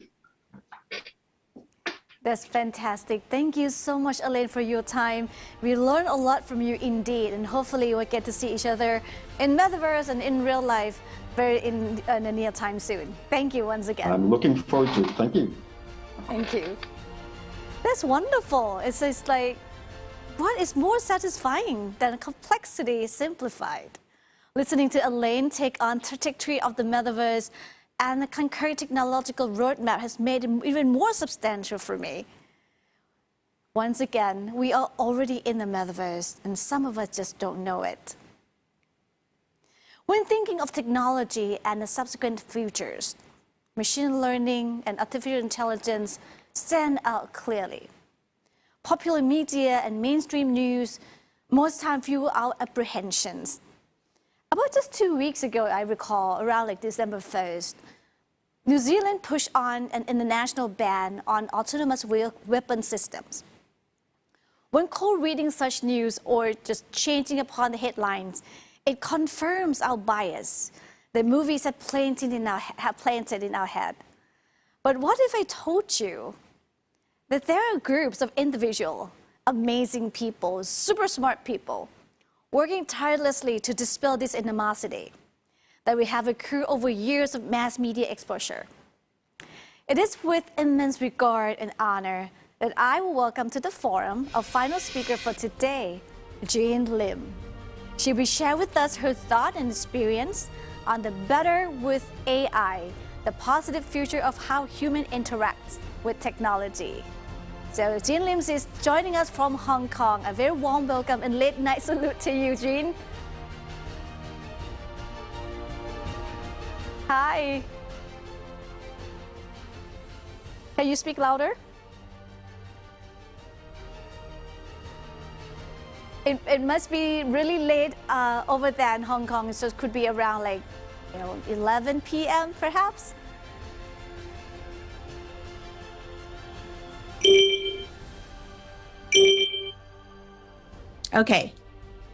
That's fantastic. Thank you so much, Elaine, for your time. We learned a lot from you indeed, and hopefully we'll get to see each other in Metaverse and in real life in the near time soon. Thank you once again. I'm looking forward to it. Thank you. Thank you. That's wonderful. It's just like what is more satisfying than complexity simplified? Listening to Elaine take on trajectory of the metaverse and the concurrent technological roadmap has made it even more substantial for me. Once again, we are already in the metaverse, and some of us just don't know it. When thinking of technology and the subsequent futures, machine learning and artificial intelligence stand out clearly. Popular media and mainstream news most time fuel our apprehensions. About just 2 weeks ago, I recall, around like December 1st, New Zealand pushed on an international ban on autonomous weapon systems. When cold reading such news or just changing upon the headlines, it confirms our bias that movies have planted in our head. But what if I told you that there are groups of individual, amazing people, super smart people, working tirelessly to dispel this animosity that we have accrued over years of mass media exposure? It is with immense regard and honor that I will welcome to the forum our final speaker for today, Jean Lim. She will share with us her thought and experience on the better with AI, the positive future of how human interacts with technology. So Jean Lim is joining us from Hong Kong. A very warm welcome and late night salute to you, Jean. Hi. Can you speak louder? It must be really late over there in Hong Kong, so it could be around like, 11 p.m. perhaps? Okay.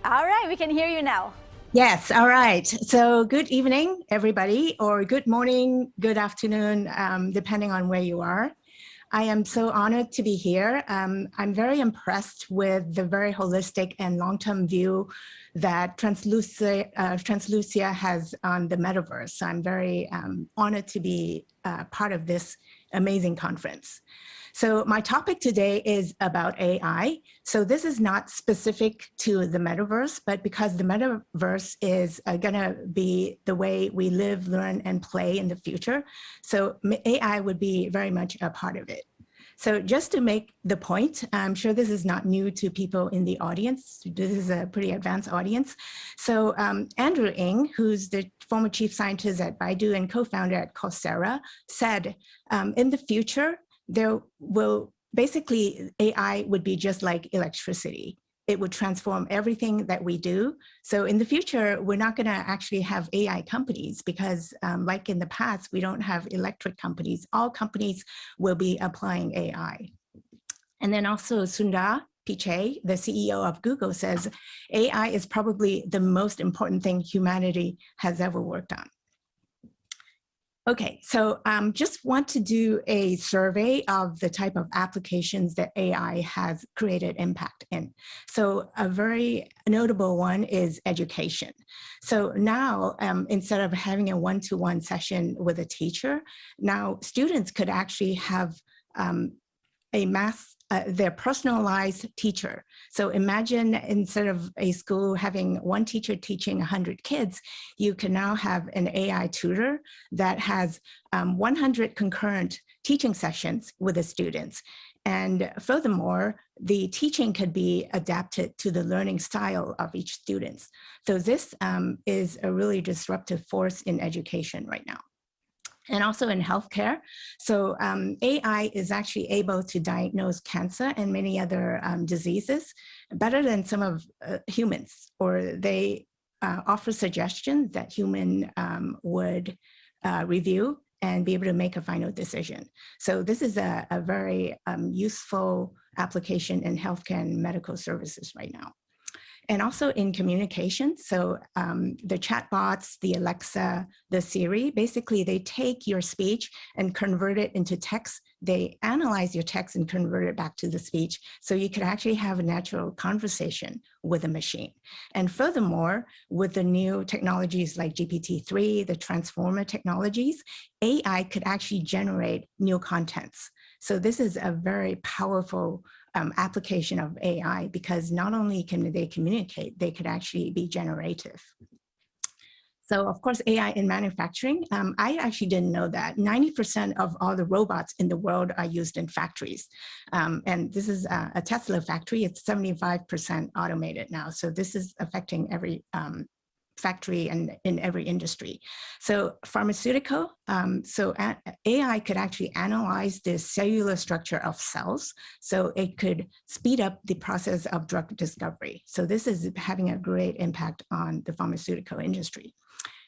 All right, we can hear you now. Yes, all right. So good evening, everybody, or good morning, good afternoon, depending on where you are. I am so honored to be here. I'm very impressed with the very holistic and long-term view that Translucia has on the metaverse. So I'm very honored to be part of this amazing conference. So my topic today is about AI. So this is not specific to the metaverse, but because the metaverse is gonna be the way we live, learn, and play in the future. So AI would be very much a part of it. So just to make the point, I'm sure this is not new to people in the audience. This is a pretty advanced audience. So Andrew Ng, who's the former chief scientist at Baidu and co-founder at Coursera, said in the future, there will basically AI would be just like electricity. It would transform everything that we do. So in the future, we're not going to actually have AI companies because like in the past, we don't have electric companies. All companies will be applying AI. And then also Sundar Pichai, the CEO of Google, says AI is probably the most important thing humanity has ever worked on. Okay, so just want to do a survey of the type of applications that AI has created impact in. So a very notable one is education. So now, instead of having a one-to-one session with a teacher, now students could actually have their personalized teacher. So imagine instead of a school having one teacher teaching 100 kids, you can now have an AI tutor that has 100 concurrent teaching sessions with the students. And furthermore, the teaching could be adapted to the learning style of each student. So this is a really disruptive force in education right now. And also in healthcare. So AI is actually able to diagnose cancer and many other diseases better than some of humans, or they offer suggestions that human would review and be able to make a final decision. So this is a very useful application in healthcare and medical services right now. And also in communication, so the chatbots, the Alexa, the Siri, basically they take your speech and convert it into text. They analyze your text and convert it back to the speech. So you could actually have a natural conversation with a machine. And furthermore, with the new technologies like GPT-3, the transformer technologies, AI could actually generate new contents. So this is a very powerful application of AI, because not only can they communicate, they could actually be generative. So of course, AI in manufacturing, I actually didn't know that 90% of all the robots in the world are used in factories. And this is a Tesla factory, it's 75% automated now. So this is affecting every factory and in every industry. So pharmaceutical, AI could actually analyze the cellular structure of cells, so it could speed up the process of drug discovery. So this is having a great impact on the pharmaceutical industry.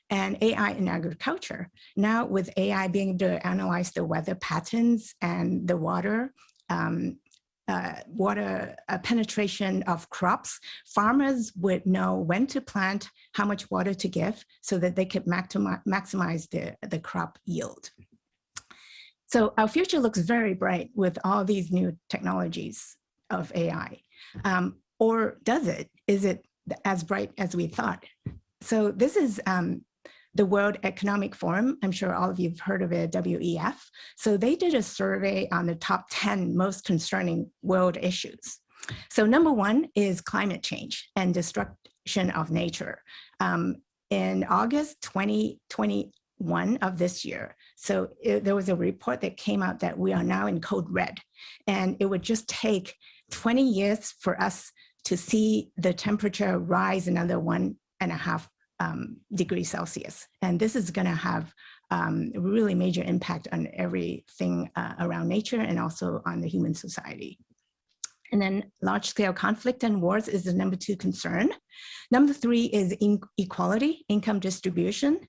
And AI in agriculture. Now with AI being able to analyze the weather patterns and the water penetration of crops, farmers would know when to plant, how much water to give, so that they could maximize the crop yield. So our future looks very bright with all these new technologies of AI. Or does it? Is it as bright as we thought? So this is the World Economic Forum. I'm sure all of you have heard of it, WEF. So they did a survey on the top 10 most concerning world issues. So number one is climate change and destruction of nature. In August 2021 of this year, so there was a report that came out that we are now in code red, and it would just take 20 years for us to see the temperature rise another 1.5 degrees Celsius. And this is going to have a really major impact on everything around nature and also on the human society. And then large-scale conflict and wars is the number 2 concern. Number 3 is inequality, income distribution.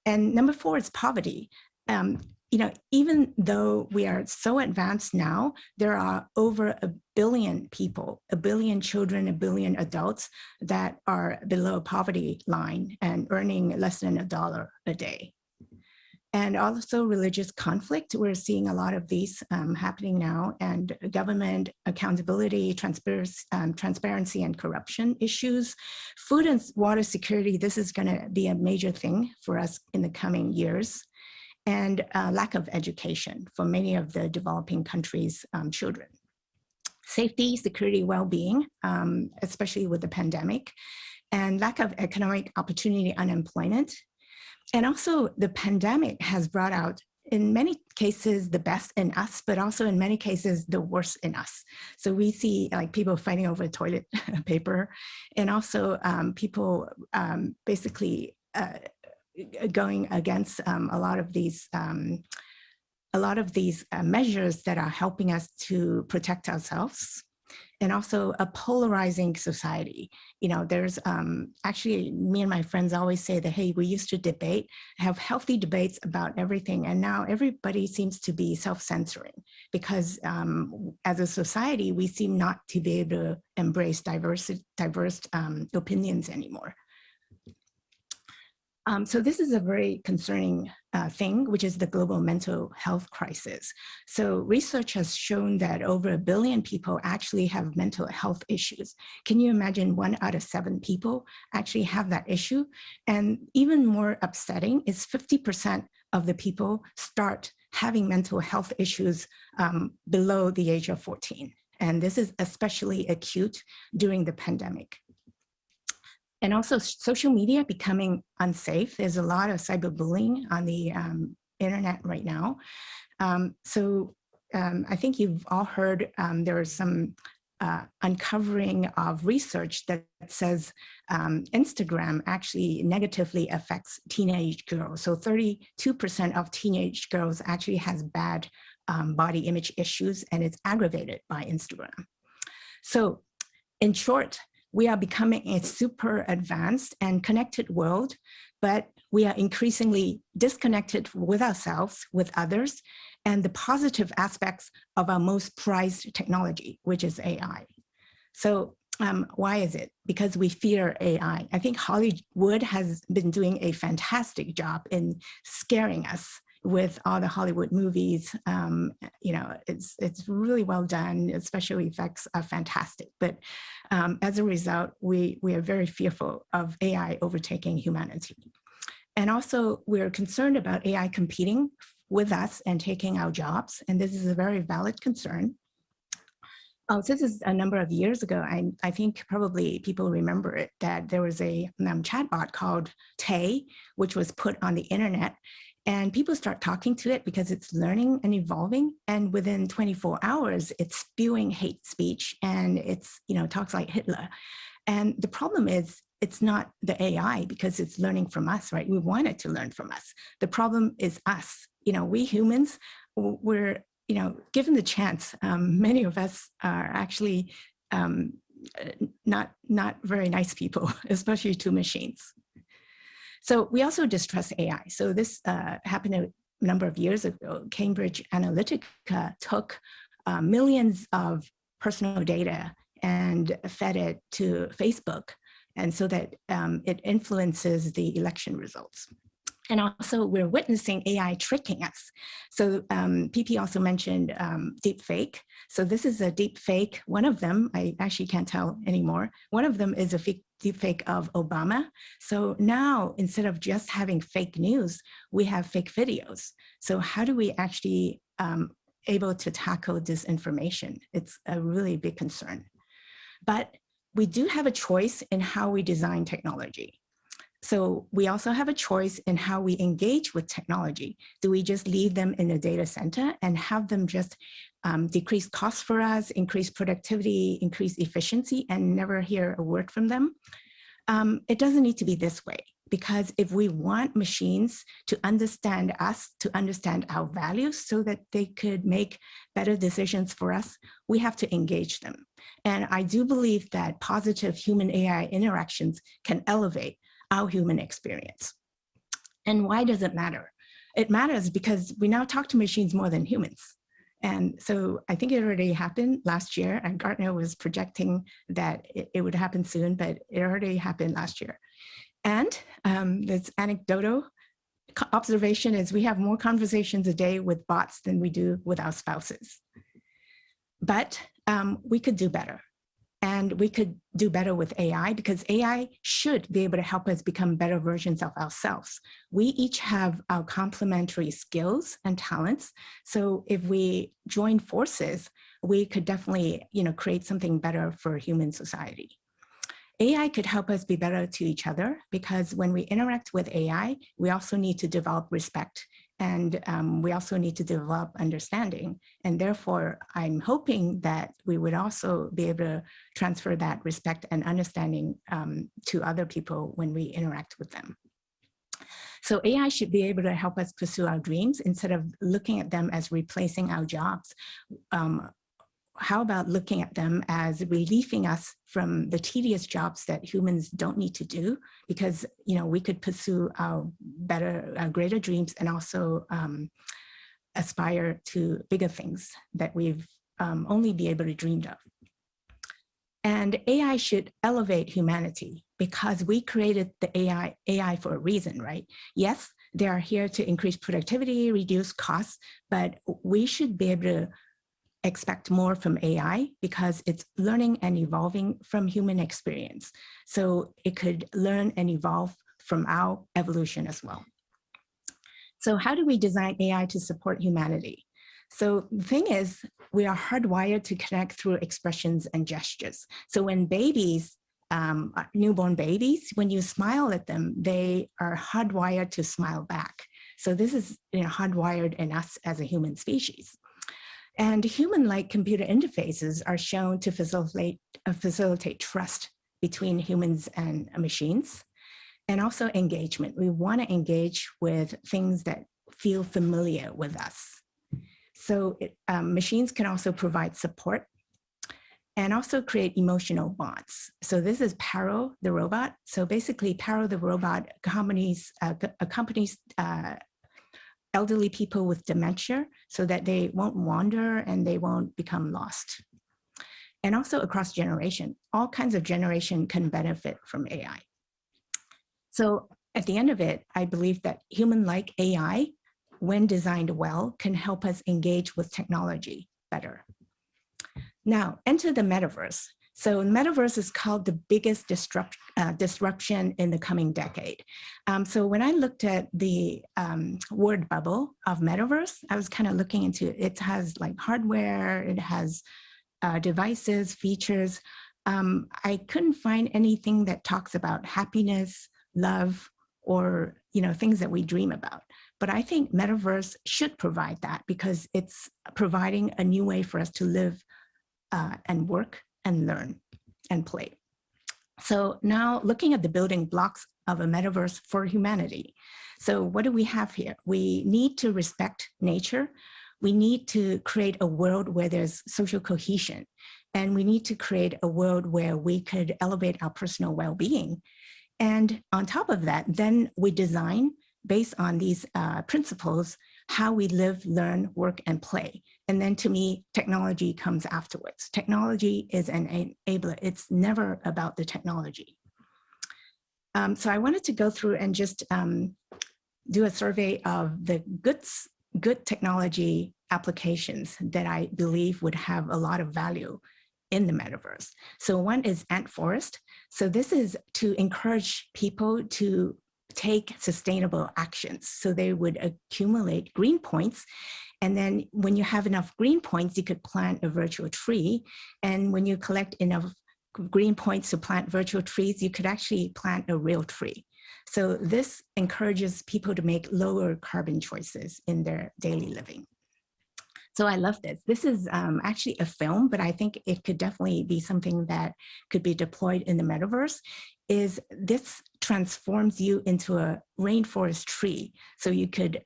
And number 4 is poverty. Even though we are so advanced now, there are over 1 billion people, 1 billion children, 1 billion adults that are below poverty line and earning less than $1 a day. And also religious conflict. We're seeing a lot of these happening now, and government accountability, transparency and corruption issues. Food and water security, this is going to be a major thing for us in the coming years. And lack of education for many of the developing countries' children. Safety, security, well-being, especially with the pandemic, and lack of economic opportunity, unemployment. And also the pandemic has brought out, in many cases, the best in us, but also in many cases, the worst in us. So we see like people fighting over toilet paper, and also people basically going against a lot of these measures that are helping us to protect ourselves, and also a polarizing society. There's actually, me and my friends always say that, hey, we used to have healthy debates about everything, and now everybody seems to be self-censoring because as a society, we seem not to be able to embrace diverse opinions anymore. So this is a very concerning thing, which is the global mental health crisis. So research has shown that over 1 billion people actually have mental health issues. Can you imagine 1 out of 7 people actually have that issue? And even more upsetting is 50% of the people start having mental health issues below the age of 14. And this is especially acute during the pandemic. And also social media becoming unsafe. There's a lot of cyberbullying on the internet right now. I think you've all heard there is some uncovering of research that says Instagram actually negatively affects teenage girls. So 32% of teenage girls actually has bad body image issues, and it's aggravated by Instagram. So in short, we are becoming a super advanced and connected world, but we are increasingly disconnected with ourselves, with others, and the positive aspects of our most prized technology, which is AI. So why is it? Because we fear AI. I think Hollywood has been doing a fantastic job in scaring us with all the Hollywood movies. It's really well done. Special effects are fantastic. But as a result, we are very fearful of AI overtaking humanity. And also, we're concerned about AI competing with us and taking our jobs. And this is a very valid concern. Oh, so this is a number of years ago. I think probably people remember it, that there was a chatbot called Tay, which was put on the internet. And people start talking to it because it's learning and evolving. And within 24 hours, it's spewing hate speech and it's, talks like Hitler. And the problem is, it's not the AI because it's learning from us, right? We want it to learn from us. The problem is us. We humans, we're, given the chance, many of us are actually not very nice people, especially to machines. So we also distrust AI. So this happened a number of years ago. Cambridge Analytica took millions of personal data and fed it to Facebook, and so that it influences the election results. And also we're witnessing AI tricking us. So PP also mentioned deep fake. So this is a deep fake. One of them, I actually can't tell anymore. One of them is a deep fake of Obama. So now instead of just having fake news, we have fake videos. So how do we actually able to tackle disinformation? It's a really big concern. But we do have a choice in how we design technology. So we also have a choice in how we engage with technology. Do we just leave them in a data center and have them just decrease costs for us, increase productivity, increase efficiency, and never hear a word from them? It doesn't need to be this way, because if we want machines to understand us, to understand our values so that they could make better decisions for us, we have to engage them. And I do believe that positive human AI interactions can elevate our human experience. And why does it matter? It matters because we now talk to machines more than humans. And so I think it already happened last year, and Gartner was projecting that it would happen soon, but it already happened last year. And this anecdotal observation is we have more conversations a day with bots than we do with our spouses. But we could do better. And we could do better with AI, because AI should be able to help us become better versions of ourselves. We each have our complementary skills and talents. So if we join forces, we could definitely, create something better for human society. AI could help us be better to each other, because when we interact with AI, we also need to develop respect, and we also need to develop understanding. And therefore, I'm hoping that we would also be able to transfer that respect and understanding to other people when we interact with them. So AI should be able to help us pursue our dreams instead of looking at them as replacing our jobs. How about looking at them as relieving us from the tedious jobs that humans don't need to do, because we could pursue our greater dreams and also aspire to bigger things that we've only be able to dream of. And AI should elevate humanity, because we created the AI for a reason, right? Yes, they are here to increase productivity, reduce costs, but we should be able to expect more from AI, because it's learning and evolving from human experience. So it could learn and evolve from our evolution as well. So how do we design AI to support humanity? So the thing is, we are hardwired to connect through expressions and gestures. So when babies, newborn babies, when you smile at them, they are hardwired to smile back. So this is hardwired in us as a human species. And human-like computer interfaces are shown to facilitate trust between humans and machines, and also engagement. We want to engage with things that feel familiar with us. So machines can also provide support and also create emotional bonds. So this is Paro the robot. So basically, Paro the robot accompanies elderly people with dementia so that they won't wander and they won't become lost. And also across generation, all kinds of generation can benefit from AI. So at the end of it, I believe that human-like AI, when designed well, can help us engage with technology better. Now, enter the metaverse. So metaverse is called the biggest disruption in the coming decade. So when I looked at the word bubble of metaverse, I was kind of looking into it. It has like hardware, it has devices, features, I couldn't find anything that talks about happiness, love, or things that we dream about. But I think Metaverse should provide that because it's providing a new way for us to live and work and learn and play. So now looking at the building blocks of a metaverse for humanity. So what do we have here? We need to respect nature. We need to create a world where there's social cohesion. And we need to create a world where we could elevate our personal well-being. And on top of that, then we design based on these principles, how we live, learn, work, and play. And then to me, technology comes afterwards. Technology is an enabler. It's never about the technology. So I wanted to go through and just do a survey of the good technology applications that I believe would have a lot of value in the metaverse. So one is Ant Forest. So this is to encourage people to take sustainable actions. So they would accumulate green points. And then when you have enough green points, you could plant a virtual tree. And when you collect enough green points to plant virtual trees, you could actually plant a real tree. So this encourages people to make lower carbon choices in their daily living. So I love this. This is actually a film, but I think it could definitely be something that could be deployed in the metaverse. Is this transforms you into a rainforest tree. So you could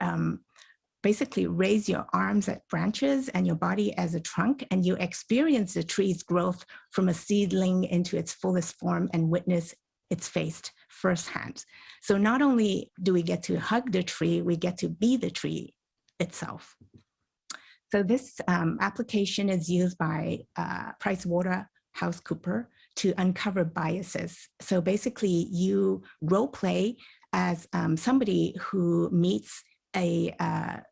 basically raise your arms as branches and your body as a trunk, and you experience the tree's growth from a seedling into its fullest form and witness its face firsthand. So not only do we get to hug the tree, we get to be the tree itself. So this application is used by PricewaterhouseCoopers to uncover biases. So basically you role play as somebody who meets a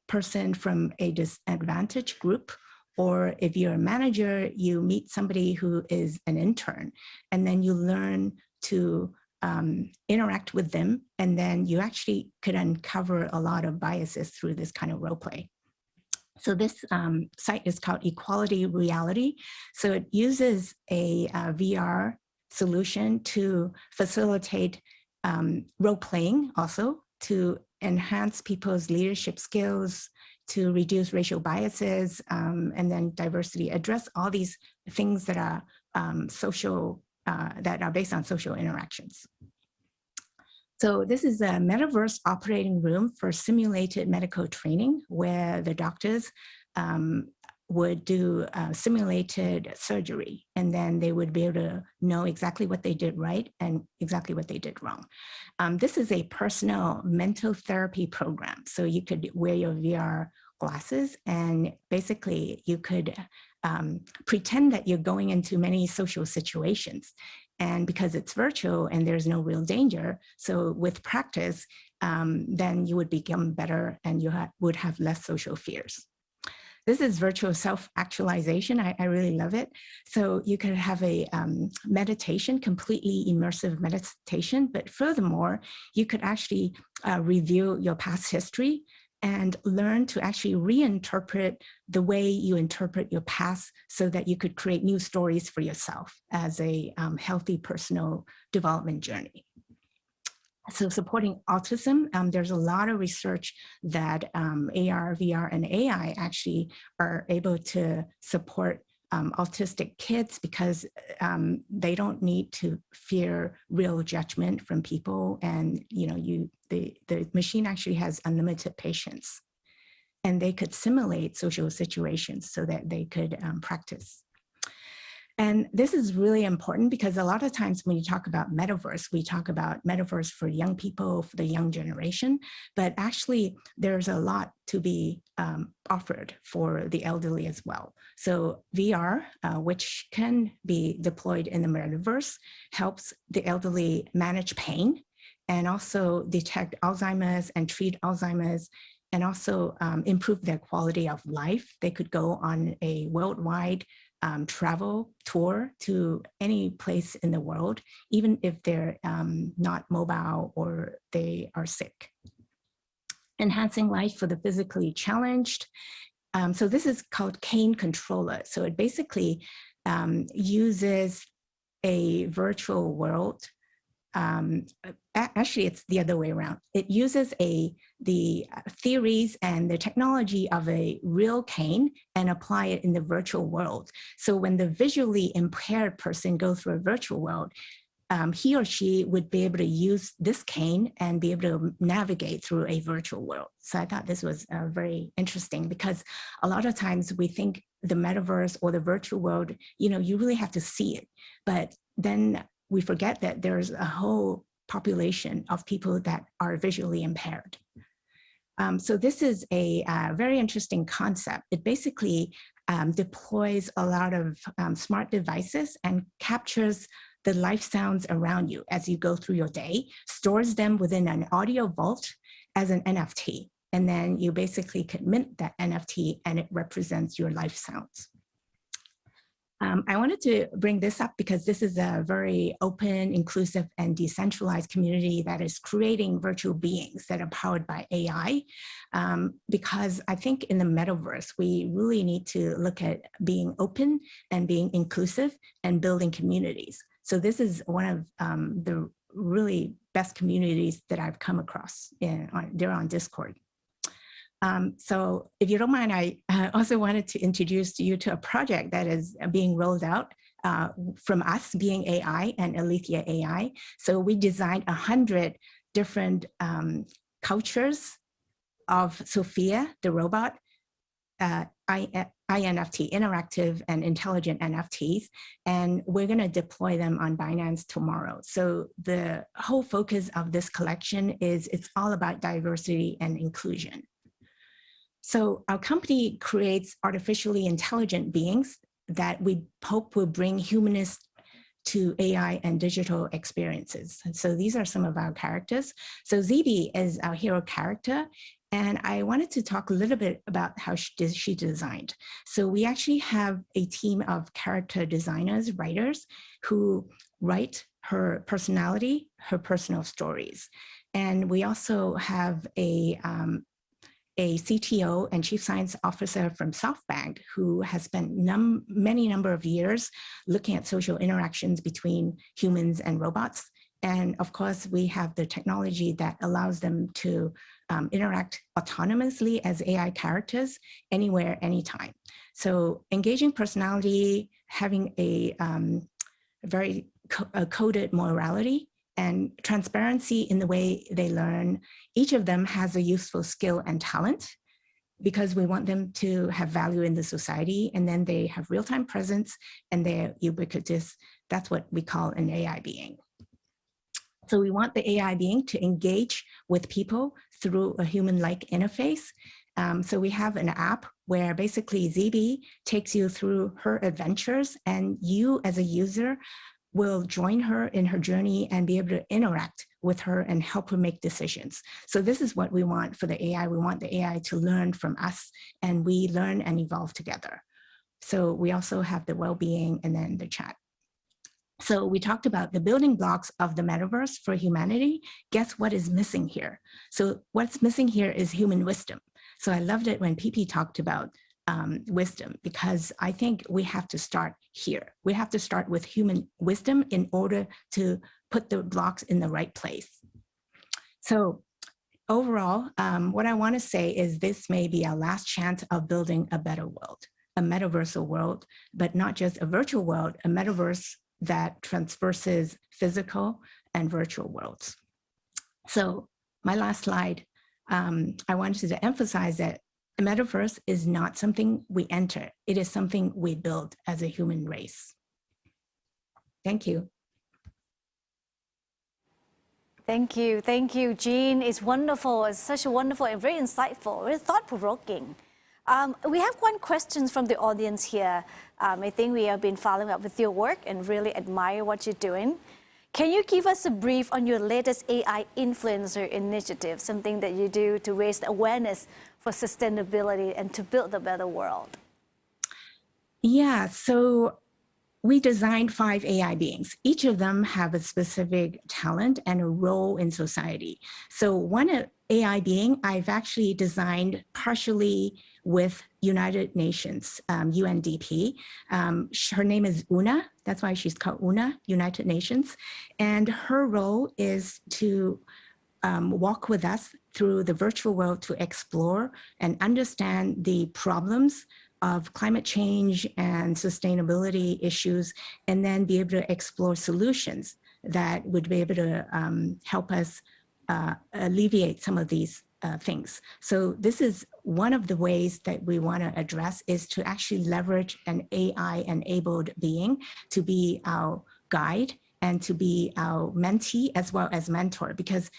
person from a disadvantaged group, or if you're a manager, you meet somebody who is an intern, and then you learn to interact with them, and then you actually could uncover a lot of biases through this kind of role play. So this site is called Equality Reality. So it uses a VR solution to facilitate role-playing also, to enhance people's leadership skills, to reduce racial biases, and then diversity, address all these things that are that are based on social interactions. So this is a metaverse operating room for simulated medical training, where the doctors would do simulated surgery, and then they would be able to know exactly what they did right and exactly what they did wrong. This is a personal mental therapy program. So you could wear your VR glasses, and basically you could pretend that you're going into many social situations. And because it's virtual and there's no real danger, so with practice, then you would become better and you would have less social fears. This is virtual self-actualization. I really love it. So you could have a meditation, completely immersive meditation, but furthermore, you could actually review your past history and learn to actually reinterpret the way you interpret your past so that you could create new stories for yourself as a healthy personal development journey. So supporting autism, there's a lot of research that AR, VR, and AI actually are able to support autistic kids because they don't need to fear real judgment from people, and the machine actually has unlimited patience, and they could simulate social situations so that they could practice. And this is really important because a lot of times when you talk about metaverse, we talk about metaverse for young people, for the young generation, but actually there's a lot to be offered for the elderly as well. So VR, which can be deployed in the metaverse, helps the elderly manage pain and also detect Alzheimer's and treat Alzheimer's, and also improve their quality of life. They could go on a worldwide travel tour to any place in the world, even if they're not mobile or they are sick. Enhancing life for the physically challenged. So this is called cane controller. So it basically uses a virtual world. Actually, it's the other way around. It uses the theories and the technology of a real cane and apply it in the virtual world. So when the visually impaired person goes through a virtual world, he or she would be able to use this cane and be able to navigate through a virtual world. So I thought this was very interesting, because a lot of times we think the metaverse or the virtual world, you really have to see it. But then we forget that there's a whole population of people that are visually impaired. So this is a very interesting concept. It basically deploys a lot of smart devices and captures the life sounds around you as you go through your day, stores them within an audio vault as an NFT. And then you basically can mint that NFT and it represents your life sounds. I wanted to bring this up because this is a very open, inclusive, and decentralized community that is creating virtual beings that are powered by AI. Because I think in the metaverse, we really need to look at being open and being inclusive and building communities. So this is one of the really best communities that I've come across. They're on Discord. So if you don't mind, I also wanted to introduce you to a project that is being rolled out from us, Being AI and Alethea AI. So we designed 100 different cultures of Sophia, the robot, INFT, interactive and intelligent NFTs, and we're going to deploy them on Binance tomorrow. So the whole focus of this collection is it's all about diversity and inclusion. So our company creates artificially intelligent beings that we hope will bring humanists to AI and digital experiences. And so these are some of our characters. So ZB is our hero character. And I wanted to talk a little bit about how she designed. So we actually have a team of character designers, writers, who write her personality, her personal stories. And we also have a CTO and chief science officer from SoftBank who has spent many number of years looking at social interactions between humans and robots. And of course, we have the technology that allows them to interact autonomously as AI characters anywhere, anytime. So engaging personality, having a very coded morality, and transparency in the way they learn. Each of them has a useful skill and talent because we want them to have value in the society, and then they have real-time presence and they're ubiquitous. That's what we call an AI being. So we want the AI being to engage with people through a human-like interface. So we have an app where basically ZB takes you through her adventures, and you as a user will join her in her journey and be able to interact with her and help her make decisions. So this is what we want for the AI. We want the AI to learn from us, and we learn and evolve together. So we also have the well-being and then the chat. So we talked about the building blocks of the metaverse for humanity. Guess what is missing here? So what's missing here is human wisdom. So I loved it when PP talked about wisdom, because I think we have to start here. We have to start with human wisdom in order to put the blocks in the right place. So overall, what I want to say is this may be our last chance of building a better world, a metaversal world, but not just a virtual world, a metaverse that transverses physical and virtual worlds. So my last slide, I wanted to emphasize that the metaverse is not something we enter. It is something we build as a human race. Thank you. Thank you. Thank you, Jean. It's wonderful. It's such a wonderful and very insightful, very thought-provoking. We have one question from the audience here. I think we have been following up with your work and really admire what you're doing. Can you give us a brief on your latest AI influencer initiative, something that you do to raise awareness for sustainability and to build a better world? Yeah, so we designed 5 AI beings. Each of them have a specific talent and a role in society. So one AI being I've actually designed partially with United Nations, UNDP. Her name is Una. That's why she's called Una, United Nations. And her role is to walk with us through the virtual world to explore and understand the problems of climate change and sustainability issues, and then be able to explore solutions that would be able to help us alleviate some of these things. So this is one of the ways that we want to address, is to actually leverage an AI-enabled being to be our guide and to be our mentee as well as mentor, because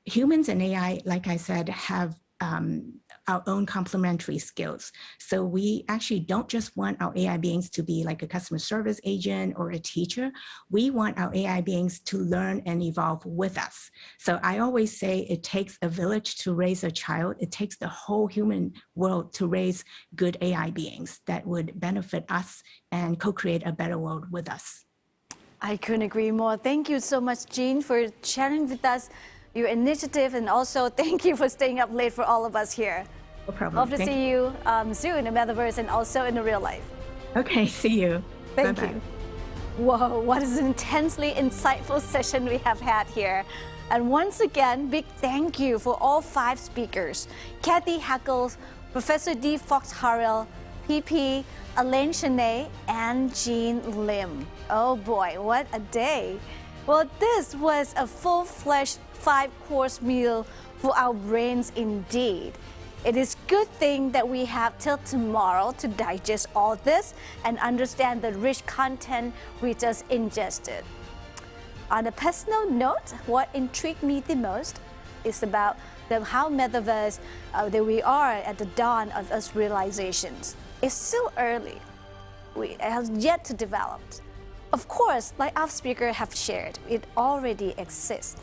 humans and AI, like I said, have our own complementary skills. So we actually don't just want our AI beings to be like a customer service agent or a teacher. We want our AI beings to learn and evolve with us. So I always say it takes a village to raise a child. It takes the whole human world to raise good AI beings that would benefit us and co-create a better world with us. I couldn't agree more. Thank you so much, Jean, for sharing with us your initiative, and also thank you for staying up late for all of us here. No problem. Hope to see you soon in the metaverse and also in the real life. Okay, see you. Thank Bye-bye. you. Whoa, what an intensely insightful session we have had here. And once again, big thank you for all 5 speakers: Kathy Hackles, Professor D. Fox Harrell, PP, Elaine Cheney, and Jean Lim. Oh boy, what a day. Well, this was a full-fledged 5-course meal for our brains indeed. It is good thing that we have till tomorrow to digest all this and understand the rich content we just ingested. On a personal note, what intrigued me the most is about how metaverse that we are at the dawn of its realizations. It's still early. It has yet to develop. Of course, like our speakers have shared, it already exists.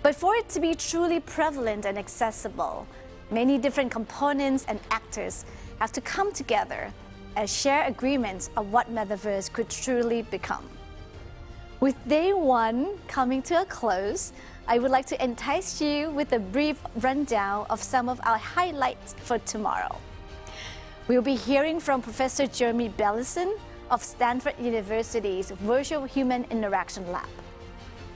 But for it to be truly prevalent and accessible, many different components and actors have to come together and share agreements of what metaverse could truly become. With day 1 coming to a close, I would like to entice you with a brief rundown of some of our highlights for tomorrow. We'll be hearing from Professor Jeremy Bellison of Stanford University's Virtual Human Interaction Lab.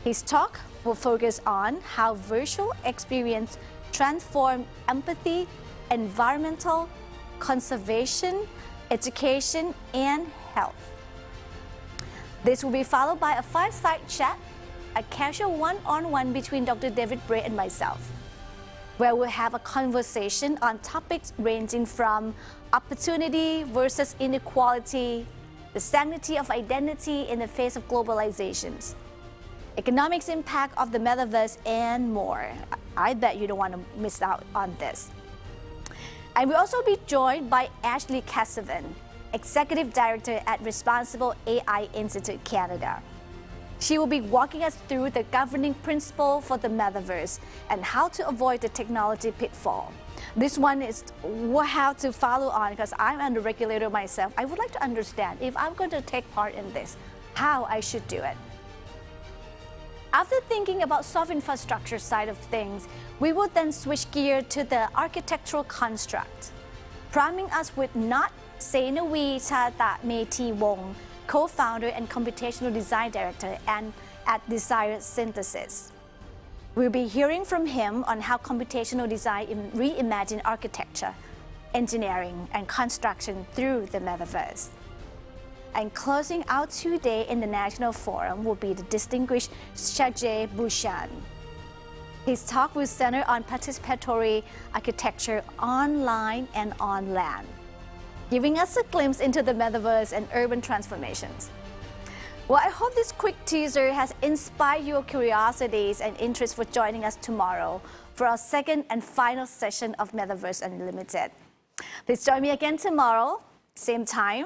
His talk will focus on how virtual experience transform empathy, environmental, conservation, education, and health. This will be followed by a fireside chat, a casual one-on-one between Dr. David Bray and myself, where we'll have a conversation on topics ranging from opportunity versus inequality, the sanctity of identity in the face of globalizations, economics impact of the metaverse, and more. I bet you don't want to miss out on this. And we'll also be joined by Ashley Cassavan, Executive Director at Responsible AI Institute Canada. She will be walking us through the governing principle for the metaverse and how to avoid the technology pitfall. This one is how to follow on, because I'm a regulator myself. I would like to understand, if I'm going to take part in this, how I should do it. After thinking about soft infrastructure side of things, we will then switch gear to the architectural construct, priming us with Not Senawi Chata Meti Wong, co-founder and computational design director at Desire Synthesis. We'll be hearing from him on how computational design reimagine architecture, engineering, and construction through the metaverse. And closing out today in the National Forum will be the distinguished Shajay Bhushan. His talk will center on participatory architecture online and on land, giving us a glimpse into the metaverse and urban transformations. Well, I hope this quick teaser has inspired your curiosities and interest for joining us tomorrow for our second and final session of Metaverse Unlimited. Please join me again tomorrow, same time.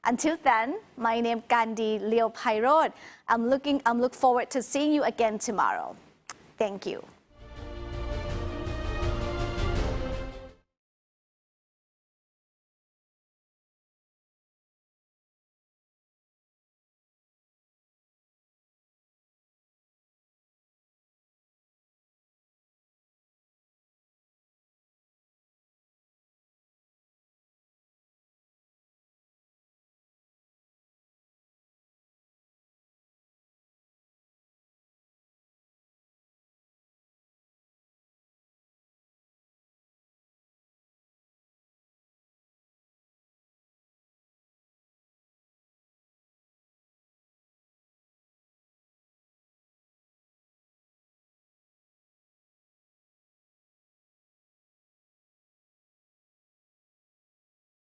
Until then, my name is Gandhi Leo Pairod. I'm looking forward to seeing you again tomorrow. Thank you.